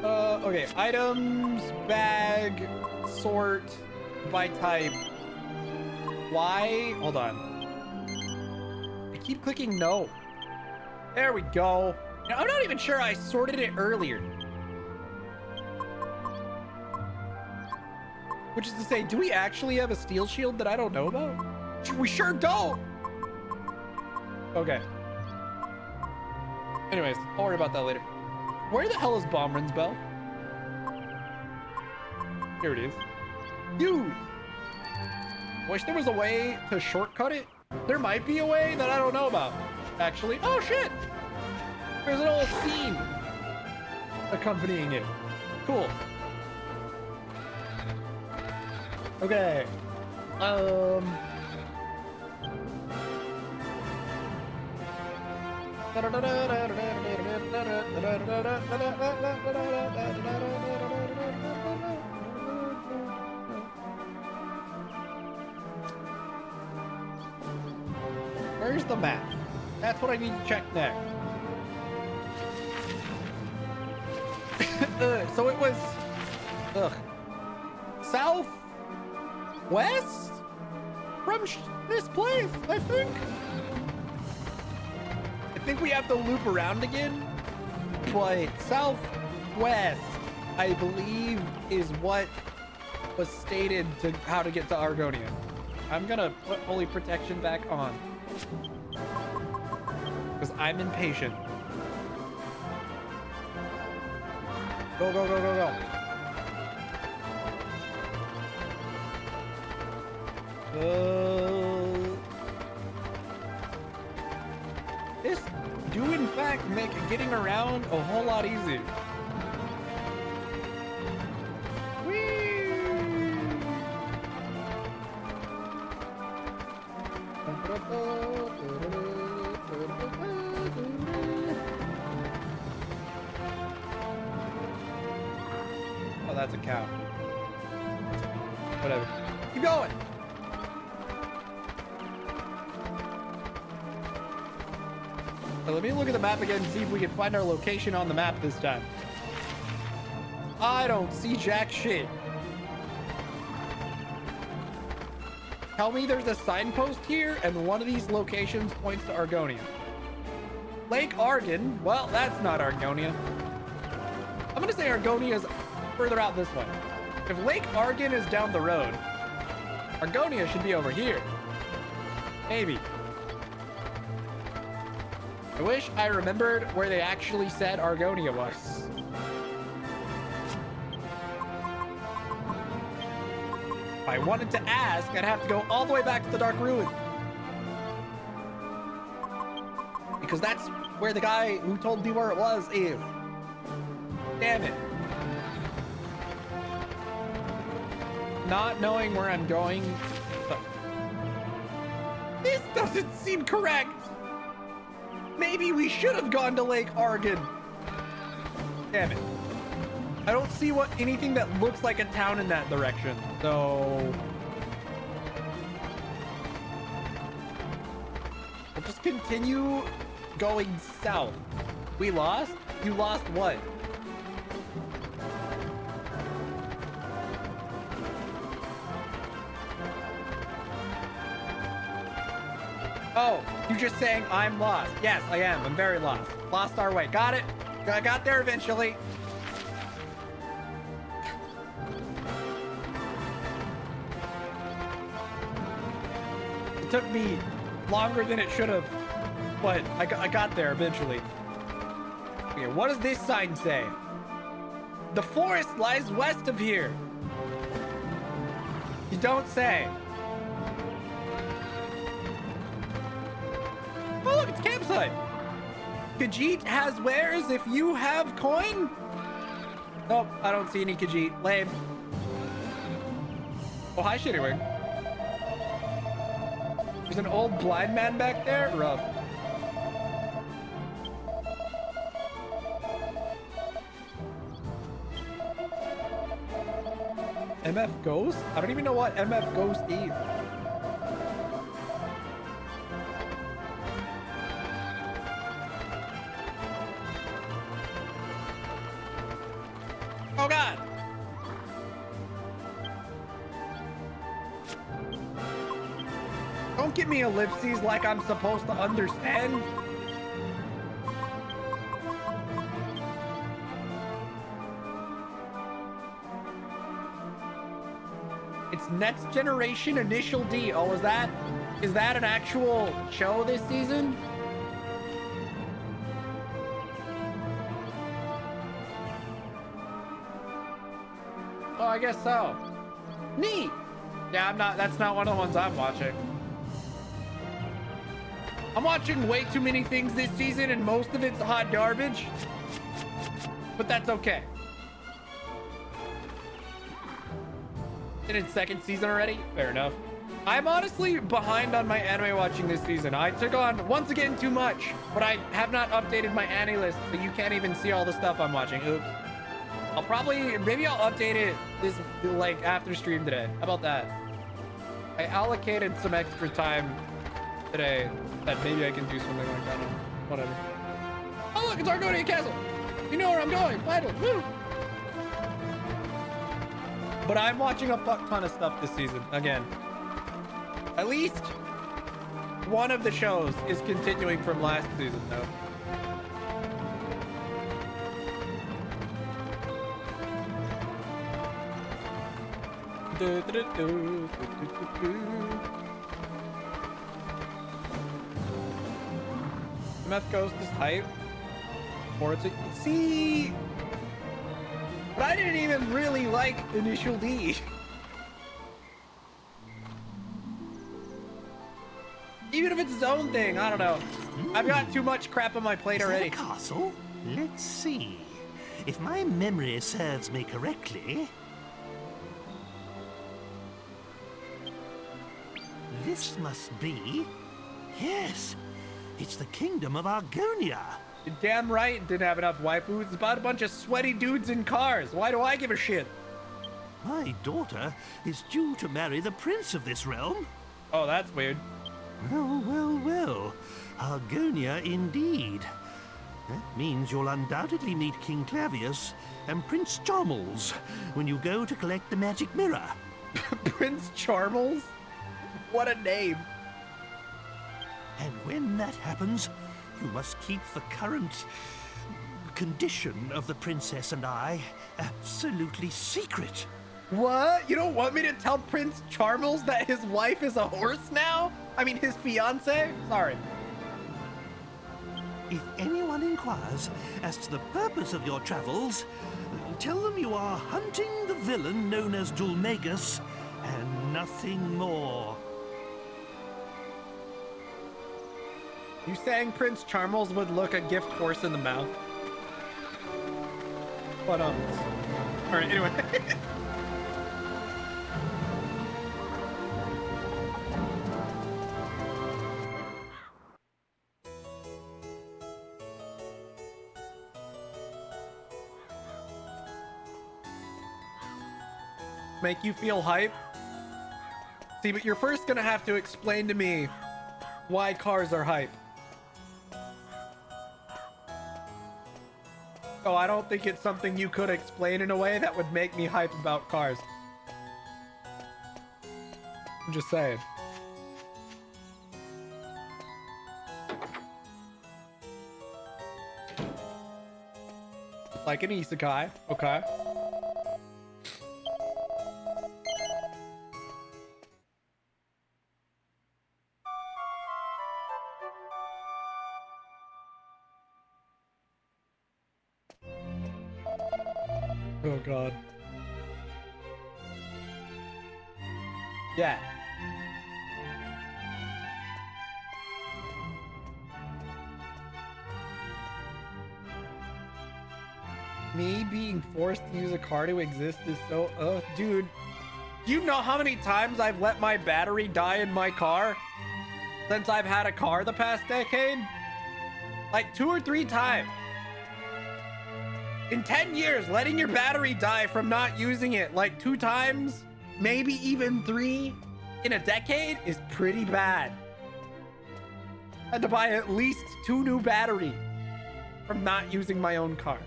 Okay, items, bag, sort, by type. Why? Hold on. I keep clicking no. There we go. Now, I'm not even sure I sorted it earlier. Which is to say, do we actually have a steel shield that I don't know about? We sure don't. Okay. Anyways, I'll worry about that later. Where the hell is Bombrun's Bell? Here it is. Use. Wish there was a way to shortcut it. There might be a way that I don't know about, actually. Oh shit! There's an old scene accompanying it. Cool. Okay. Where's the map? That's what I need to check next. So it was south west from this place, I think. I think we have to loop around again, but southwest, I believe, is what was stated to how to get to Argonia. I'm gonna put Holy Protection back on because I'm impatient. Go, go, go, go, go. This do in fact make getting around a whole lot easier. Oh, that's a cow. Whatever. Keep going. Let me look at the map again and see if we can find our location on the map this time. I don't see jack shit. Tell me there's a signpost here and one of these locations points to Argonia. Lake Argon, well, that's not Argonia. I'm gonna say Argonia is further out this way. If Lake Argon is down the road, Argonia should be over here. Maybe. I wish I remembered where they actually said Argonia was. If I wanted to ask, I'd have to go all the way back to the Dark Ruin. Because that's where the guy who told me where it was is. Damn it. Not knowing where I'm going. This doesn't seem correct. Maybe we should have gone to Lake Argon. Damn it. I don't see anything that looks like a town in that direction. So we'll just continue going south. We lost? You lost what? Oh, you're just saying I'm lost. Yes, I am. I'm very lost. Lost our way. Got it. I got there eventually. It took me longer than it should have, but I got there eventually. Okay, what does this sign say? The forest lies west of here. You don't say. Oh, look, it's campsite. Khajiit has wares if you have coin? Nope, I don't see any Khajiit. Lame. Oh, hi, Shittywing. There's an old blind man back there? Rough. MF Ghost? I don't even know what MF Ghost is. Oh god! Don't give me ellipses like I'm supposed to understand. It's Next Generation Initial D. Oh, is that an actual show this season? Oh, I guess so. Neat. Yeah, that's not one of the ones I'm watching. I'm watching way too many things this season and most of it's hot garbage. But that's okay. In its second season already? Fair enough. I'm honestly behind on my anime watching this season. I took on, once again, too much. But I have not updated my anime list, so you can't even see all the stuff I'm watching. Oops. Maybe I'll update it this, like, after stream today. How about that? I allocated some extra time today that maybe I can do something like that. Whatever. Oh, look, it's Argonia Castle. You know where I'm going, finally. Woo! But I'm watching a fuck ton of stuff this season, again. At least one of the shows is continuing from last season, though. MF Ghost is hype. Or it's a... See... But I didn't even really like Initial D. Even if it's its own thing, I don't know. I've got too much crap on my plate already. Is that a castle? Let's see. If my memory serves me correctly... This must be... Yes, it's the kingdom of Argonia. You're damn right it didn't have enough waifus. It's about a bunch of sweaty dudes in cars. Why do I give a shit? My daughter is due to marry the prince of this realm. Oh, that's weird. Well. Argonia indeed. That means you'll undoubtedly meet King Clavius and Prince Charmles when you go to collect the magic mirror. Prince Charmles? What a name. And when that happens, you must keep the current condition of the princess and I absolutely secret. What? You don't want me to tell Prince Charmles that his wife is a horse now? I mean, his fiance? Sorry. If anyone inquires as to the purpose of your travels, tell them you are hunting the villain known as Dulmagus and nothing more. You saying Prince Charmles would look a gift horse in the mouth? But, alright, anyway. Make you feel hype? See, but you're first gonna have to explain to me why cars are hype. Oh, I don't think it's something you could explain in a way that would make me hype about cars. I'm just saying. Like an isekai, okay. Oh god. Yeah. Me being forced to use a car to exist is so, dude. You know how many times I've let my battery die in my car? since I've had a car the past decade. Like 2 or 3 times. In 10 years, letting your battery die from not using it like 2 times, maybe even 3 in a decade is pretty bad. I had to buy at least 2 new batteries from not using my own car.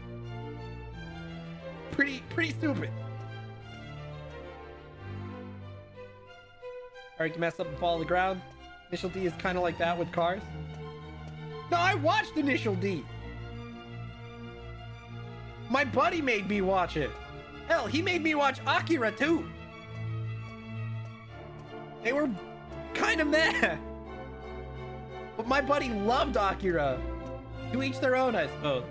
Pretty stupid. Or you can mess up and fall to the ground. Initial D is kind of like that with cars. No, I watched Initial D. My buddy made me watch it. Hell, he made me watch Akira too. They were kind of meh. But my buddy loved Akira. To each their own, I suppose.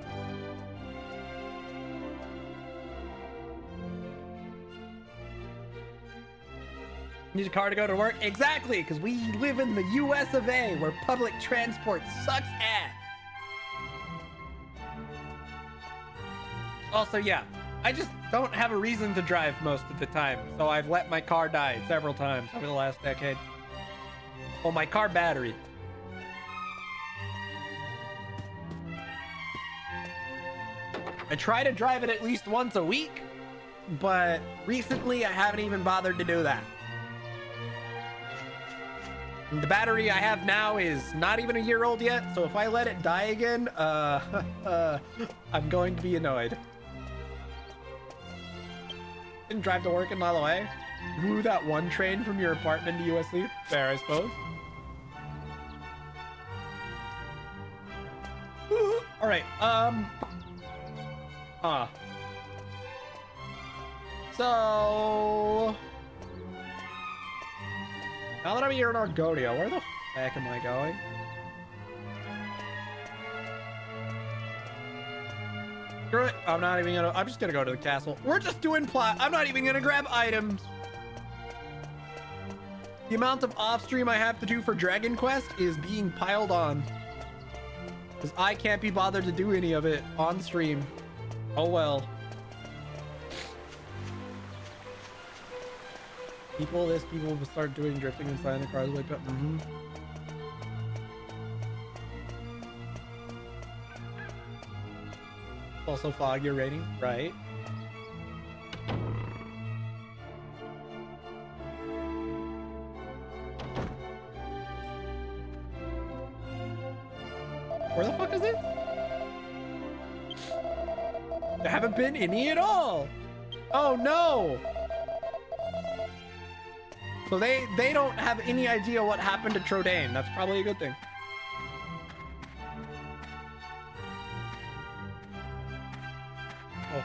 Need a car to go to work? Exactly, because we live in the US of A, where public transport sucks ass. Also, yeah, I just don't have a reason to drive most of the time, so I've let my car die several times over the last decade. Well, my car battery. I try to drive it at least once a week, but recently I haven't even bothered to do that. And the battery I have now is not even a year old yet, so if I let it die again, I'm going to be annoyed. Didn't drive to work in Mile Away. Woo that one train from your apartment to USC. Fair, I suppose. All right. So now that I'm here in Argonia, where the heck am I going? Screw it. I'm just gonna go to the castle. We're just doing plot. I'm not even gonna grab items. The amount of off-stream I have to do for Dragon Quest is being piled on. Because I can't be bothered to do any of it on stream. Oh well. People will start doing drifting inside the cars like that. Also fog your rating, right? Where the fuck is it? There haven't been any at all. Oh no. So they don't have any idea what happened to Trodain. That's probably a good thing.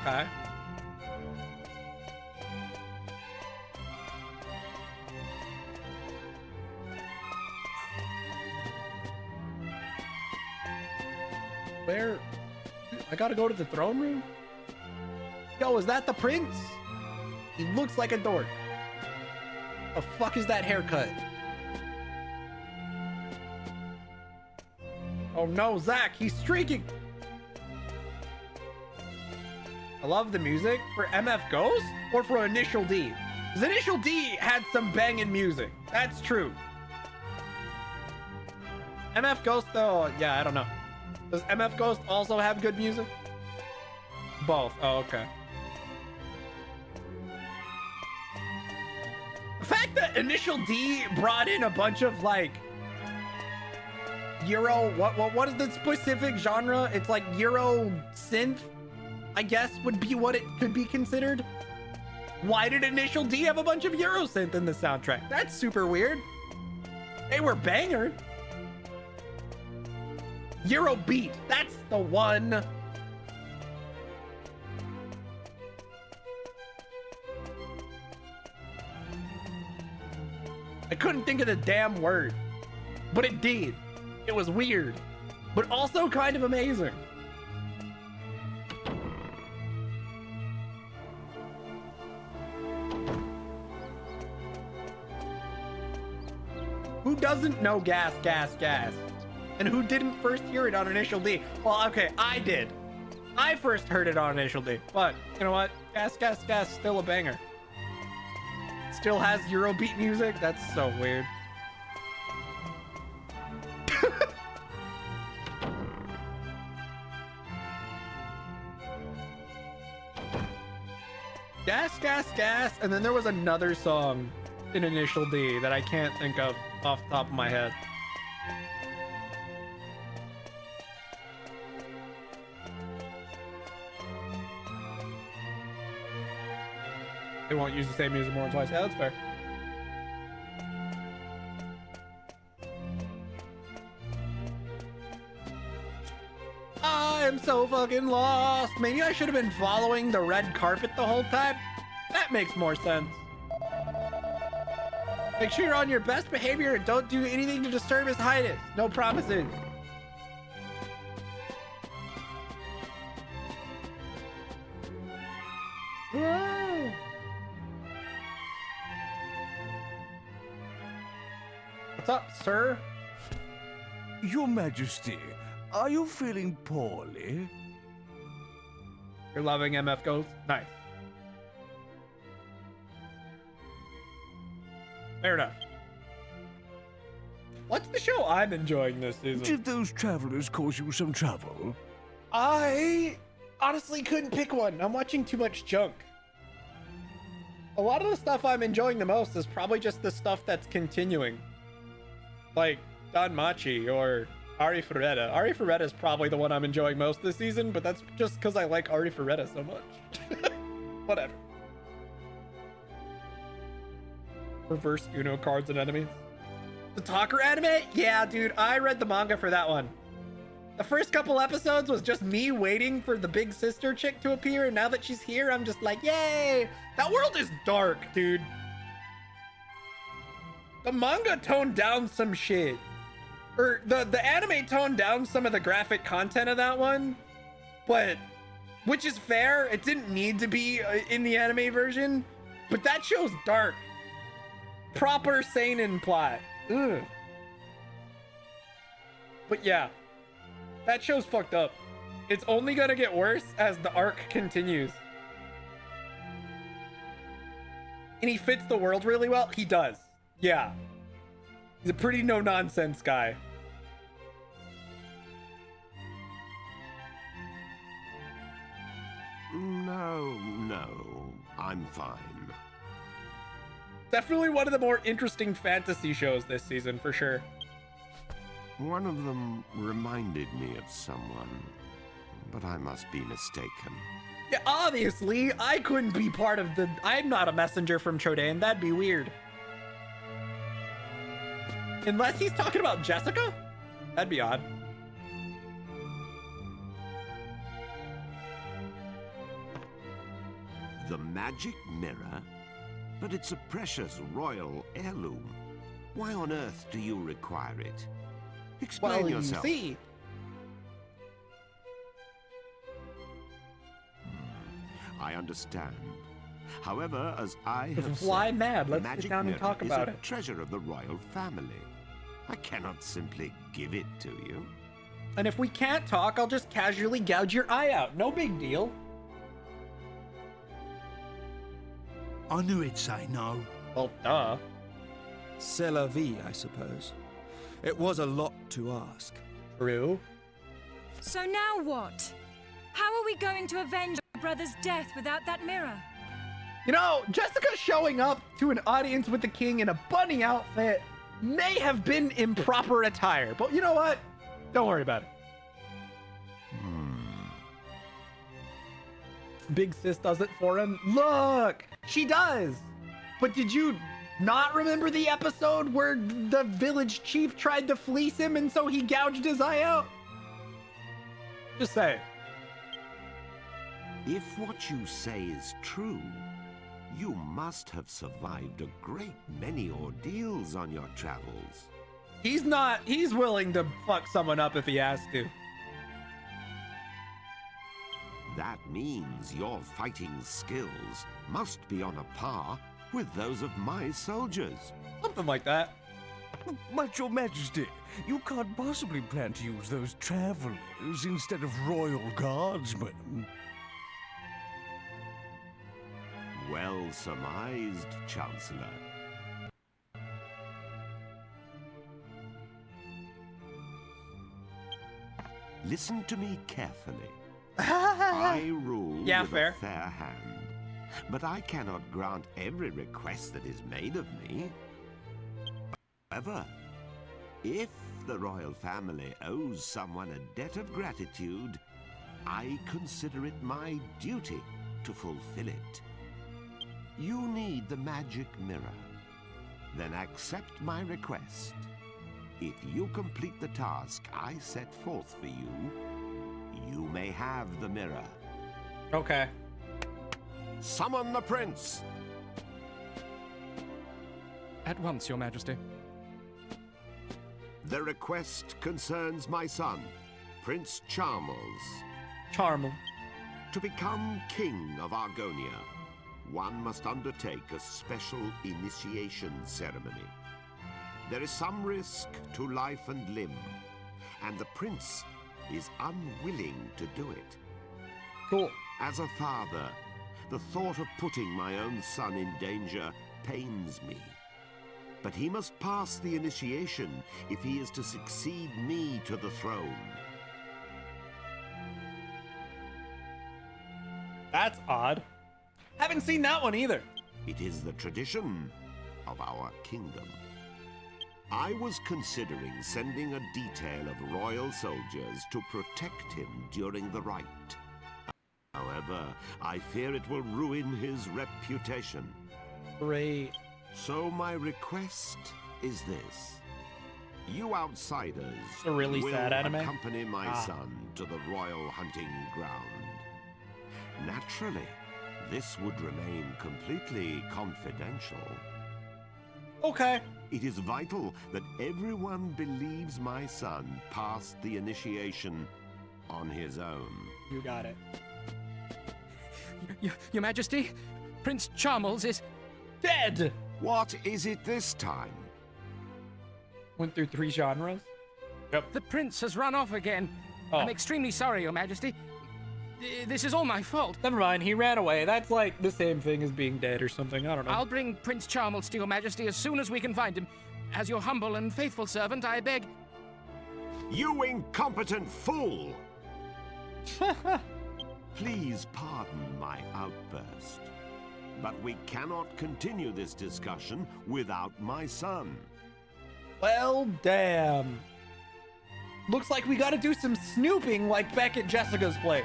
Okay. Where? I gotta go to the throne room? Yo, is that the prince? He looks like a dork. The fuck is that haircut? Oh no, Zach, he's streaking. I love the music for MF Ghost or for Initial D. Because Initial D had some banging music. That's true. MF Ghost though, yeah, I don't know. Does MF Ghost also have good music? Both. Oh, okay. The fact that Initial D brought in a bunch of like Euro, what is the specific genre? It's like Euro synth, I guess would be what it could be considered. Why did Initial D have a bunch of Euro synth in the soundtrack? That's super weird. They were banger. Euro beat, that's the one. I couldn't think of the damn word, but it did. It was weird, but also kind of amazing. Who doesn't know gas, gas, gas? And who didn't first hear it on Initial D? Well, okay, I did. I first heard it on Initial D, but you know what? Gas, gas, gas, still a banger. Still has Eurobeat music? That's so weird. Gas, gas, gas. And then there was another song in Initial D that I can't think of off the top of my head. They won't use the same music more than twice. Yeah, that's fair. I'm so fucking lost. Maybe I should have been following the red carpet the whole time. That makes more sense. Make sure you're on your best behavior and don't do anything to disturb His Highness. No promises. Whoa. What's up, sir? Your Majesty, are you feeling poorly? You're loving MF Ghost? Nice. Fair enough. What's the show I'm enjoying this season? Did those travelers cause you some trouble? I honestly couldn't pick one. I'm watching too much junk. A lot of the stuff I'm enjoying the most is probably just the stuff that's continuing. Like Don Machi or Ari Ferreira. Ari Ferreira is probably the one I'm enjoying most this season, but that's just because I like Ari Ferreira so much. Whatever. Reverse Uno cards and enemies. The Talker anime? Yeah, dude, I read the manga for that one. The first couple episodes was just me waiting for the big sister chick to appear, and now that she's here, I'm just like, yay! That world is dark, dude. The manga toned down some shit. Or the anime toned down some of the graphic content of that one, but which is fair. It didn't need to be in the anime version, but that show's dark. Proper seinen plot. Ugh. But yeah, that show's fucked up. It's only gonna get worse as the arc continues. And he fits the world really well. He does. Yeah. He's a pretty no-nonsense guy. No, I'm fine. Definitely one of the more interesting fantasy shows this season, for sure. One of them reminded me of someone, but I must be mistaken. Yeah, obviously, I couldn't be part of the... I'm not a messenger from Chodan. That'd be weird. Unless he's talking about Jessica? That'd be odd. The magic mirror? But it's a precious royal heirloom. Why on earth do you require it? Explain yourself. You see. I understand. However, as I have Why said, mad? the Let's sit magic down and mirror talk is about a it. treasure of the royal family. I cannot simply give it to you. And if we can't talk, I'll just casually gouge your eye out. No big deal. I knew it'd say no. Well, duh. C'est la vie, I suppose. It was a lot to ask. True. So now what? How are we going to avenge our brother's death without that mirror? You know, Jessica showing up to an audience with the king in a bunny outfit may have been improper attire, but you know what? Don't worry about it. Big sis does it for him. Look, she does. But did you not remember the episode where the village chief tried to fleece him and so he gouged his eye out? Just say. If what you say is true, you must have survived a great many ordeals on your travels. He's willing to fuck someone up if he has to. That means your fighting skills must be on a par with those of my soldiers. Something like that. But your Majesty, you can't possibly plan to use those travelers instead of royal guardsmen. Well surmised, Chancellor. Listen to me carefully. I rule with fair. a fair hand, but I cannot grant every request that is made of me. However, if the royal family owes someone a debt of gratitude, I consider it my duty to fulfill it. You need the magic mirror. Then accept my request. If you complete the task I set forth for you, you may have the mirror. Okay. Summon the prince! At once, Your Majesty. The request concerns my son, Prince Charmles. Charmel. To become king of Argonia, one must undertake a special initiation ceremony. There is some risk to life and limb, and the prince is unwilling to do it. Cool. As a father, the thought of putting my own son in danger pains me. But he must pass the initiation if he is to succeed me to the throne. That's odd. Haven't seen that one either. It is the tradition of our kingdom. I was considering sending a detail of royal soldiers to protect him during the rite. However, I fear it will ruin his reputation. Great. So my request is this. You outsiders a really will sad anime? accompany my son to the royal hunting ground. Naturally, this would remain completely confidential. Okay. It is vital that everyone believes my son passed the initiation on his own. You got it. Your Majesty, Prince Charmles is... dead! What is it this time? Went through 3 genres. Yep. The prince has run off again. Oh. I'm extremely sorry, Your Majesty. This is all my fault. Never mind, he ran away. That's like the same thing as being dead or something. I don't know. I'll bring Prince Charmles to Your Majesty as soon as we can find him. As your humble and faithful servant, I beg... You incompetent fool! Please pardon my outburst, but we cannot continue this discussion without my son. Well, damn. Looks like we gotta do some snooping like back at Jessica's place.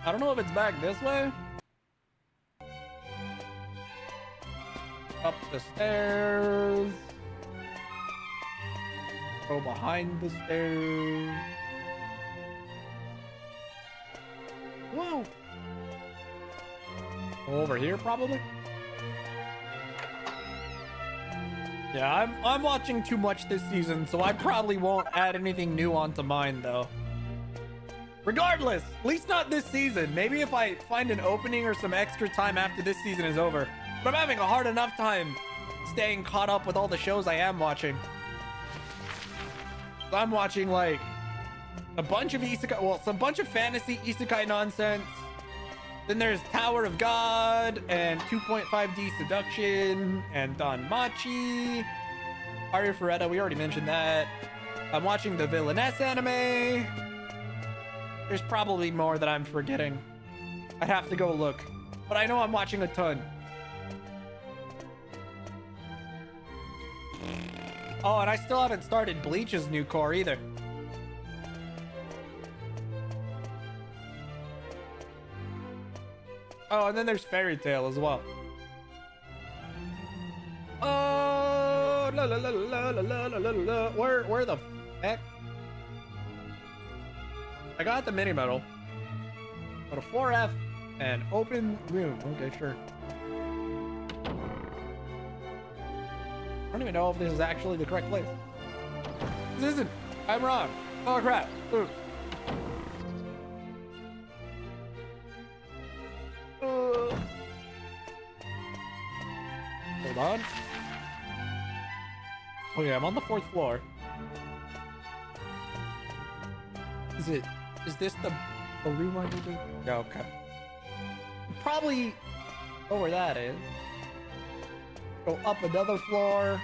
I don't know if it's back this way. Up the stairs. Go behind the stairs. Whoa. Over here, probably. Yeah, I'm watching too much this season, so I probably won't add anything new onto mine, though. Regardless, at least not this season. Maybe if I find an opening or some extra time after this season is over. But I'm having a hard enough time staying caught up with all the shows I am watching. I'm watching, like, a bunch of isekai, well, some bunch of fantasy isekai nonsense. Then there's Tower of God and 2.5D Seduction and Danmachi. Aria Ferretta, we already mentioned that. I'm watching the Villainess anime. There's probably more that I'm forgetting. I'd have to go look. But I know I'm watching a ton. Oh, and I still haven't started Bleach's new core either. Oh, and then there's Fairy Tail as well. Oh, la la la la la la la la la. Where the heck? I got the mini medal. Go to 4F and open room. Okay, sure. I don't even know if this is actually the correct place. This isn't. I'm wrong. Oh crap. Oops. Hold on. Okay, I'm on the 4th floor. Is this the room I need to? Yeah, okay. Probably know where that is. Go up another floor.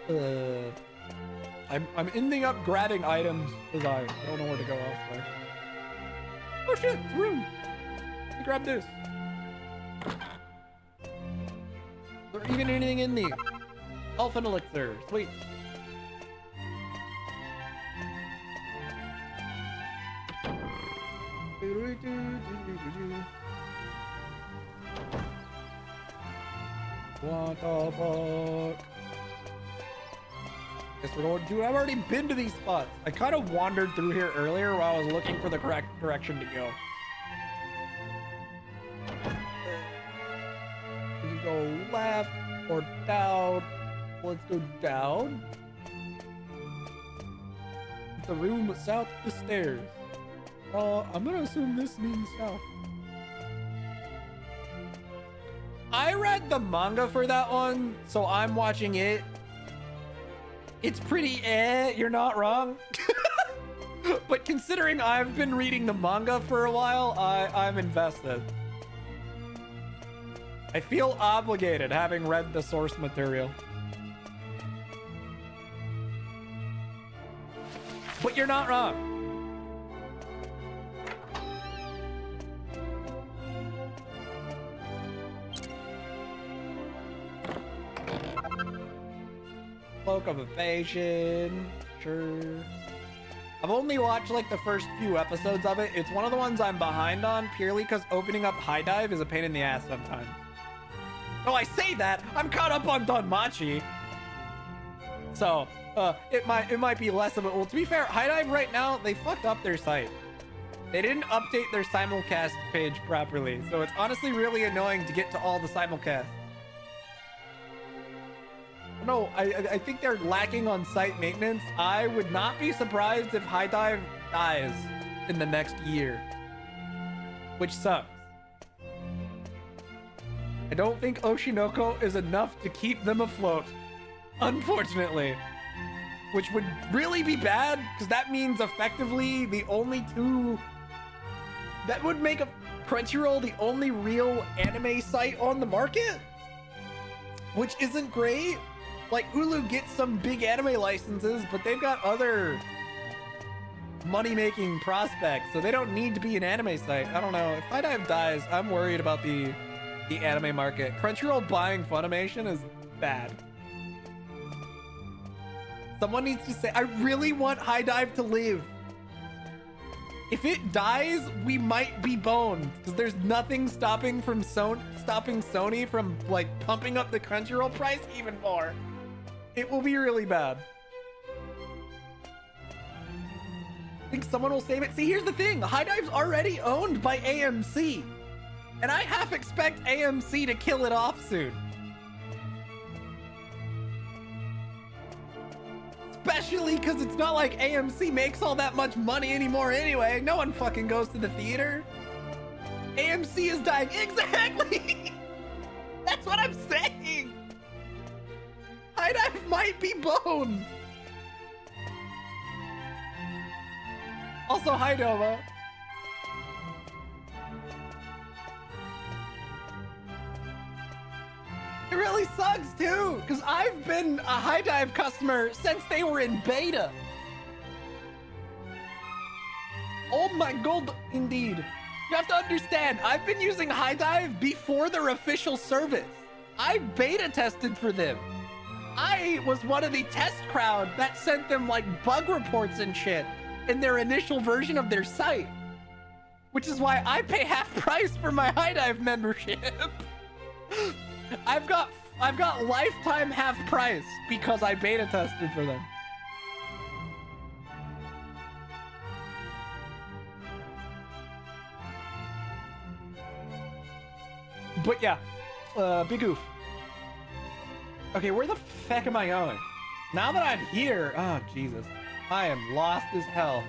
I'm ending up grabbing items because I don't know where to go elsewhere. Oh shit, it's room. Let me grab this. Is there even anything in there? Elfin elixir, sweet. What the fuck? Guess we're going. Dude, I've already been to these spots. I kind of wandered through here earlier while I was looking for the correct direction to go. We can go left or down. Let's go down. The room south of the stairs. I'm gonna assume this means south. I read the manga for that one, so I'm watching it. It's pretty you're not wrong. But considering I've been reading the manga for a while, I'm invested. I feel obligated having read the source material. But you're not wrong. Cloak of Evasion, sure. I've only watched like the first few episodes of it. It's one of the ones I'm behind on purely because opening up High Dive is a pain in the ass sometimes. Oh, I say that, I'm caught up on Danmachi. So, it might be less of it. Well, to be fair, High Dive right now, they fucked up their site. They didn't update their simulcast page properly. So it's honestly really annoying to get to all the simulcasts. No, I think they're lacking on site maintenance. I would not be surprised if High Dive dies in the next year, which sucks. I don't think Oshinoko is enough to keep them afloat, unfortunately, which would really be bad because that means effectively the only two that would make a Crunchyroll the only real anime site on the market, which isn't great. Like, Hulu gets some big anime licenses, but they've got other money-making prospects, so they don't need to be an anime site. I don't know. If High Dive dies, I'm worried about the anime market. Crunchyroll buying Funimation is bad. Someone needs to say, I really want High Dive to live. If it dies, we might be boned, because there's nothing stopping Sony from, like, pumping up the Crunchyroll price even more. It will be really bad. I think someone will save it. See, here's the thing. High Dive's already owned by AMC. And I half expect AMC to kill it off soon. Especially because it's not like AMC makes all that much money anymore anyway. No one fucking goes to the theater. AMC is dying. Exactly! That's what I'm saying! High Dive might be boned. Also, hi Nova. It really sucks too, because I've been a High Dive customer since they were in beta. Oh my god, indeed. You have to understand, I've been using High Dive before their official service. I beta tested for them. I was one of the test crowd that sent them like bug reports and shit in their initial version of their site, which is why I pay half price for my High Dive membership. I've got lifetime half price because I beta tested for them. But yeah, big oof. Okay, where the feck am I going? Now that I'm here, oh Jesus, I am lost as hell.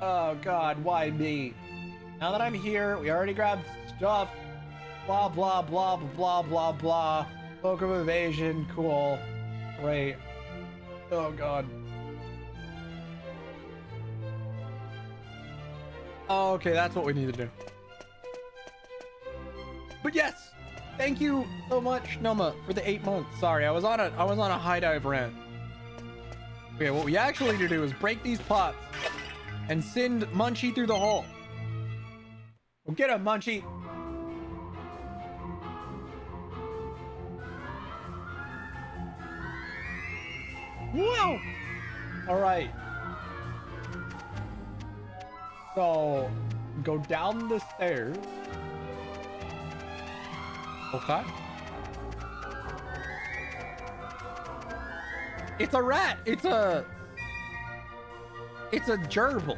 Oh God, why me? Now that I'm here, we already grabbed stuff. Blah, blah, blah, blah, blah, blah. Cloak of Evasion, cool. Great. Oh God. Oh, okay, that's what we need to do. But yes, thank you so much, Noma, for the 8 months. Sorry, I was on a high dive rant. Okay, what we actually need to do is break these pots and send Munchie through the hole. We'll get him, Munchie. Whoa! All right. So, go down the stairs. Okay. It's a rat. It's a gerbil.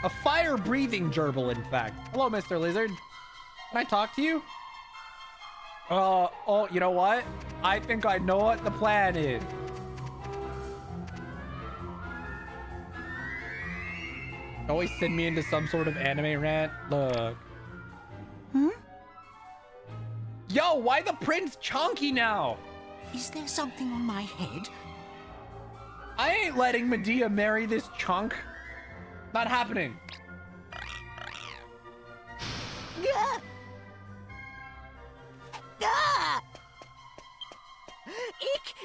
A fire-breathing gerbil, in fact. Hello, Mr. Lizard. Can I talk to you? Oh, you know what? I think I know what the plan is. Always send me into some sort of anime rant. Look. Hmm? Yo, why the prince chonky now? Is there something on my head? I ain't letting Medea marry this chunk. Not happening. Gah! Ah! Ick!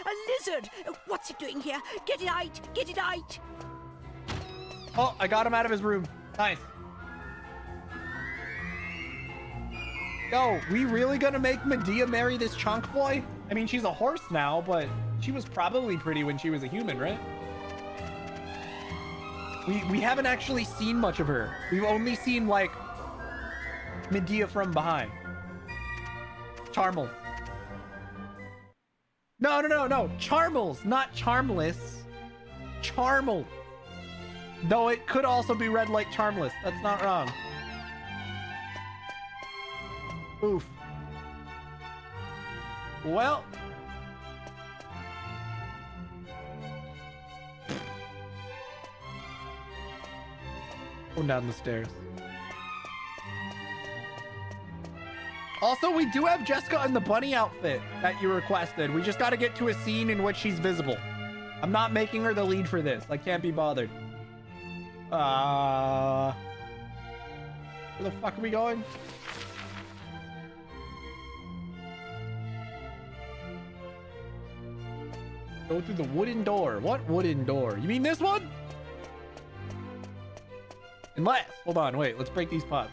A lizard! What's it doing here? Get it out! Get it out! Oh, I got him out of his room. Nice. Yo, we really gonna make Medea marry this chunk boy? I mean, she's a horse now, but she was probably pretty when she was a human, right? We haven't actually seen much of her. We've only seen, like, Medea from behind. Charmel. No. Charmels, not Charmless. Charmel. Though it could also be read like Charmless. That's not wrong. Oof. Well. Going down the stairs. Also, we do have Jessica in the bunny outfit that you requested. We just got to get to a scene in which she's visible. I'm not making her the lead for this. I can't be bothered. Where the fuck are we going? Go through the wooden door. What wooden door? You mean this one? Unless, hold on, wait, let's break these pots.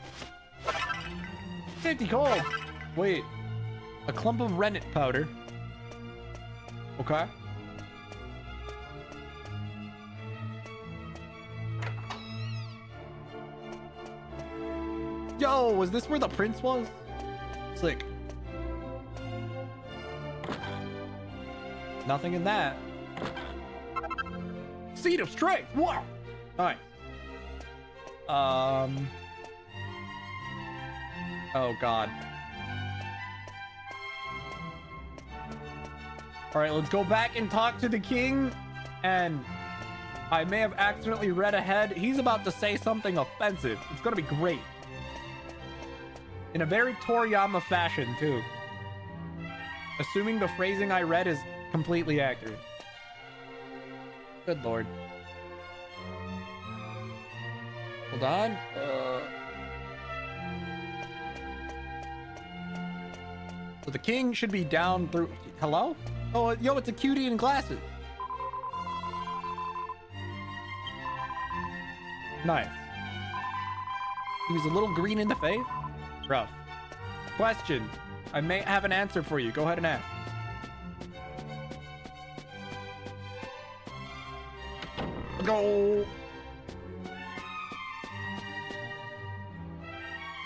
50 gold. Wait, a clump of rennet powder. Okay. Yo, was this where the prince was? Sick. Nothing in that. Seed of strength. Wow. Nice. Oh God. All right, let's go back and talk to the king. And I may have accidentally read ahead. He's about to say something offensive. It's gonna be great. In a very Toriyama fashion, too. Assuming the phrasing I read is completely accurate. Good lord. Hold on. So the king should be down through... Hello? Oh, yo, it's a cutie in glasses. Nice. He was a little green in the face. Rough. Question. I may have an answer for you. Go ahead and ask. Go.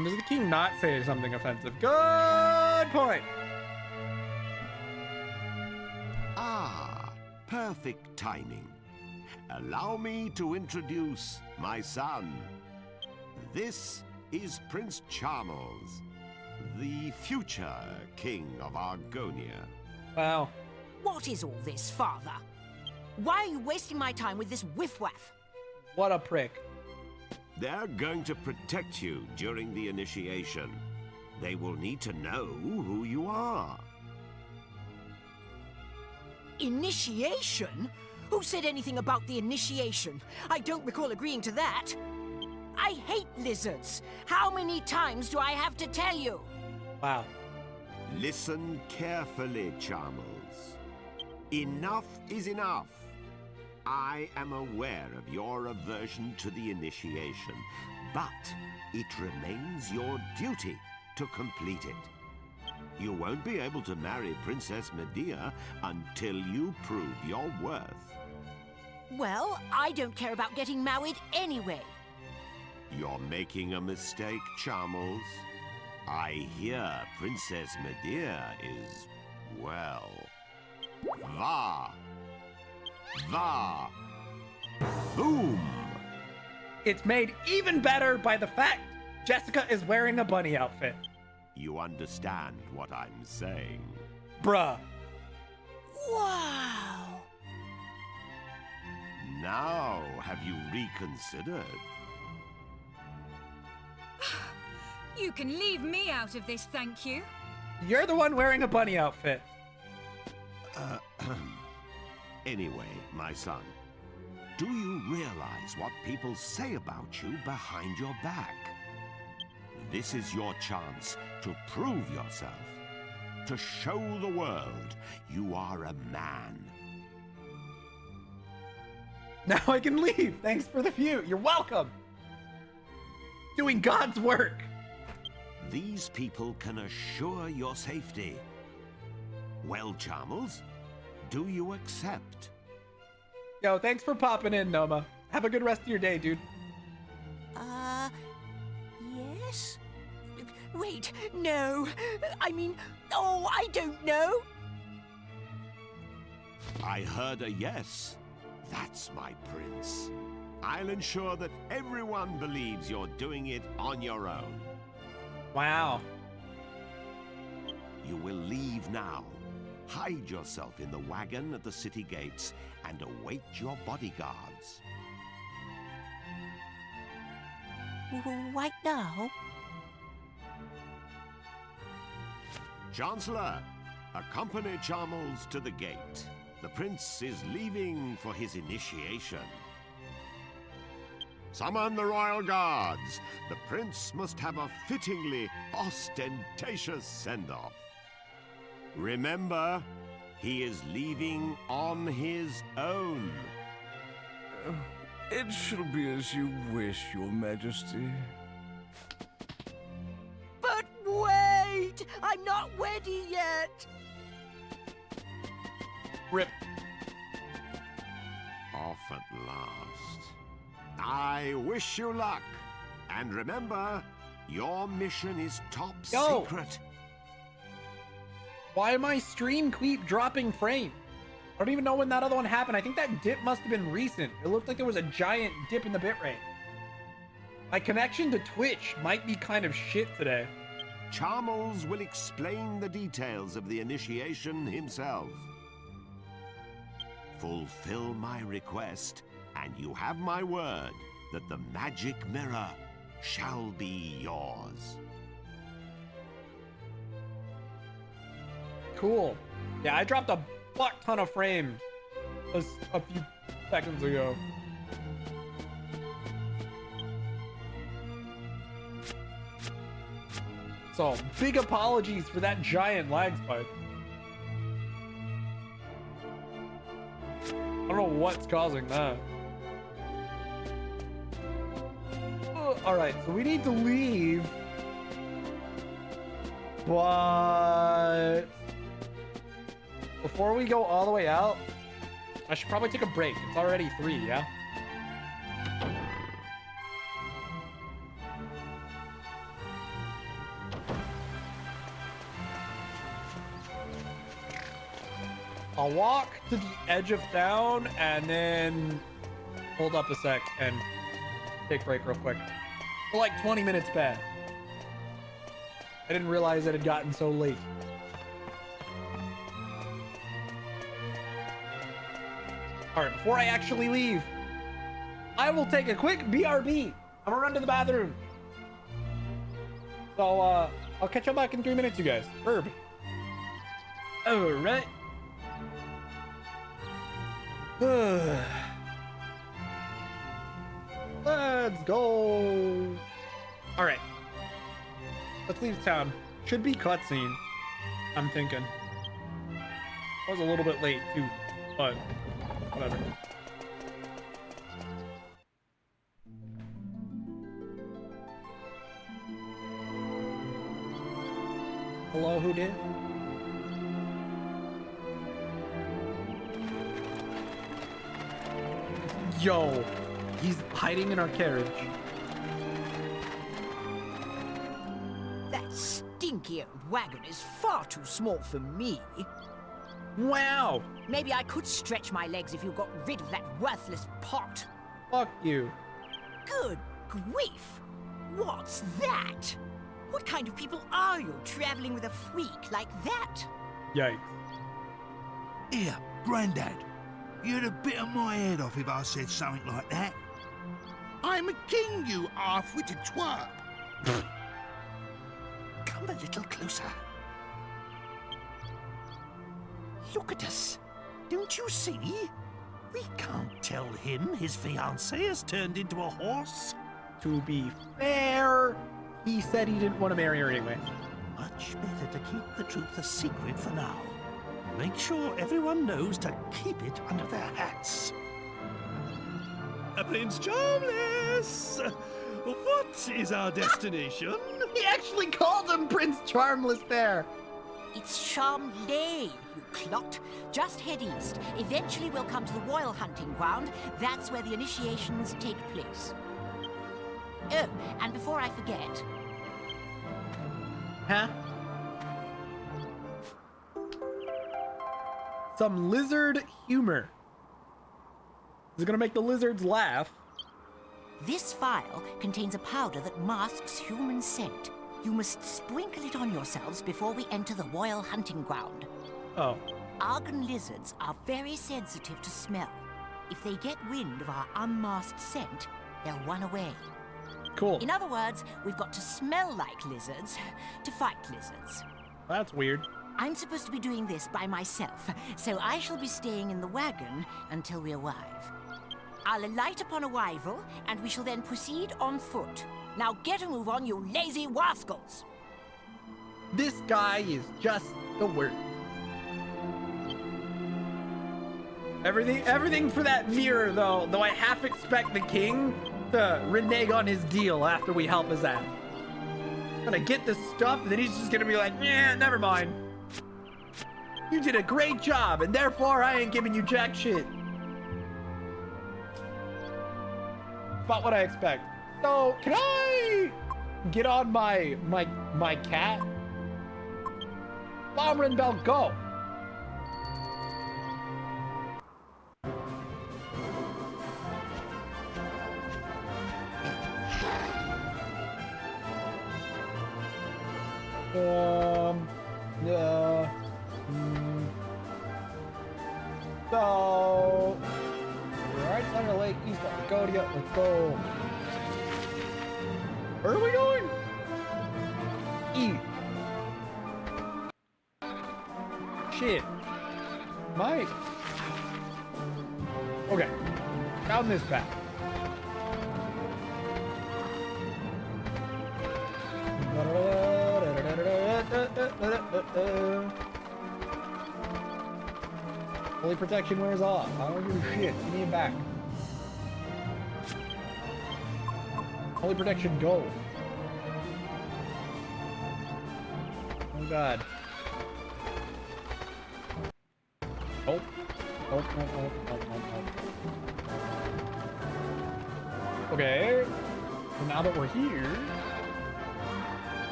Does the king not say something offensive? Good point. Ah, perfect timing. Allow me to introduce my son. This is Prince Charmels, the future king of Argonia. Wow. What is all this, father? Why are you wasting my time with this whiff-waff? What a prick. They're going to protect you during the initiation. They will need to know who you are. Initiation? Who said anything about the initiation? I don't recall agreeing to that. I hate lizards. How many times do I have to tell you? Wow. Listen carefully, Charmels. Enough is enough. I am aware of your aversion to the initiation, but it remains your duty to complete it. You won't be able to marry Princess Medea until you prove your worth. Well, I don't care about getting married anyway. You're making a mistake, Charmels. I hear Princess Medea is, well, boom! It's made even better by the fact Jessica is wearing a bunny outfit. You understand what I'm saying? Bruh. Wow! Now, have you reconsidered? You can leave me out of this, thank you. You're the one wearing a bunny outfit. Anyway, my son, do you realize what people say about you behind your back? This is your chance to prove yourself, to show the world you are a man. Now I can leave. Thanks for the view. You're welcome. Doing God's work. These people can assure your safety. Well, Charmels, do you accept? Yo, thanks for popping in, Noma. Have a good rest of your day, dude. Yes? Wait, no. I mean, oh, I don't know. I heard a yes. That's my prince. I'll ensure that everyone believes you're doing it on your own. Wow. You will leave now. Hide yourself in the wagon at the city gates and await your bodyguards. Right now? Chancellor, accompany Charmels to the gate. The prince is leaving for his initiation. Summon the royal guards. The prince must have a fittingly ostentatious send-off. Remember, he is leaving on his own. It shall be as you wish, Your Majesty. But wait! I'm not ready yet! Rip. Off at last. I wish you luck. And remember, your mission is top secret. Why my stream keep dropping frame? I don't even know when that other one happened. I think that dip must have been recent. It looked like there was a giant dip in the bitrate. My connection to Twitch might be kind of shit today. Charmels will explain the details of the initiation himself. Fulfill my request, and you have my word that the magic mirror shall be yours. Cool. Yeah, I dropped a fuck ton of frames a few seconds ago. So, big apologies for that giant lag spike. I don't know what's causing that. Alright, so we need to leave. But before we go all the way out, I should probably take a break. It's already 3, yeah? I'll walk to the edge of town and then hold up a sec and take a break real quick. We're like 20 minutes past. I didn't realize it had gotten so late. Alright, before I actually leave, I will take a quick BRB. I'm gonna run to the bathroom. So, I'll catch you back in 3 minutes, you guys. Herb. Alright. Let's go. All right. Let's leave town. Should be cutscene, I'm thinking. I was a little bit late too, but whatever. Hello, who did? Yo, he's hiding in our carriage. That stinky old wagon is far too small for me. Wow! Maybe I could stretch my legs if you got rid of that worthless pot. Fuck you. Good grief! What's that? What kind of people are you traveling with a freak like that? Yikes. Here, Grandad. You'd have bitten my head off if I said something like that. I'm a king, you half-witted twat. Come a little closer. Look at us. Don't you see? We can't tell him his fiancée has turned into a horse. To be fair, he said he didn't want to marry her anyway. Much better to keep the truth a secret for now. Make sure everyone knows to keep it under their hats. Prince Charmless! What is our destination? He actually called him Prince Charmless there. It's Charmley, you clot. Just head east. Eventually we'll come to the royal hunting ground. That's where the initiations take place. Oh, and before I forget... Huh? Some lizard humor. Is it gonna make the lizards laugh? This vial contains a powder that masks human scent. You must sprinkle it on yourselves before we enter the royal hunting ground. Oh. Argon lizards are very sensitive to smell. If they get wind of our unmasked scent, they'll run away. Cool. In other words, we've got to smell like lizards to fight lizards. That's weird. I'm supposed to be doing this by myself, so I shall be staying in the wagon until we arrive. I'll alight upon arrival, and we shall then proceed on foot. Now get a move on, you lazy rascals! This guy is just the worst. Everything for that mirror, though I half expect the king to renege on his deal after we help his ass. Gonna get this stuff, and then he's just gonna be like, yeah, never mind. You did a great job, and therefore I ain't giving you jack shit. About what I expect. So, can I get on my cat? Bomber and Bell, go! So, right under the lake, east of Pagodia. Let's go. Where are we going? East. Shit. Mike. Okay. Down this path. Holy protection wears off. I don't give a shit. Give me it back. Holy protection, go. Oh god. Oh. Oh. Okay. So now that we're here.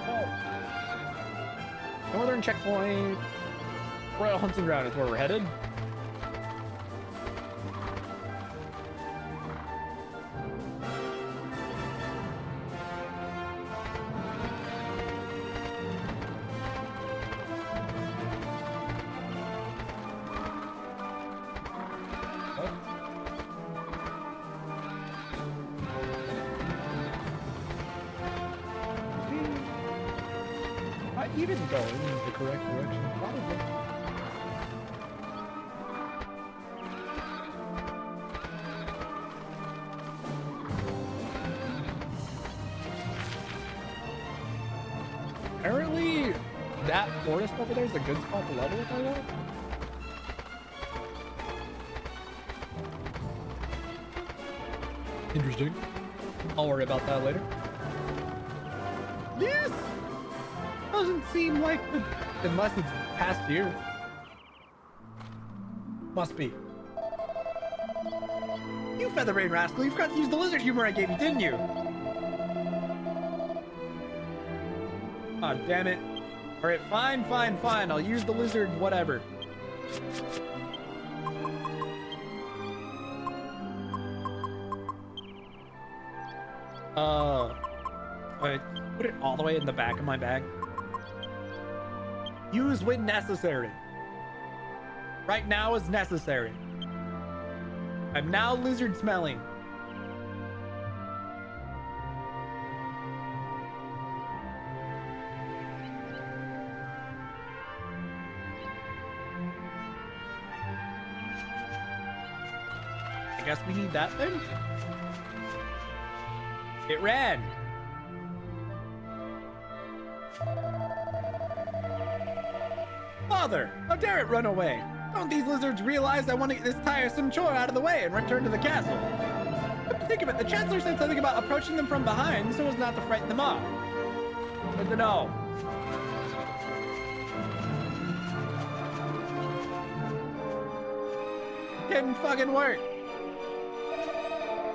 Oh. Northern checkpoint. Royal Hunting Ground is where we're headed. Even going in the correct direction, probably. that forest over there is a good spot to level if I want. Interesting. I'll worry about that later. This doesn't seem like the... Unless it's past year. Must be. You featherbrain rascal, you forgot to use the lizard humor I gave you, didn't you? Aw, oh, damn it. Alright, fine. I'll use the lizard, whatever. Wait, put it all the way in the back of my bag. Use when necessary. Right now is necessary. I'm now lizard smelling. I guess we need that thing? It ran. Father, how dare it run away? Don't these lizards realize I want to get this tiresome chore out of the way and return to the castle? Come to think of it, the Chancellor said something about approaching them from behind so as not to frighten them off. Good to know. Didn't fucking work.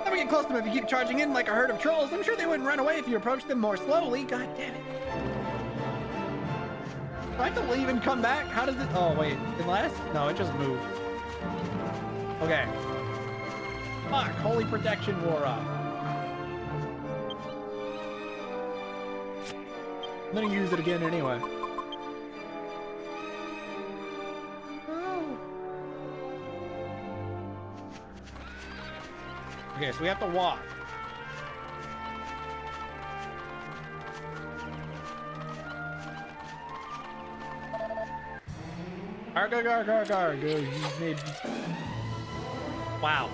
Never get close to them if you keep charging in like a herd of trolls. I'm sure they wouldn't run away if you approached them more slowly. God damn it. Do I have to leave and come back? How does it... Oh, wait. Unless? No, it just moved. Okay. Fuck. Holy protection wore off. I'm gonna use it again anyway. Oh. Okay, so we have to walk. Wow.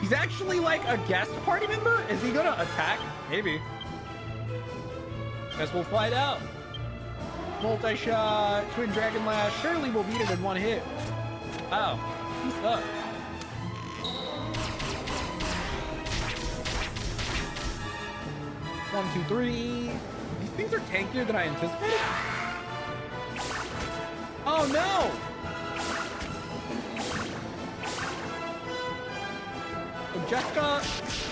He's actually like a guest party member? Is he gonna attack? Maybe. Guess we'll find out. Multi-shot, Twin Dragon Lash. Surely we'll beat it in one hit. Wow. He sucks. One, two, three. These things are tankier than I anticipated. Oh no! So Jessica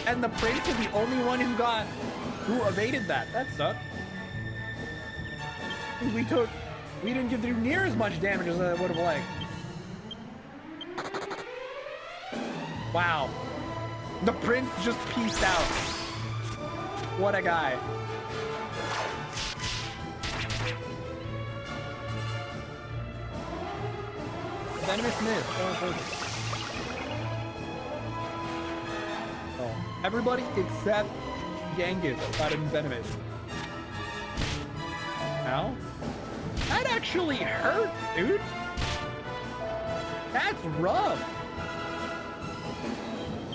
and the Prince are the only one who evaded that. That sucked. We didn't get through near as much damage as I would have liked. Wow. The Prince just peaced out. What a guy. Venomous miss. Oh, everybody except Yangus got him venomous. Ow. That actually hurts, dude. That's rough.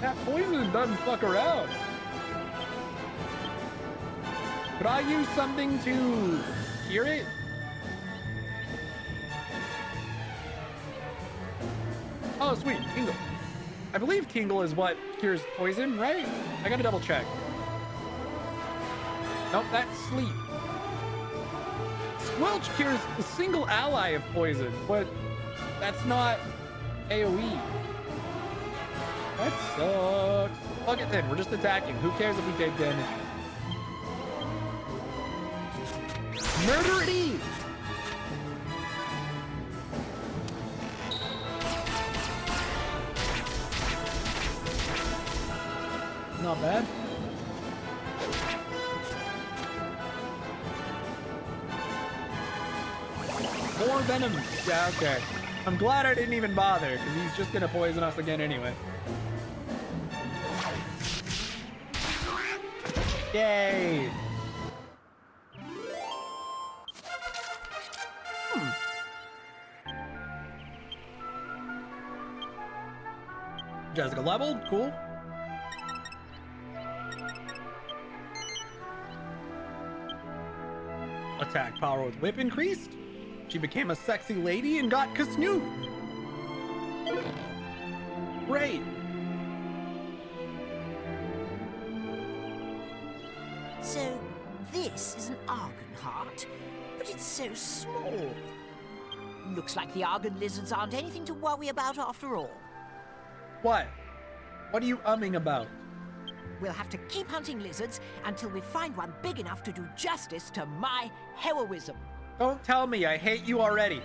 That poison doesn't fuck around. Could I use something to cure it? Oh, sweet. Tingle. I believe Tingle is what cures poison, right? I gotta double check. Nope, that's Sleep. Squelch cures a single ally of poison, but that's not AoE. That sucks. Fuck it then, we're just attacking. Who cares if we take damage? Murder it Eve! Not bad. More venom. Yeah, okay. I'm glad I didn't even bother, because he's just gonna poison us again anyway. Yay! Jessica leveled, cool. A attack power with whip increased. She became a sexy lady and got Kasnoot. Great. So, this is an Argon heart, but it's so small. Looks like the Argon lizards aren't anything to worry about after all. What? What are you umming about? We'll have to keep hunting lizards until we find one big enough to do justice to my heroism. Don't tell me, I hate you already.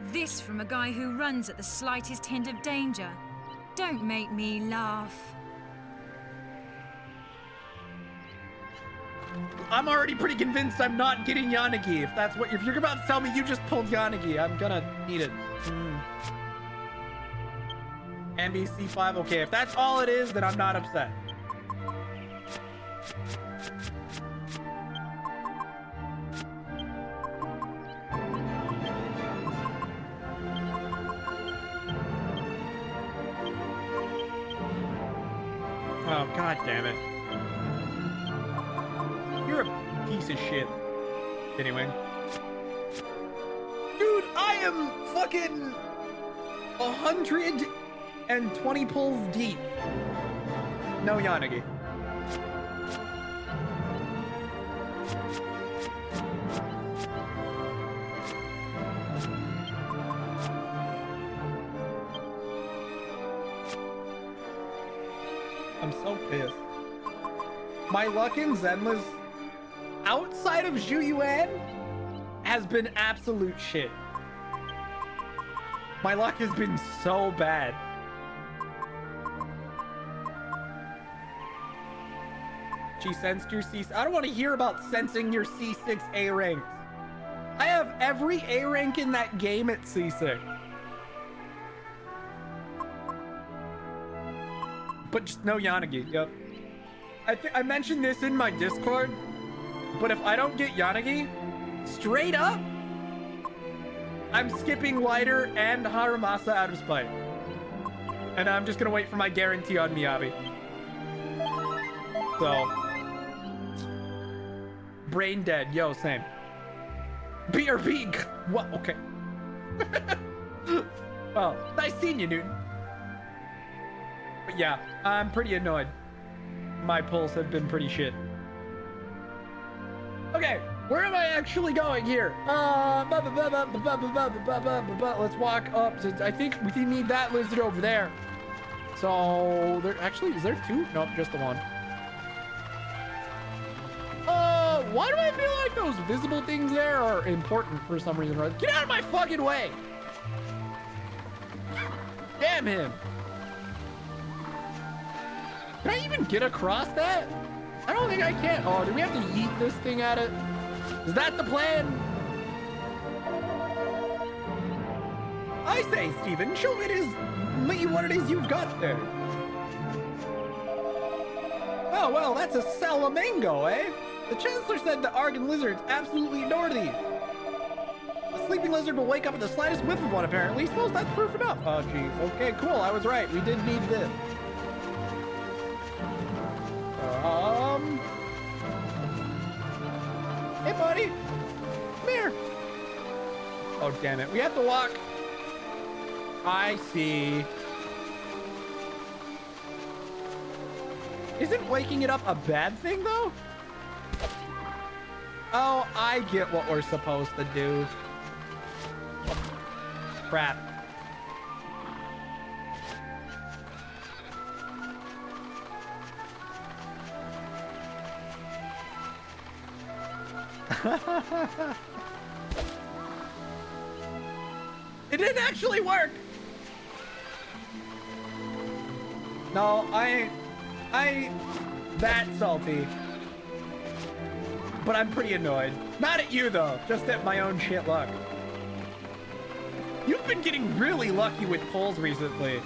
This from a guy who runs at the slightest hint of danger. Don't make me laugh. I'm already pretty convinced I'm not getting Yanagi. If you're about to tell me you just pulled Yanagi, I'm gonna need it. MBC5, okay, if that's all it is, then I'm not upset. Oh, god damn it. You're a piece of shit. Anyway. Dude, I am fucking 120 pulls deep. No Yanagi. I'm so pissed. My luck in Zenless outside of Zhu Yuan has been absolute shit. My luck has been so bad. She sensed your C6. I don't want to hear about sensing your C6 A ranks. I have every A rank in that game at C6. But just no Yanagi. Yep. I mentioned this in my Discord, but if I don't get Yanagi, straight up, I'm skipping Lighter and Haramasa out of spite. And I'm just gonna wait for my guarantee on Miyabi. So. Brain dead. Yo, same. BRB. What? Okay. Well, nice seeing you, Newton. But yeah, I'm pretty annoyed. My pulls have been pretty shit. Okay, where am I actually going here? Let's walk up. I think we need that lizard over there. So, there actually, is there two? Nope, just the one. Why do I feel like those visible things there are important for some reason? Get out of my fucking way! Damn him! Can I even get across that? I don't think I can. Oh, do we have to yeet this thing at it? Is that the plan? I say, Steven, show me what it is you've got there. Oh, well, that's a Salamango, eh? The Chancellor said the Argon lizards absolutely adore these. The sleeping lizard will wake up at the slightest whiff of one, apparently. Suppose that's proof enough. Oh, jeez. Okay, cool. I was right. We did need this. Hey, buddy. Come here. Oh, damn it. We have to walk. I see. Isn't waking it up a bad thing, though? Oh, I get what we're supposed to do. Crap. It didn't actually work. No, I ain't that salty. But I'm pretty annoyed. Not at you, though. Just at my own shit luck. You've been getting really lucky with pulls recently.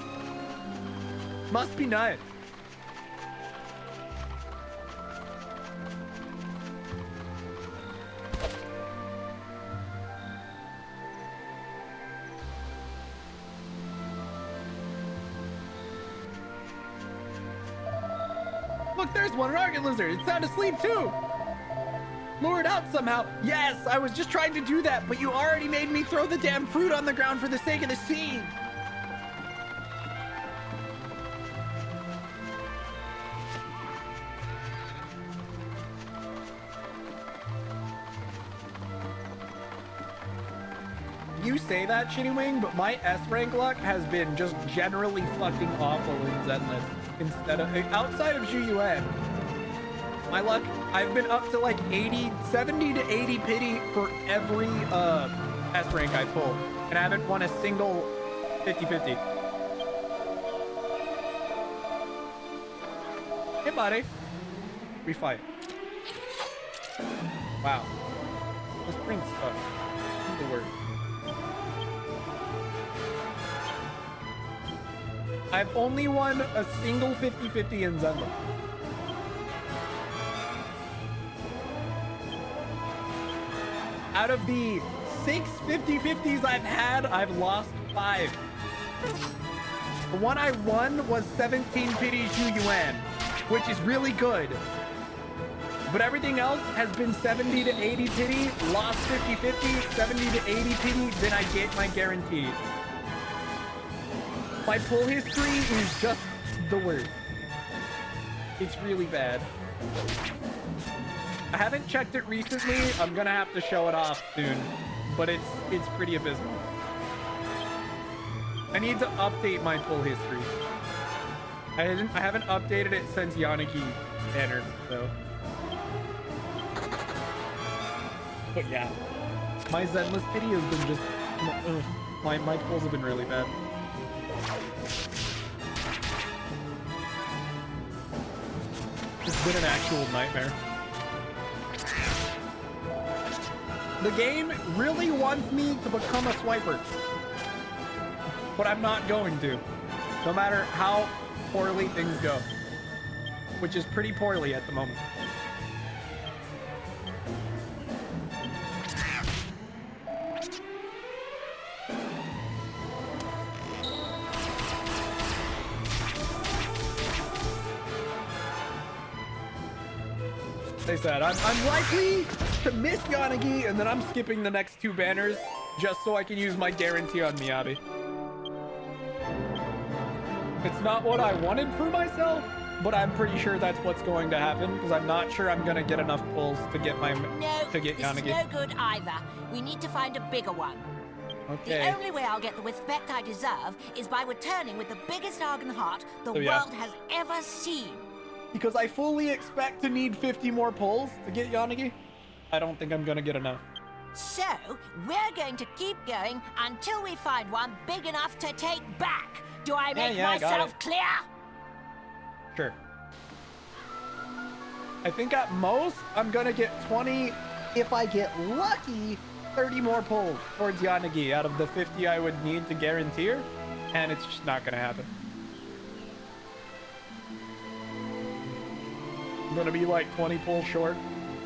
Must be nice. Look, there's one Argon lizard. It's sound asleep, too. lure it out somehow. Yes, I was just trying to do that, but you already made me throw the damn fruit on the ground for the sake of the seed. You say that, Shitty Wing, but my S rank luck has been just generally fucking awful in Zenless. Instead of outside of Zhu my luck, I've been up to like 70 to 80 pity for every S rank I pull, and I haven't won a single 50-50. Hey, buddy. We fight. Wow. This spring sucks. This is the worst. I've only won a single 50-50 in Zenless. Out of the 6 50-50s I've had, I've lost 5. The one I won was 17 pity Zhu Yuan, which is really good. But everything else has been 70 to 80 pity, lost 50-50, 70 to 80 pity, then I get my guarantee. My pull history is just the worst. It's really bad. I haven't checked it recently. I'm gonna have to show it off soon, but it's pretty abysmal. I need to update my pull history. I haven't updated it since Yanagi entered, so. But yeah, my Zenless pity has been just my pulls have been really bad. It's been an actual nightmare. The game really wants me to become a swiper, but I'm not going to, no matter how poorly things go, which is pretty poorly at the moment. They said I'm likely to miss Yanagi, and then I'm skipping the next 2 banners just so I can use my guarantee on Miyabi. It's not what I wanted for myself, but I'm pretty sure that's what's going to happen because I'm not sure I'm gonna get enough pulls to get my Yanagi. This is no good either. We need to find a bigger one. Okay. The only way I'll get the respect I deserve is by returning with the biggest Argon heart the world has ever seen. Because I fully expect to need 50 more pulls to get Yanagi. I don't think I'm gonna get enough. So, we're going to keep going until we find one big enough to take back. Do I make myself clear? Sure. I think at most, I'm gonna get 20, if I get lucky, 30 more pulls towards Yanagi out of the 50 I would need to guarantee her, and it's just not gonna happen. I'm gonna be like 20 pulls short,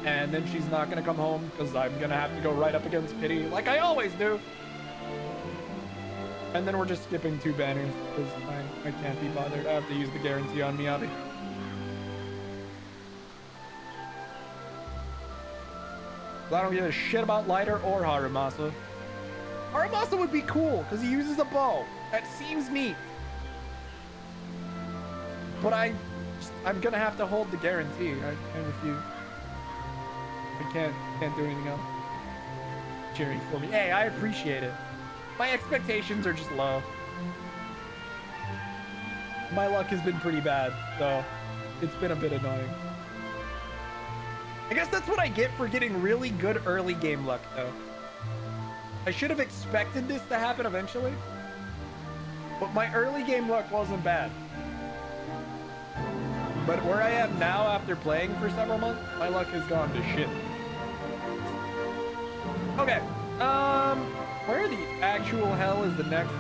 and then she's not gonna come home because I'm gonna have to go right up against Pity like I always do. And then we're just skipping 2 banners because I can't be bothered. I have to use the guarantee on Miyabi. I don't give a shit about Lighter or Harumasa. Harumasa would be cool because he uses a bow. That seems neat. But I'm gonna have to hold the guarantee. I refuse. I can't do anything else. Cheering for me. Hey, I appreciate it. My expectations are just low. My luck has been pretty bad, so it's been a bit annoying. I guess that's what I get for getting really good early game luck, though. I should have expected this to happen eventually, but my early game luck wasn't bad. But where I am now after playing for several months, my luck has gone to shit. Okay, where the actual hell is the next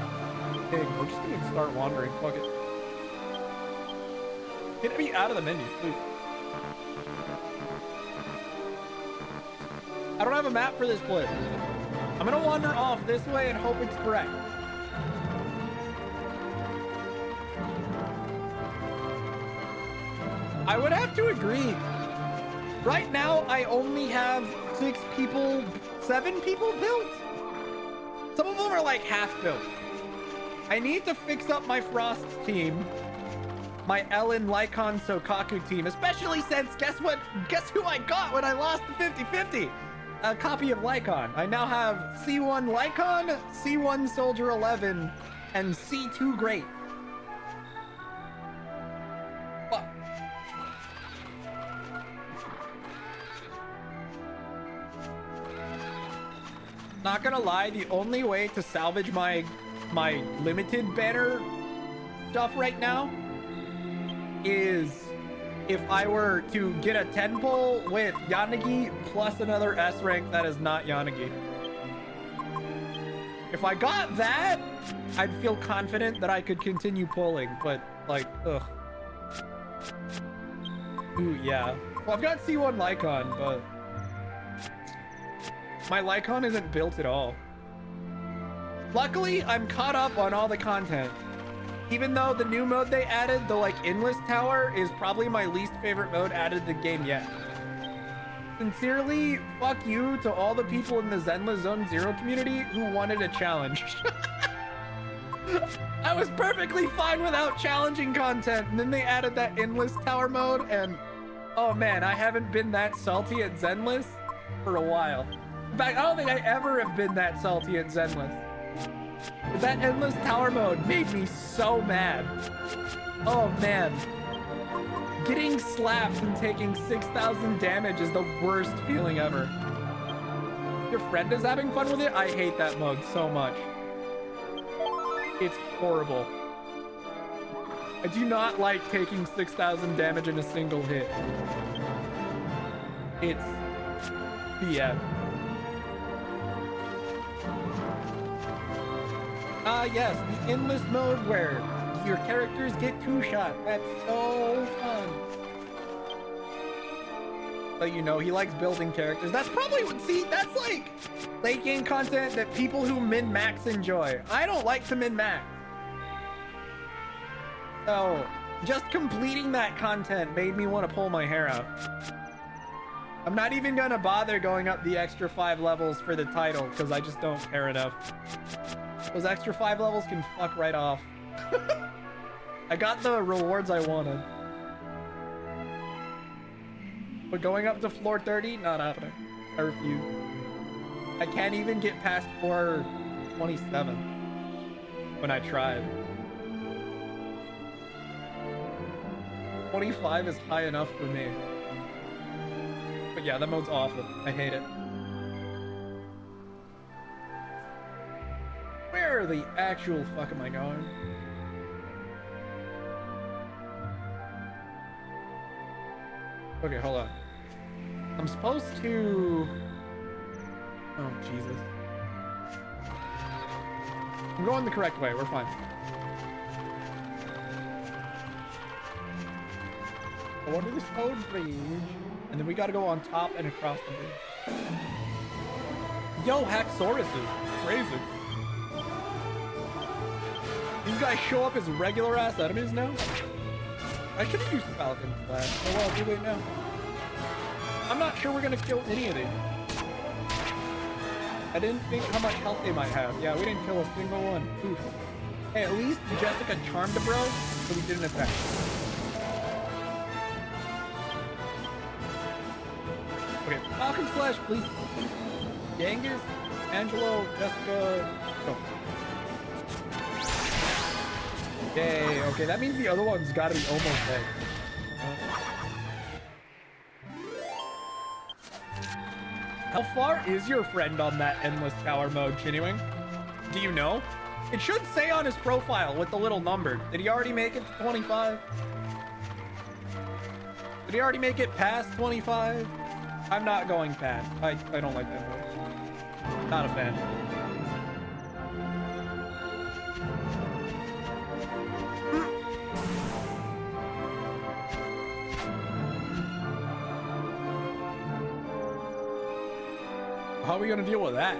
thing? We're just gonna start wandering, fuck it. Get me out of the menu, please. I don't have a map for this place. I'm gonna wander off this way and hope it's correct. I would have to agree. Right now, I only have 7 people built. Some of them are like half built. I need to fix up my Frost team, my Ellen, Lycon, Sokaku team, especially since, guess what? Guess who I got when I lost the 50-50? A copy of Lycon. I now have C1 Lycon, C1 Soldier 11, and C2 Great. Fuck. Not gonna lie, the only way to salvage my limited banner stuff right now is if I were to get a 10 pull with Yanagi plus another S rank that is not Yanagi. If I got that, I'd feel confident that I could continue pulling, but like, ugh. Ooh, yeah. Well, I've got C1 Lycon, but my Lycon isn't built at all. Luckily, I'm caught up on all the content. Even though the new mode they added, the like endless tower, is probably my least favorite mode added to the game yet. Sincerely, fuck you to all the people in the Zenless Zone Zero community who wanted a challenge. I was perfectly fine without challenging content, and then they added that endless tower mode, and oh man, I haven't been that salty at Zenless for a while. In fact, I don't think I ever have been that salty at Zenless. But that endless tower mode made me so mad. Oh man. Getting slapped and taking 6,000 damage is the worst feeling ever. Your friend is having fun with it? I hate that mode so much. It's horrible. I do not like taking 6,000 damage in a single hit. It's BS. Yes, the endless mode where your characters get 2-shot. That's so fun. But you know, he likes building characters. That's probably what, see, that's like late game content that people who min-max enjoy. I don't like to min-max. So, just completing that content made me want to pull my hair out. I'm not even gonna bother going up the extra 5 levels for the title, because I just don't care enough. Those extra 5 levels can fuck right off. I got the rewards I wanted. But going up to floor 30, not happening. I refuse. I can't even get past floor 27 when I tried. 25 is high enough for me. But yeah, that mode's awful. I hate it. Where the actual fuck am I going? Okay, hold on. I'm supposed to... Oh, Jesus. I'm going the correct way. We're fine. I want to this code bridge, and then we gotta go on top and across the bridge. Yo, Haxorus is crazy. These guys show up as regular ass enemies now? I should have used Falcon for that. Oh well, too late now. I'm not sure we're gonna kill any of these. I didn't think how much health they might have. Yeah, we didn't kill a single one. Oof. Hey, at least Jessica charmed a bro, so we didn't attack. Okay, Falcon Slash, please. Genghis, Angelo, Jessica, go. Yay, okay, that means the other one's gotta be almost dead. How far is your friend on that endless tower mode, Chinwing? Do you know? It should say on his profile with the little number. Did he already make it to 25? Did he already make it past 25? I'm not going past. I don't like that mode. Not a fan. How are we gonna deal with that?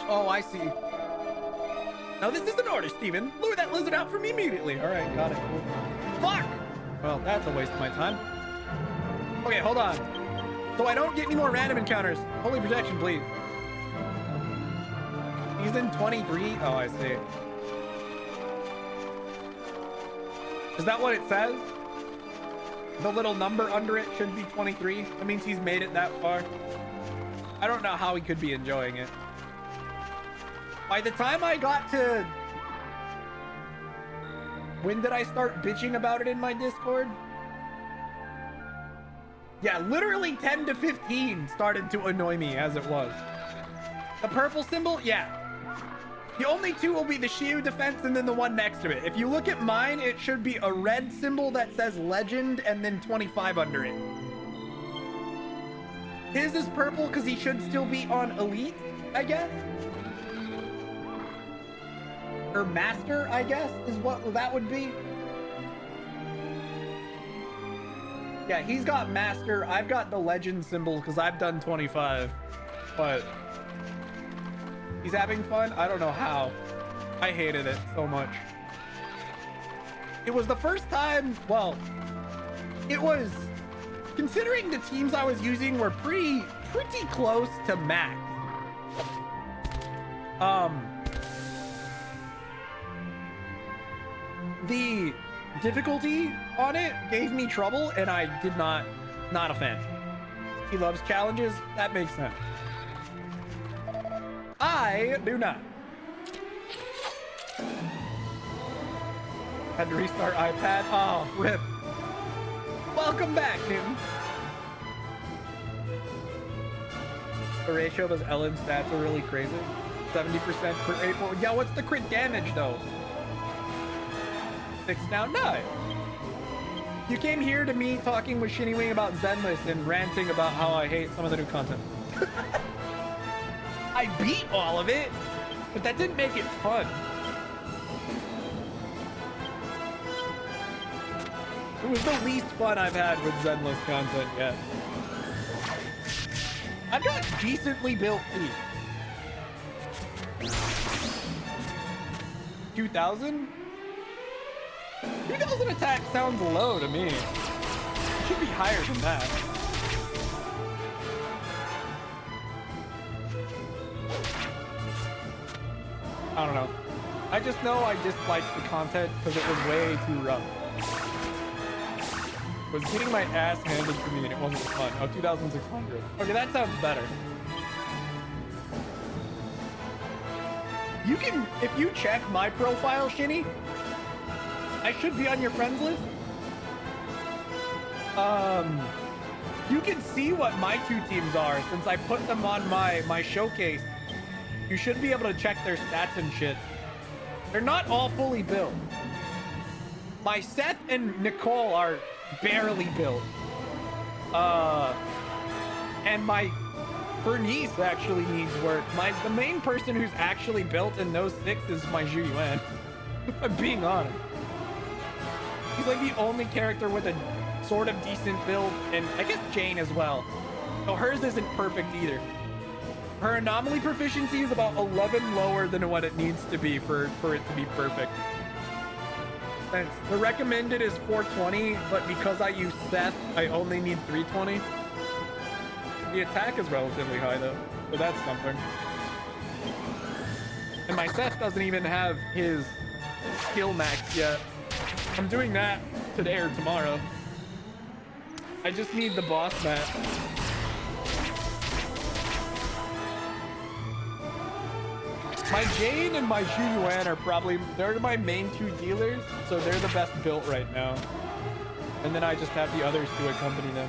Oh, I see. Now this is an order, Steven. Lure that lizard out for me immediately. All right, got it. Cool. Fuck! Well, that's a waste of my time. Okay, hold on. So I don't get any more random encounters. Holy protection, please. He's in 23? Oh, I see. Is that what it says? The little number under it should be 23. That means he's made it that far. I don't know how he could be enjoying it. By the time I got to... When did I start bitching about it in my Discord? Yeah, literally 10 to 15 started to annoy me as it was. The purple symbol? Yeah. The only two will be the shield defense and then the one next to it. If you look at mine, it should be a red symbol that says legend and then 25 under it. His is purple because he should still be on elite, I guess. Or master, I guess, is what that would be. Yeah, he's got master. I've got the legend symbol because I've done 25. But he's having fun. I don't know how. I hated it so much. It was the first time, well, it was, considering the teams I was using were pretty close to max. The difficulty on it gave me trouble, and I did not a fan. He loves challenges. That makes sense. I do not. Had to restart iPad. Oh, rip. Welcome back, Newton. The ratio of his Ellen stats are really crazy. 70% crit rate. Yeah, what's the crit damage though? 6 now? No. You came here to me talking with Shinny Wing about Zenless and ranting about how I hate some of the new content. I beat all of it, but that didn't make it fun. It was the least fun I've had with Zenless content yet. I've got decently built teeth. 2,000? 2,000 attack sounds low to me. It should be higher than that. I don't know. I just know I disliked the content because it was way too rough. I was getting my ass handed to me and it wasn't fun. Oh, 2,600. Okay, that sounds better. You can, if you check my profile, Shinny, I should be on your friends list. You can see what my two teams are since I put them on my showcase. You should be able to check their stats and shit. They're not all fully built. My Seth and Nicole are barely built. And my Bernice actually needs work. The main person who's actually built in those 6 is my Zhu Yuan. If I'm being honest. He's like the only character with a sort of decent build, and I guess Jane as well. So hers isn't perfect either. Her anomaly proficiency is about 11 lower than what it needs to be for it to be perfect. Thanks. The recommended is 420, but because I use Seth, I only need 320. The attack is relatively high though, so that's something. And my Seth doesn't even have his skill max yet. I'm doing that today or tomorrow. I just need the boss map. My Jane and my Zhu Yuan are probably, they're my main 2 dealers, so they're the best built right now. And then I just have the others to accompany them.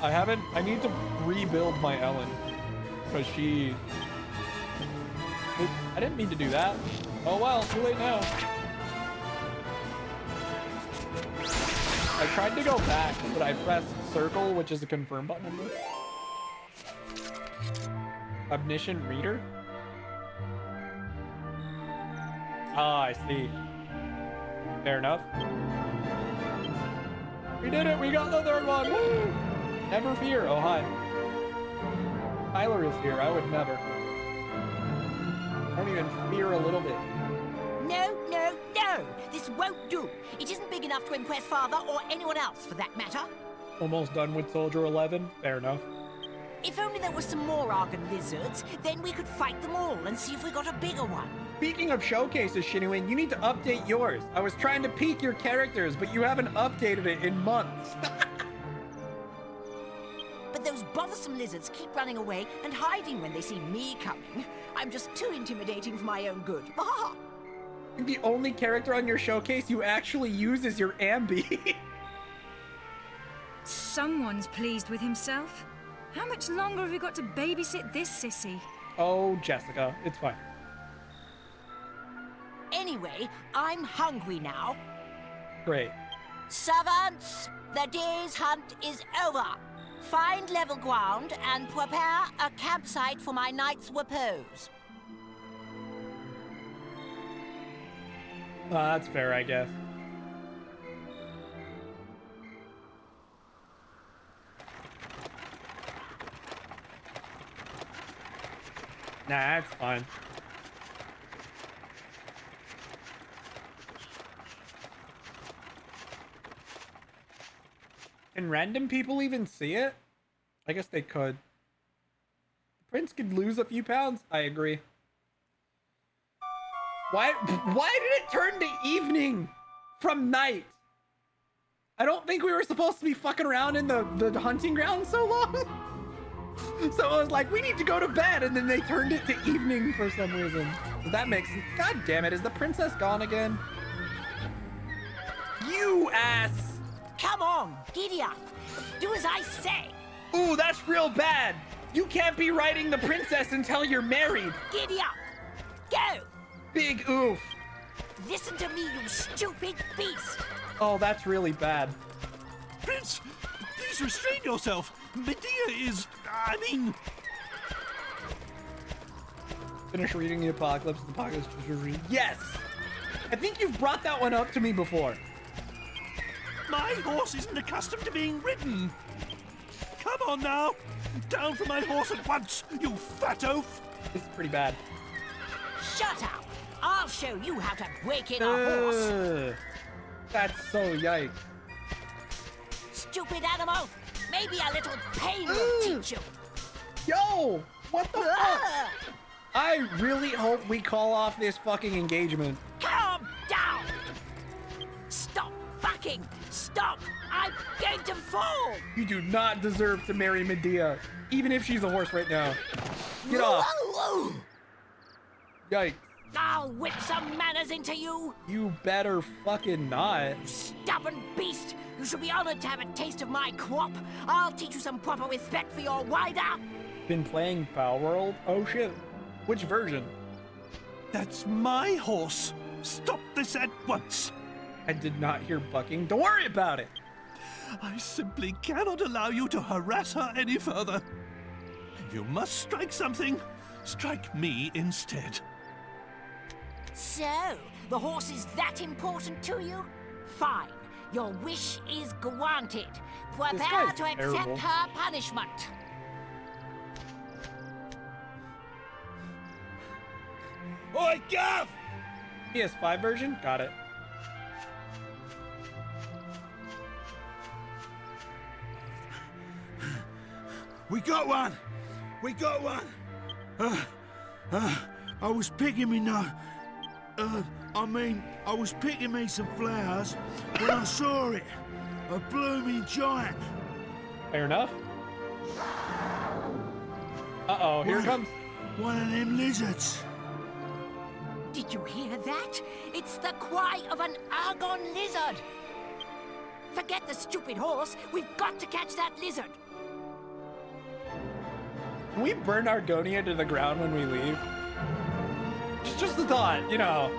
I need to rebuild my Ellen. Because I didn't mean to do that. Oh well, too late now. I tried to go back, but I pressed circle, which is a confirm button. Omniscient reader? Ah, I see. Fair enough. We did it! We got the 3rd one! Woo! Never fear. Oh, hi. Tyler is here. I would never. I don't even fear a little bit. No, no, no! This won't do. It isn't big enough. enough to impress Father or anyone else, for that matter. Almost done with Soldier 11. Fair enough. If only there were some more Argon lizards, then we could fight them all and see if we got a bigger one. Speaking of showcases, Shinuen, you need to update yours. I was trying to peek your characters, but you haven't updated it in months. But those bothersome lizards keep running away and hiding when they see me coming. I'm just too intimidating for my own good. I think the only character on your showcase you actually use is your Ambi. Someone's pleased with himself. How much longer have we got to babysit this sissy? Oh, Jessica, it's fine. Anyway, I'm hungry now. Great. Servants, the day's hunt is over. Find level ground and prepare a campsite for my night's repose. That's fair, I guess. Nah, it's fine. Can random people even see it? I guess they could. The prince could lose a few pounds. I agree. Why did it turn to evening from night? I don't think we were supposed to be fucking around in the hunting ground so long. So I was like, we need to go to bed, and then they turned it to evening for some reason. That makes sense. God damn it, is the princess gone again? You ass! Come on, giddy up. Do as I say. Ooh, that's real bad. You can't be riding the princess until you're married. Giddy up. Go. Big oof. Listen to me, you stupid beast. Oh, that's really bad. Prince, please restrain yourself. Medea is... I mean... Finish reading the Apocalypse. The Apocalypse was read. Yes! I think you've brought that one up to me before. My horse isn't accustomed to being ridden. Come on now. Down from my horse at once, you fat oaf. This is pretty bad. Shut up. I'll show you how to break in a horse. That's so yikes. Stupid animal. Maybe a little pain will teach you. Yo, what the fuck? I really hope we call off this fucking engagement. Calm down. Stop fucking. Stop. I'm going to fall. You do not deserve to marry Medea, even if she's a horse right now. Get off. Yikes. I'll whip some manners into you. You better fucking not. Stubborn beast. You should be honored to have a taste of my crop. I'll teach you some proper respect for your rider. Been playing Power World? Oh shit. Which version? That's my horse. Stop this at once. I did not hear bucking. Don't worry about it. I simply cannot allow you to harass her any further. If you must strike something, strike me instead. So, the horse is that important to you? Fine. Your wish is granted. Prepare to accept her punishment. Oi, Gav! PS5 version? Got it. We got one! We got one! I was picking me I was picking me some flowers when I saw it. A blooming giant. Fair enough. Uh-oh, here it comes. One of them lizards. Did you hear that? It's the cry of an Argon lizard. Forget the stupid horse. We've got to catch that lizard. Can we burn Argonia to the ground when we leave? Just a thought, you know.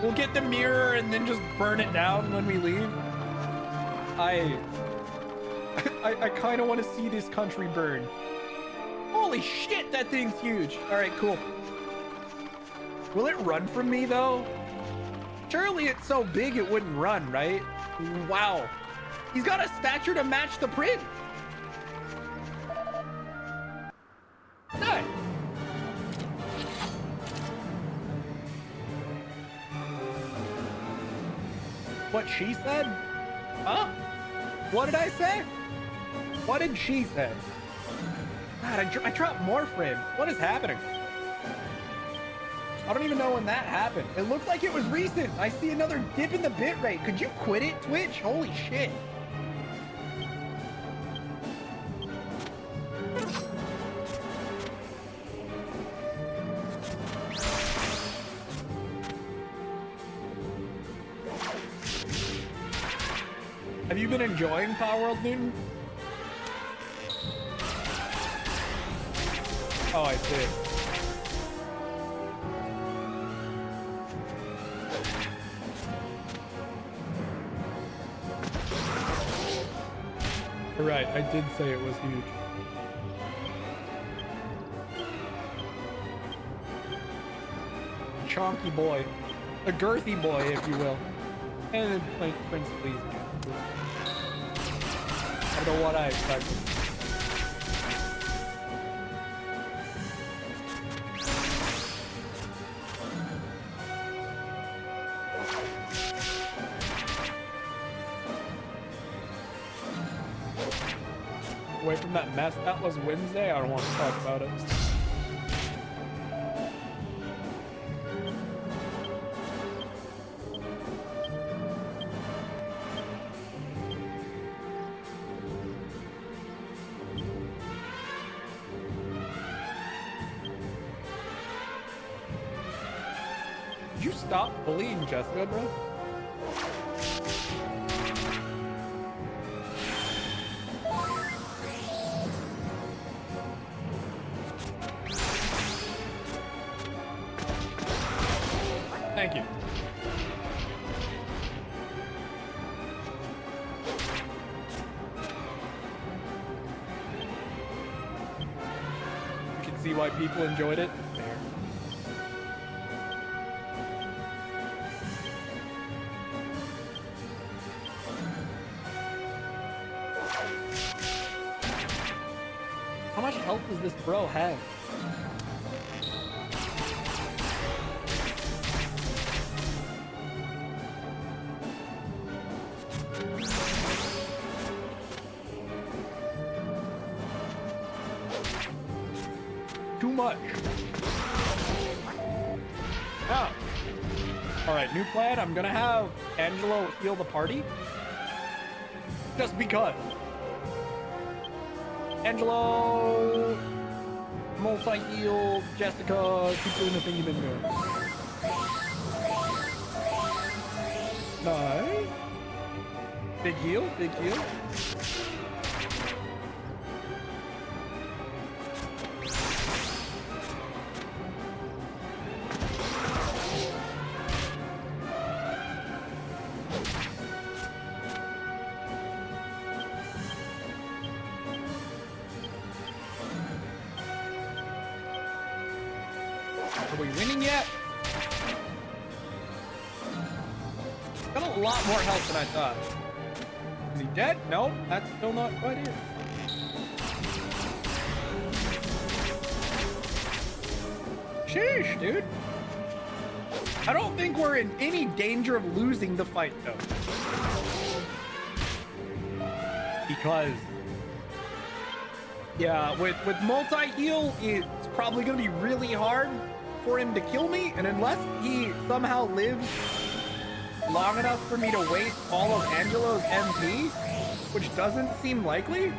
We'll get the mirror and then just burn it down when we leave. I kind of want to see this country burn. Holy shit, that thing's huge. All right, cool. Will it run from me, though? Surely it's so big it wouldn't run, right? Wow. He's got a stature to match the prince. Nice. What she said? Huh? What did I say? What did she say? God, I dropped more frames. What is happening? I don't even know when that happened. It looked like it was recent. I see another dip in the bitrate. Could you quit it, Twitch? Holy shit. Have you been enjoying Power World, Newton? Oh, I see. You're right, I did say it was huge. Chonky boy. A girthy boy, if you will. And then Prince Please. I don't know what I expected. Away from that mess that was Wednesday, I don't want to talk about it. Did you stop bullying Jessica, bro? Thank you. You can see why people enjoyed it. There. How much health does this bro have? Too much. Oh. Alright, new plan. I'm gonna have Angelo heal the party. Just because. Angelo, multi-heal, Jessica, keep doing the thing you've been doing. Nice. Big heal, big heal. Are we winning yet? Got a lot more health than I thought. Is he dead? No, that's still not quite it. Sheesh, dude. I don't think we're in any danger of losing the fight, though. Because, yeah, with multi-heal, it's probably going to be really hard for him to kill me, and unless he somehow lives long enough for me to waste all of Angelo's MP, which doesn't seem likely,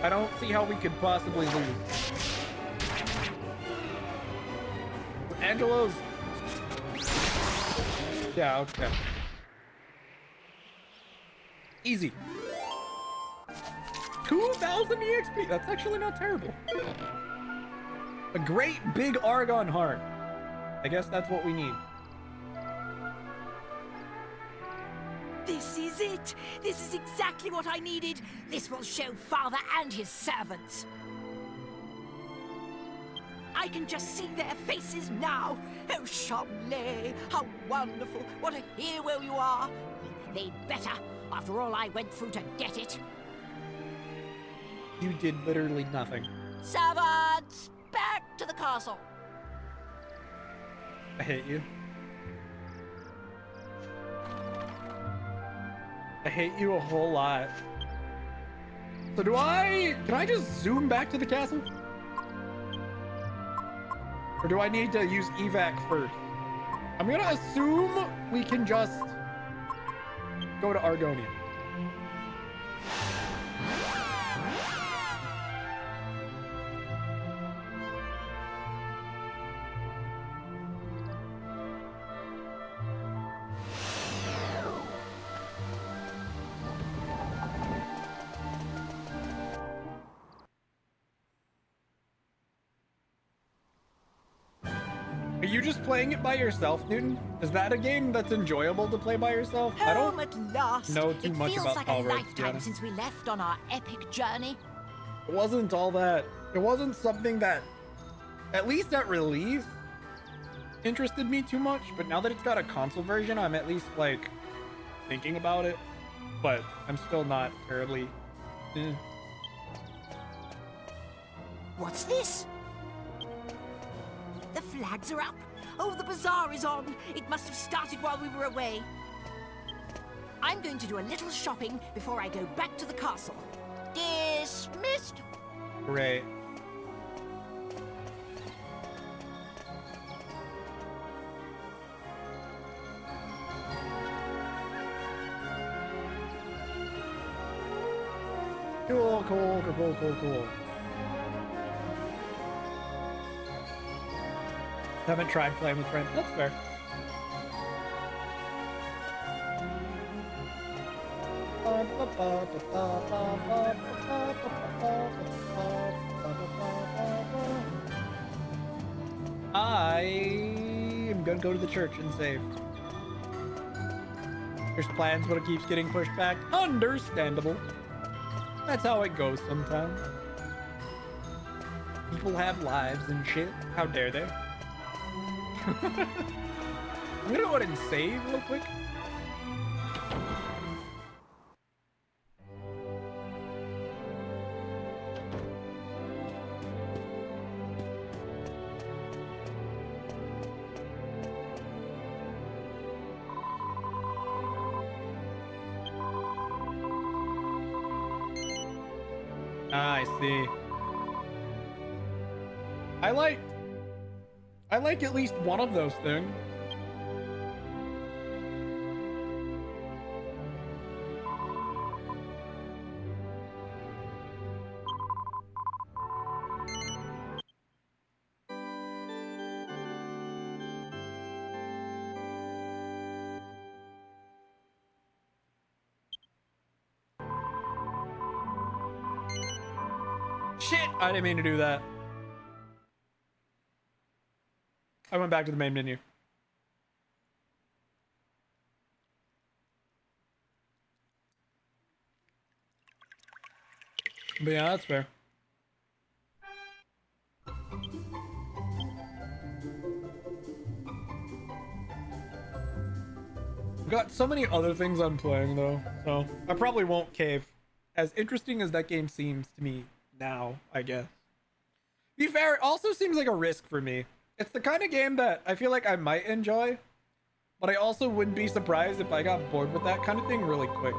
I don't see how we could possibly lose. Angelo's... Yeah, okay. Easy. 2,000 EXP, that's actually not terrible. A great big Argon heart. I guess that's what we need. This is it! This is exactly what I needed! This will show Father and his servants. I can just see their faces now. Oh, Chomley, how wonderful! What a hero you are! They'd better, after all I went through to get it. You did literally nothing. Servants! Back to the castle. I hate you. I hate you a whole lot. So can I just zoom back to the castle? Or do I need to use evac first? I'm gonna assume we can just go to Argonia. Are you just playing it by yourself, Newton? Is that a game that's enjoyable to play by yourself? I don't Home at last. know too much about It feels like Tall a Road, to be lifetime honest. since we left on our epic journey. It wasn't all that. It wasn't something that, at least at release, interested me too much. But now that it's got a console version, I'm at least like thinking about it. But I'm still not terribly. What's this? The flags are up. Oh, the bazaar is on. It must have started while we were away. I'm going to do a little shopping before I go back to the castle. Dismissed. Great. Cool. Haven't tried playing with friends. That's fair. I am gonna go to the church and save. There's plans, but it keeps getting pushed back. Understandable. That's how it goes sometimes. People have lives and shit. How dare they? I'm gonna go ahead and save real quick. I see. I like at least one of those things. Shit! I didn't mean to do that. I went back to the main menu. But yeah, that's fair. I've got so many other things I'm playing though, so I probably won't cave. As interesting as that game seems to me now, I guess. To be fair, it also seems like a risk for me. It's the kind of game that I feel like I might enjoy, but I also wouldn't be surprised if I got bored with that kind of thing really quick.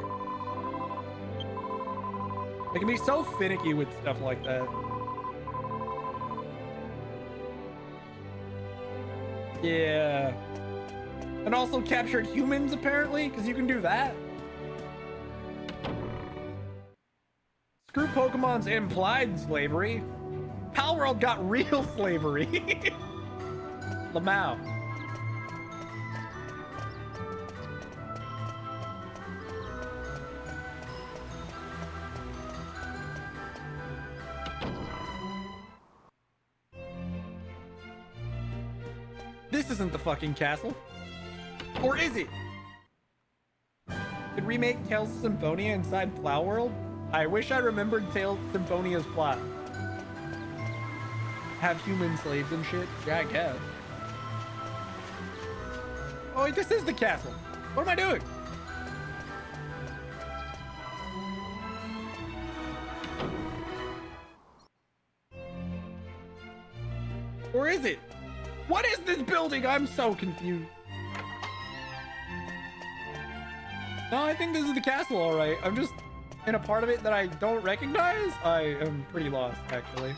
I can be so finicky with stuff like that. Yeah. And also captured humans, apparently, because you can do that. Screw Pokemon's implied slavery. Palworld got real slavery. Lamau. This isn't the fucking castle. Or is it? Did remake Tales of Symphonia inside Palworld? I wish I remembered Tales of Symphonia's plot. Have human slaves and shit? Yeah, I guess. Oh, wait, this is the castle. What am I doing? Or is it? What is this building? I'm so confused. No, I think this is the castle, all right. I'm just in a part of it that I don't recognize. I am pretty lost, actually.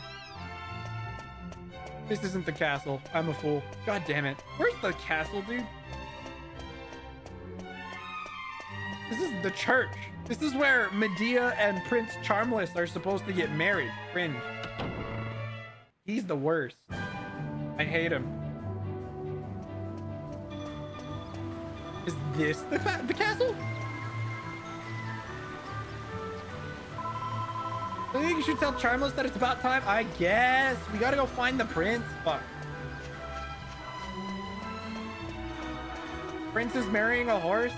This isn't the castle. I'm a fool. God damn it. Where's the castle, dude? This is the church. This is where Medea and Prince Charmless are supposed to get married. Cringe. He's the worst. I hate him. Is this the castle? I think you should tell Charmless that it's about time. I guess. We gotta go find the prince. Fuck. Prince is marrying a horse?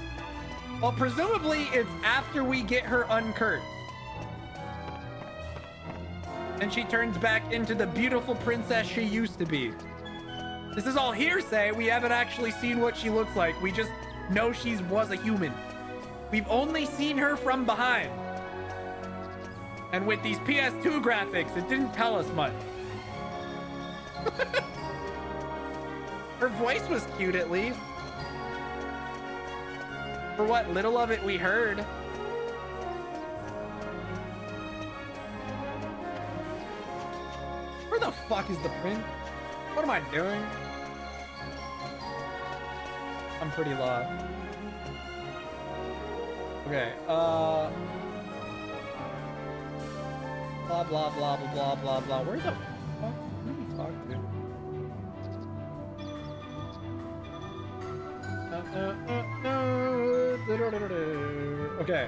Well, presumably it's after we get her uncursed. And she turns back into the beautiful princess she used to be. This is all hearsay. We haven't actually seen what she looks like. We just know she was a human. We've only seen her from behind. And with these PS2 graphics, it didn't tell us much. Her voice was cute, at least. For what little of it we heard. Where the fuck is the prince? What am I doing? I'm pretty lost. Okay, blah blah blah blah blah blah blah. Where the fuck? Who are you talking to? Okay.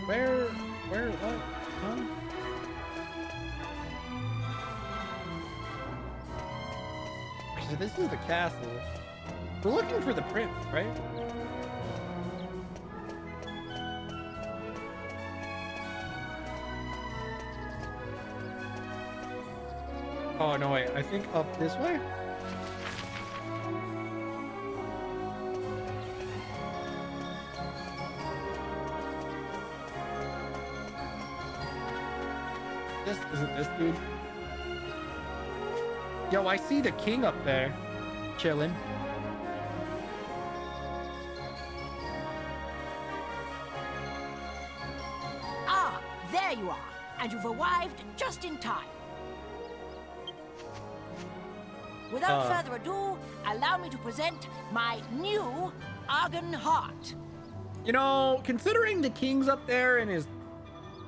Where, what? Huh? So this is the castle. We're looking for the prince, right? Oh, no, wait. I think up this way? Isn't this dude? Yo, I see the king up there. Chilling. Ah, there you are. And you've arrived just in time. Without further ado, allow me to present my new Argon Heart. You know, considering the king's up there and is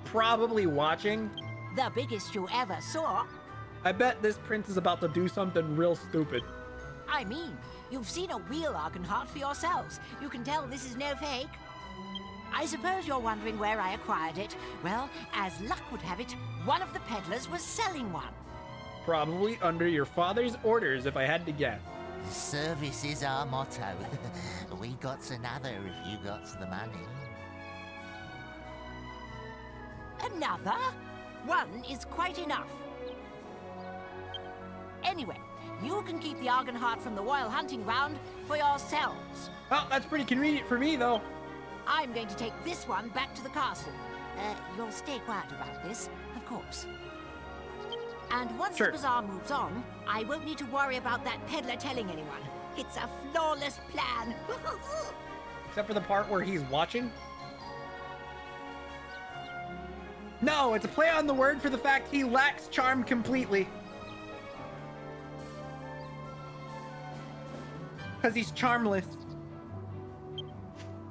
probably watching, the biggest you ever saw, I bet this prince is about to do something real stupid. I mean, you've seen a real Argon Heart for yourselves. You can tell this is no fake. I suppose you're wondering where I acquired it. Well, as luck would have it, one of the peddlers was selling one. Probably under your father's orders, if I had to guess. Service is our motto. We got's another if you got's the money. Another? One is quite enough. Anyway, you can keep the Argon Heart from the Royal Hunting Ground for yourselves. Well, that's pretty convenient for me, though. I'm going to take this one back to the castle. You'll stay quiet about this, of course. And once the bazaar moves on, I won't need to worry about that peddler telling anyone. It's a flawless plan. Except for the part where he's watching. No, it's a play on the word for the fact he lacks charm completely. Because he's charmless.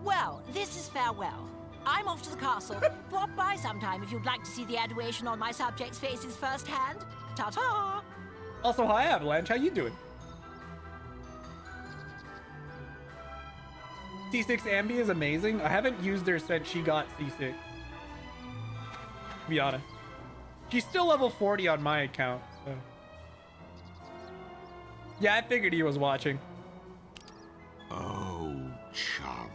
Well, this is farewell. I'm off to the castle. Drop by sometime if you'd like to see the adoration on my subjects' faces firsthand. Ta-ta! Also, hi, Avalanche. How you doing? C6 Ambi is amazing. I haven't used her since she got C6. To be honest. She's still level 40 on my account, so. Yeah, I figured he was watching. Oh, Charles.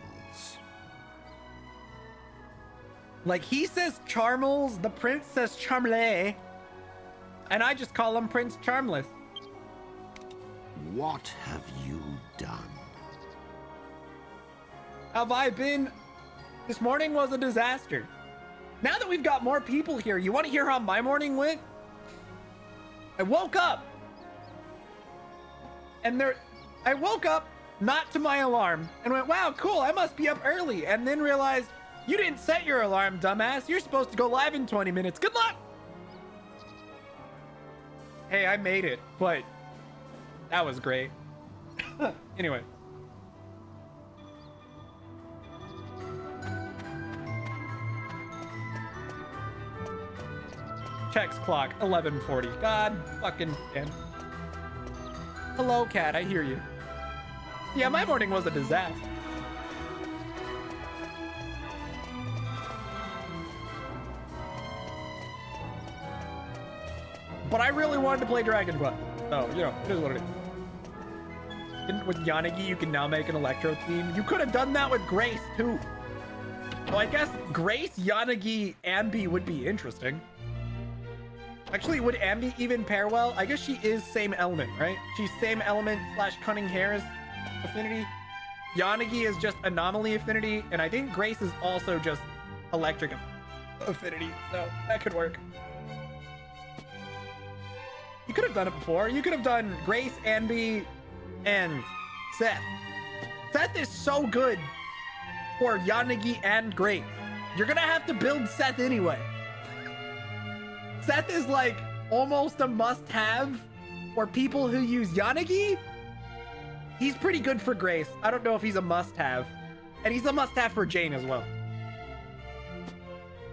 Like, he says Charmles, the prince says Charmley, and I just call him Prince Charmless. What have you done? Have I been? This morning was a disaster. Now that we've got more people here, you want to hear how my morning went? I woke up And I woke up not to my alarm and went, wow, cool, I must be up early. And then realized, you didn't set your alarm, dumbass. You're supposed to go live in 20 minutes. Good luck. Hey, I made it, but that was great. Anyway. Checks clock, 11:40. God fucking damn. Hello, cat, I hear you. Yeah, my morning was a disaster. But I really wanted to play Dragon Quest. So, you know, it is what it is. And with Yanagi, you can now make an Electro team. You could have done that with Grace, too. Well, I guess Grace, Yanagi, Ambi would be interesting. Actually, would Ambi even pair well? I guess she is same element, right? She's same element / cunning hairs affinity. Yanagi is just anomaly affinity, and I think Grace is also just electric affinity, so that could work. You could have done it before. You could have done Grace, Ambi, and Seth. Seth is so good for Yanagi and Grace. You're gonna have to build Seth anyway. Seth is like almost a must-have for people who use Yanagi. He's pretty good for Grace. I don't know if he's a must-have. And he's a must-have for Jane as well.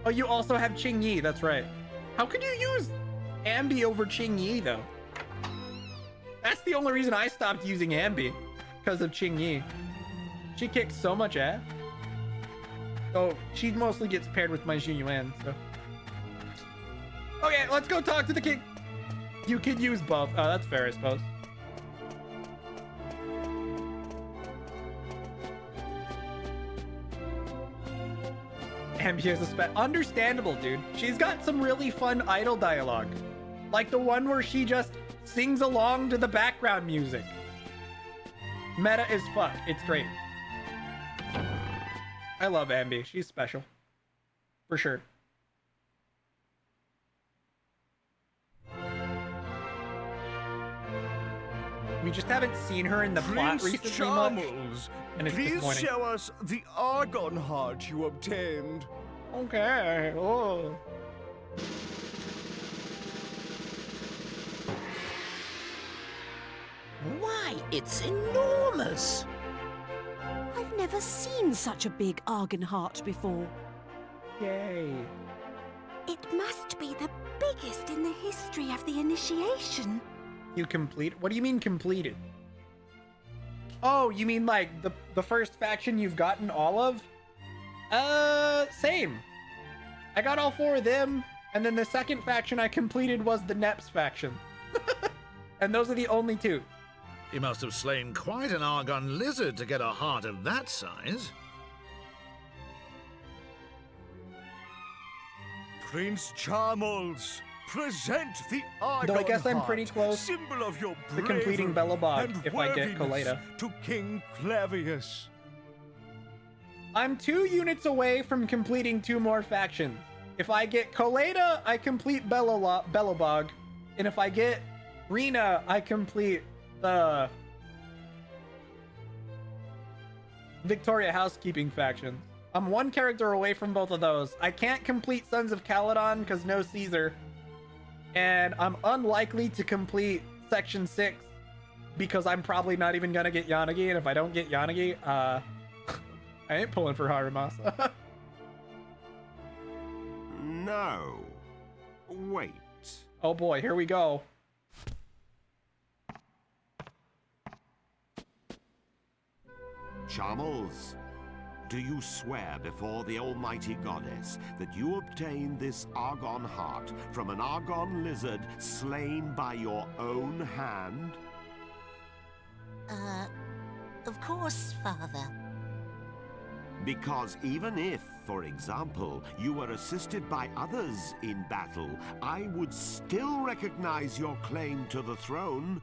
Oh, you also have Ching Yi, that's right. How could you use Ambi over Ching Yi, though? That's the only reason I stopped using Ambi, because of Ching Yi. She kicks so much ass. So she mostly gets paired with my Xu Yuan, so. Okay, let's go talk to the king. You could use both. Oh, that's fair, I suppose. Ambi is a understandable, dude. She's got some really fun idle dialogue. Like the one where she just sings along to the background music. Meta as fuck. It's great. I love Ambi. She's special. For sure. We just haven't seen her in the plot recently Charmels, much. And it's please disappointing. show us the Argon heart you obtained. Okay. Oh. Why, it's enormous! I've never seen such a big Argon heart before. Yay. It must be the biggest in the history of the initiation. You complete? What do you mean completed? Oh, you mean like the first faction you've gotten all of? Same. I got all 4 of them, and then the second faction I completed was the Neps faction. And those are the only 2. He must have slain quite an Argon lizard to get a heart of that size. Prince Charmels, present the Argon Though I guess I'm heart, pretty close symbol of your to completing bravery Belobog and if I get worthiness Coleta. to King Clavius. I'm 2 units away from completing 2 more factions. If I get Coleta, I complete Belobog. And if I get Rena, I complete the Victoria Housekeeping faction. I'm 1 character away from both of those. I can't complete Sons of Caledon because no Caesar. And I'm unlikely to complete Section 6 because I'm probably not even gonna get Yanagi. And if I don't get Yanagi, I ain't pulling for Haramasa. No. Wait. Oh boy, here we go. Charmels, do you swear before the almighty goddess that you obtained this Argon heart from an Argon lizard slain by your own hand? Of course, Father. Because even if, for example, you were assisted by others in battle, I would still recognize your claim to the throne.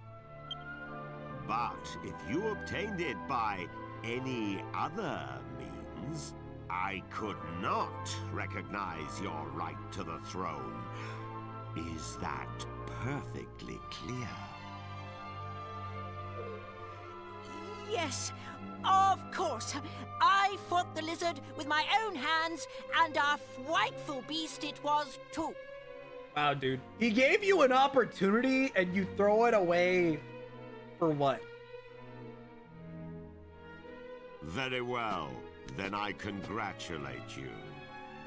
But if you obtained it by any other means, I could not recognize your right to the throne. Is that perfectly clear? yes, of course. I fought the lizard with my own hands, and a frightful beast it was, too. Wow, dude. He gave you an opportunity and you throw it away for what? Very well. Then I congratulate you.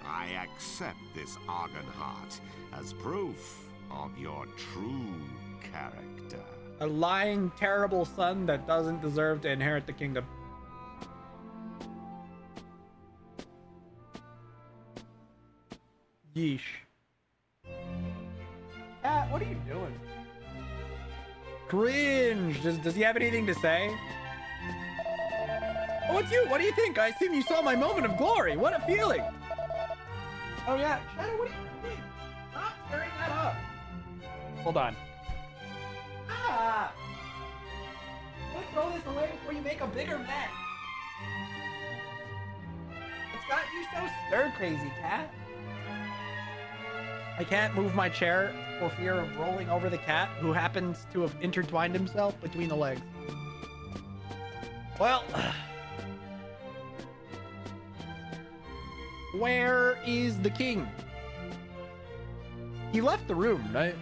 I accept this Argon Heart as proof of your true character. A lying, terrible son that doesn't deserve to inherit the kingdom. Yeesh. Cat, what are you doing? Cringe. Does he have anything to say? Oh, it's you. What do you think? I assume you saw my moment of glory. What a feeling. Oh, yeah. Shadow, what do you think? Stop stirring that up. Hold on. Ah! Let's throw this away before you make a bigger mess. What's got you so stir crazy, cat? I can't move my chair for fear of rolling over the cat, who happens to have intertwined himself between the legs. Well, where is the king? He left the room, right?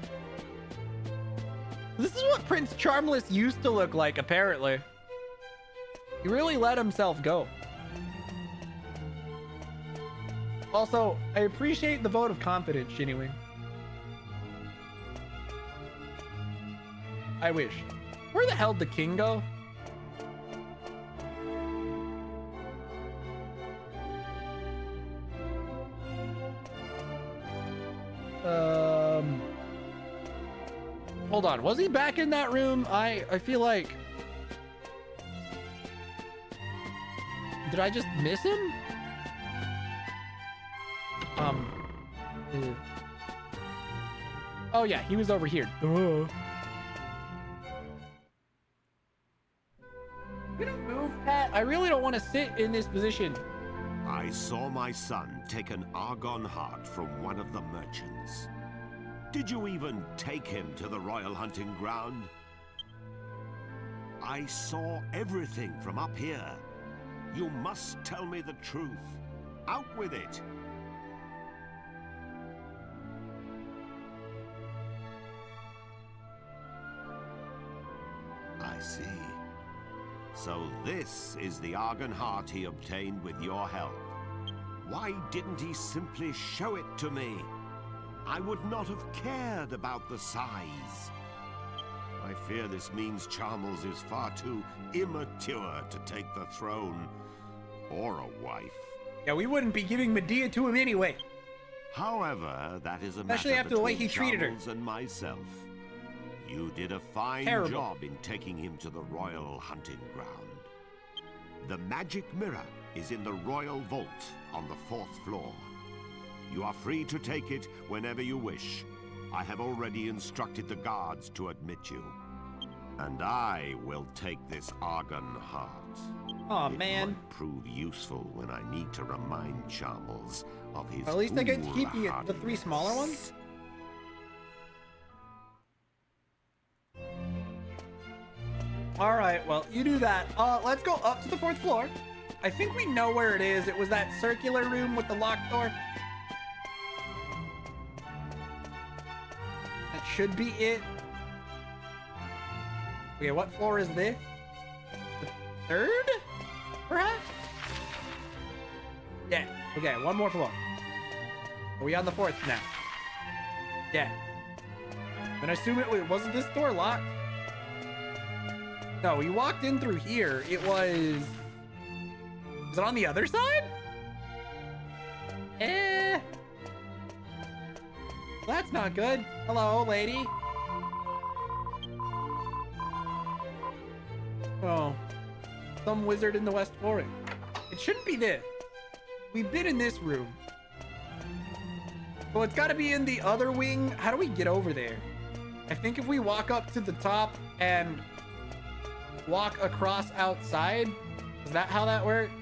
This is what Prince Charmless used to look like, apparently. He really let himself go. Also, I appreciate the vote of confidence, Shinny-Wing. I wish. Where the hell did the king go? Hold on. Was he back in that room? I feel like... Did I just miss him? Oh yeah, he was over here. I'm gonna move, Pat. I really don't want to sit in this position. I saw my son take an Argon Heart from one of the merchants. Did you even take him to the royal hunting ground? I saw everything from up here. You must tell me the truth. Out with it. I see. So this is the Argon Heart he obtained with your help. Why didn't he simply show it to me? I would not have cared about the size. I fear this means Charmles is far too immature to take the throne. Or a wife. Yeah, we wouldn't be giving Medea to him anyway. However, that is a especially matter after the way he between treated her. Charmles and myself. You did a fine job in taking him to the royal hunting ground. The magic mirror is in the royal vault on the 4th floor. You are free to take it whenever you wish. I have already instructed the guards to admit you. And I will take this Argon Heart. Aw, man. It might prove useful when I need to remind Charmles of his At least I get to keep the 3 smaller ones. All right, well, you do that. Let's go up to the 4th floor. I think we know where it is. It was that circular room with the locked door. That should be it. Okay, what floor is this? The 3rd? Perhaps? Yeah. Okay, one more floor. Are we on the 4th now? Yeah. Then I assume wasn't this door locked? No, we walked in through here. It was... Is it on the other side? That's not good. Hello, lady. Oh. Some wizard in the West Forest. It shouldn't be this. We've been in this room. Well, it's got to be in the other wing. How do we get over there? I think if we walk up to the top and walk across outside. Is that how that works?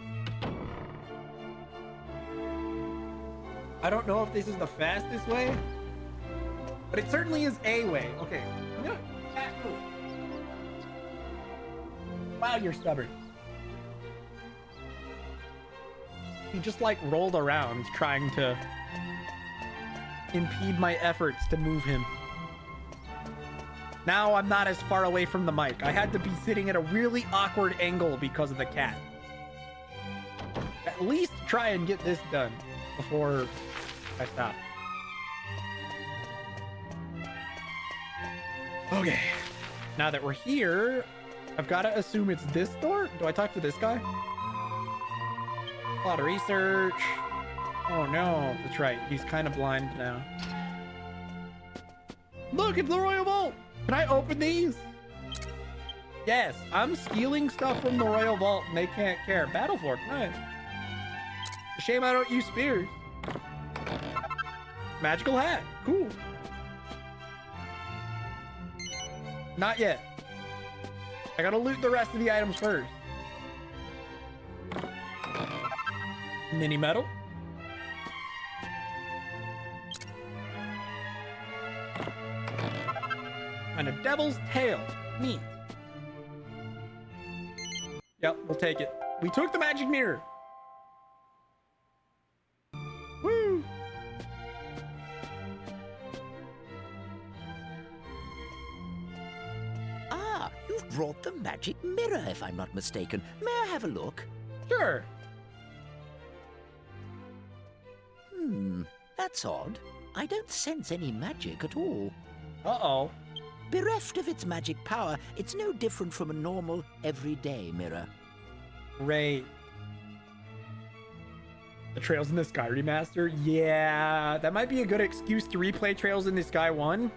I don't know if this is the fastest way, but it certainly is a way. Okay, I'm gonna move. Wow, you're stubborn. He just like rolled around trying to impede my efforts to move him. Now I'm not as far away from the mic. I had to be sitting at a really awkward angle because of the cat. At least try and get this done before I stop. Okay. Now that we're here, I've got to assume it's this door. Do I talk to this guy? A lot of research. Oh no, that's right. He's kind of blind now. Look, it's the Royal Vault. Can I open these? Yes, I'm stealing stuff from the Royal Vault and they can't care. Battleford, nice. A shame I don't use spears. Magical hat, cool. Not yet. I gotta loot the rest of the items first. Mini medal. And a devil's tail. Neat. Yep, we'll take it. We took the magic mirror. Woo! Ah, you've brought the magic mirror, if I'm not mistaken. May I have a look? Sure. That's odd. I don't sense any magic at all. Uh-oh. Bereft of its magic power, it's no different from a normal, everyday mirror. Great. The Trails in the Sky remaster? Yeah, that might be a good excuse to replay Trails in the Sky 1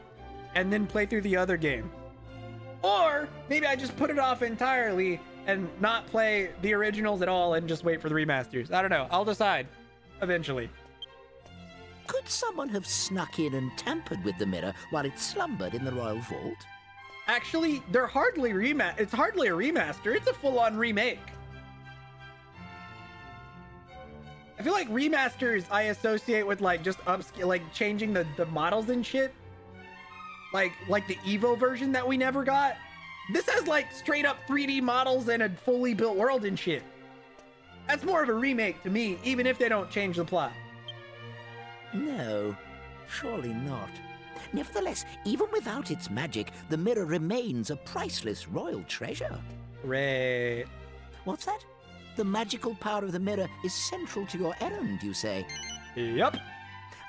and then play through the other game. Or maybe I just put it off entirely and not play the originals at all and just wait for the remasters. I don't know. I'll decide eventually. Could someone have snuck in and tampered with the mirror while it slumbered in the Royal Vault? Actually, it's hardly a remaster. It's a full-on remake. I feel like remasters I associate with like just upscale, like changing the models and shit. Like the Evo version that we never got. This has like straight up 3D models and a fully built world and shit. That's more of a remake to me, even if they don't change the plot. No, surely not. Nevertheless, even without its magic, the mirror remains a priceless royal treasure. Great. What's that? The magical power of the mirror is central to your errand, you say? Yep.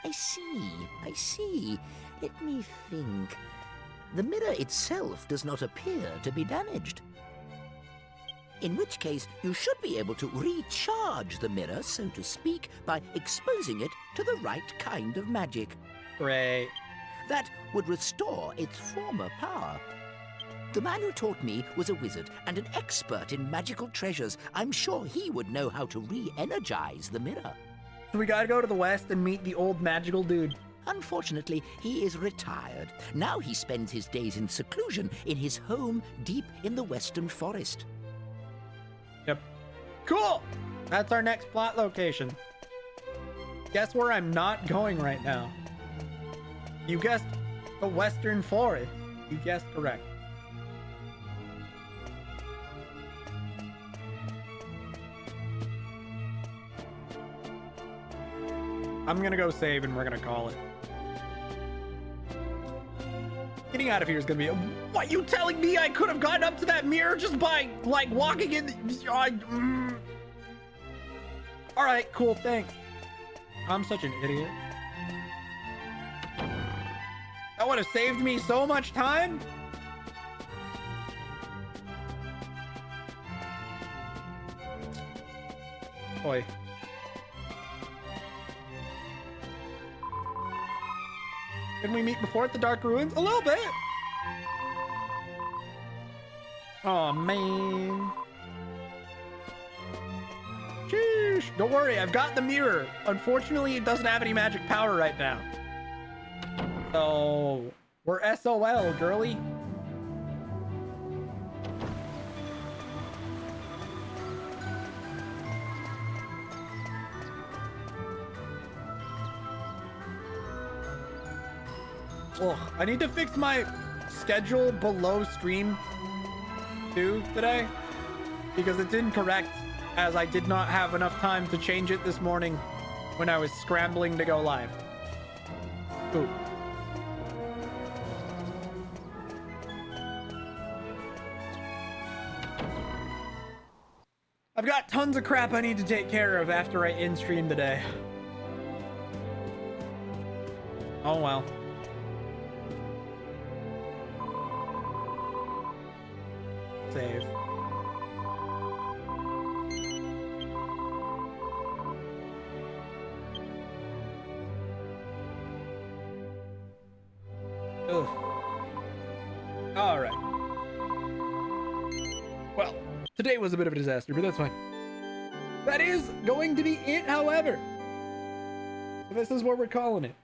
I see. Let me think. The mirror itself does not appear to be damaged. In which case, you should be able to recharge the mirror, so to speak, by exposing it to the right kind of magic. Great. That would restore its former power. The man who taught me was a wizard and an expert in magical treasures. I'm sure he would know how to re-energize the mirror. So we gotta go to the west and meet the old magical dude. Unfortunately, he is retired. Now he spends his days in seclusion in his home deep in the western forest. Yep. Cool! That's our next plot location. Guess where I'm not going right now? You guessed the western forest. You guessed correct. I'm gonna go save and we're gonna call it. Getting out of here is gonna be what, you telling me I could have gotten up to that mirror just by like walking in all right, cool, thanks. I'm such an idiot. That would have saved me so much time. Boy. Can we meet before at the Dark Ruins? A little bit. Oh man. Sheesh. Don't worry, I've got the mirror. Unfortunately, it doesn't have any magic power right now. So we're SOL, girly. Ugh, I need to fix my schedule below stream 2 today. because it's incorrect, as I did not have enough time to change it this morning when I was scrambling to go live. Ooh. I've got tons of crap I need to take care of after I in-stream today. Oh well. Save. Ugh. All right. Well, today was a bit of a disaster, but that's fine. That is going to be it, however. So this is what we're calling it.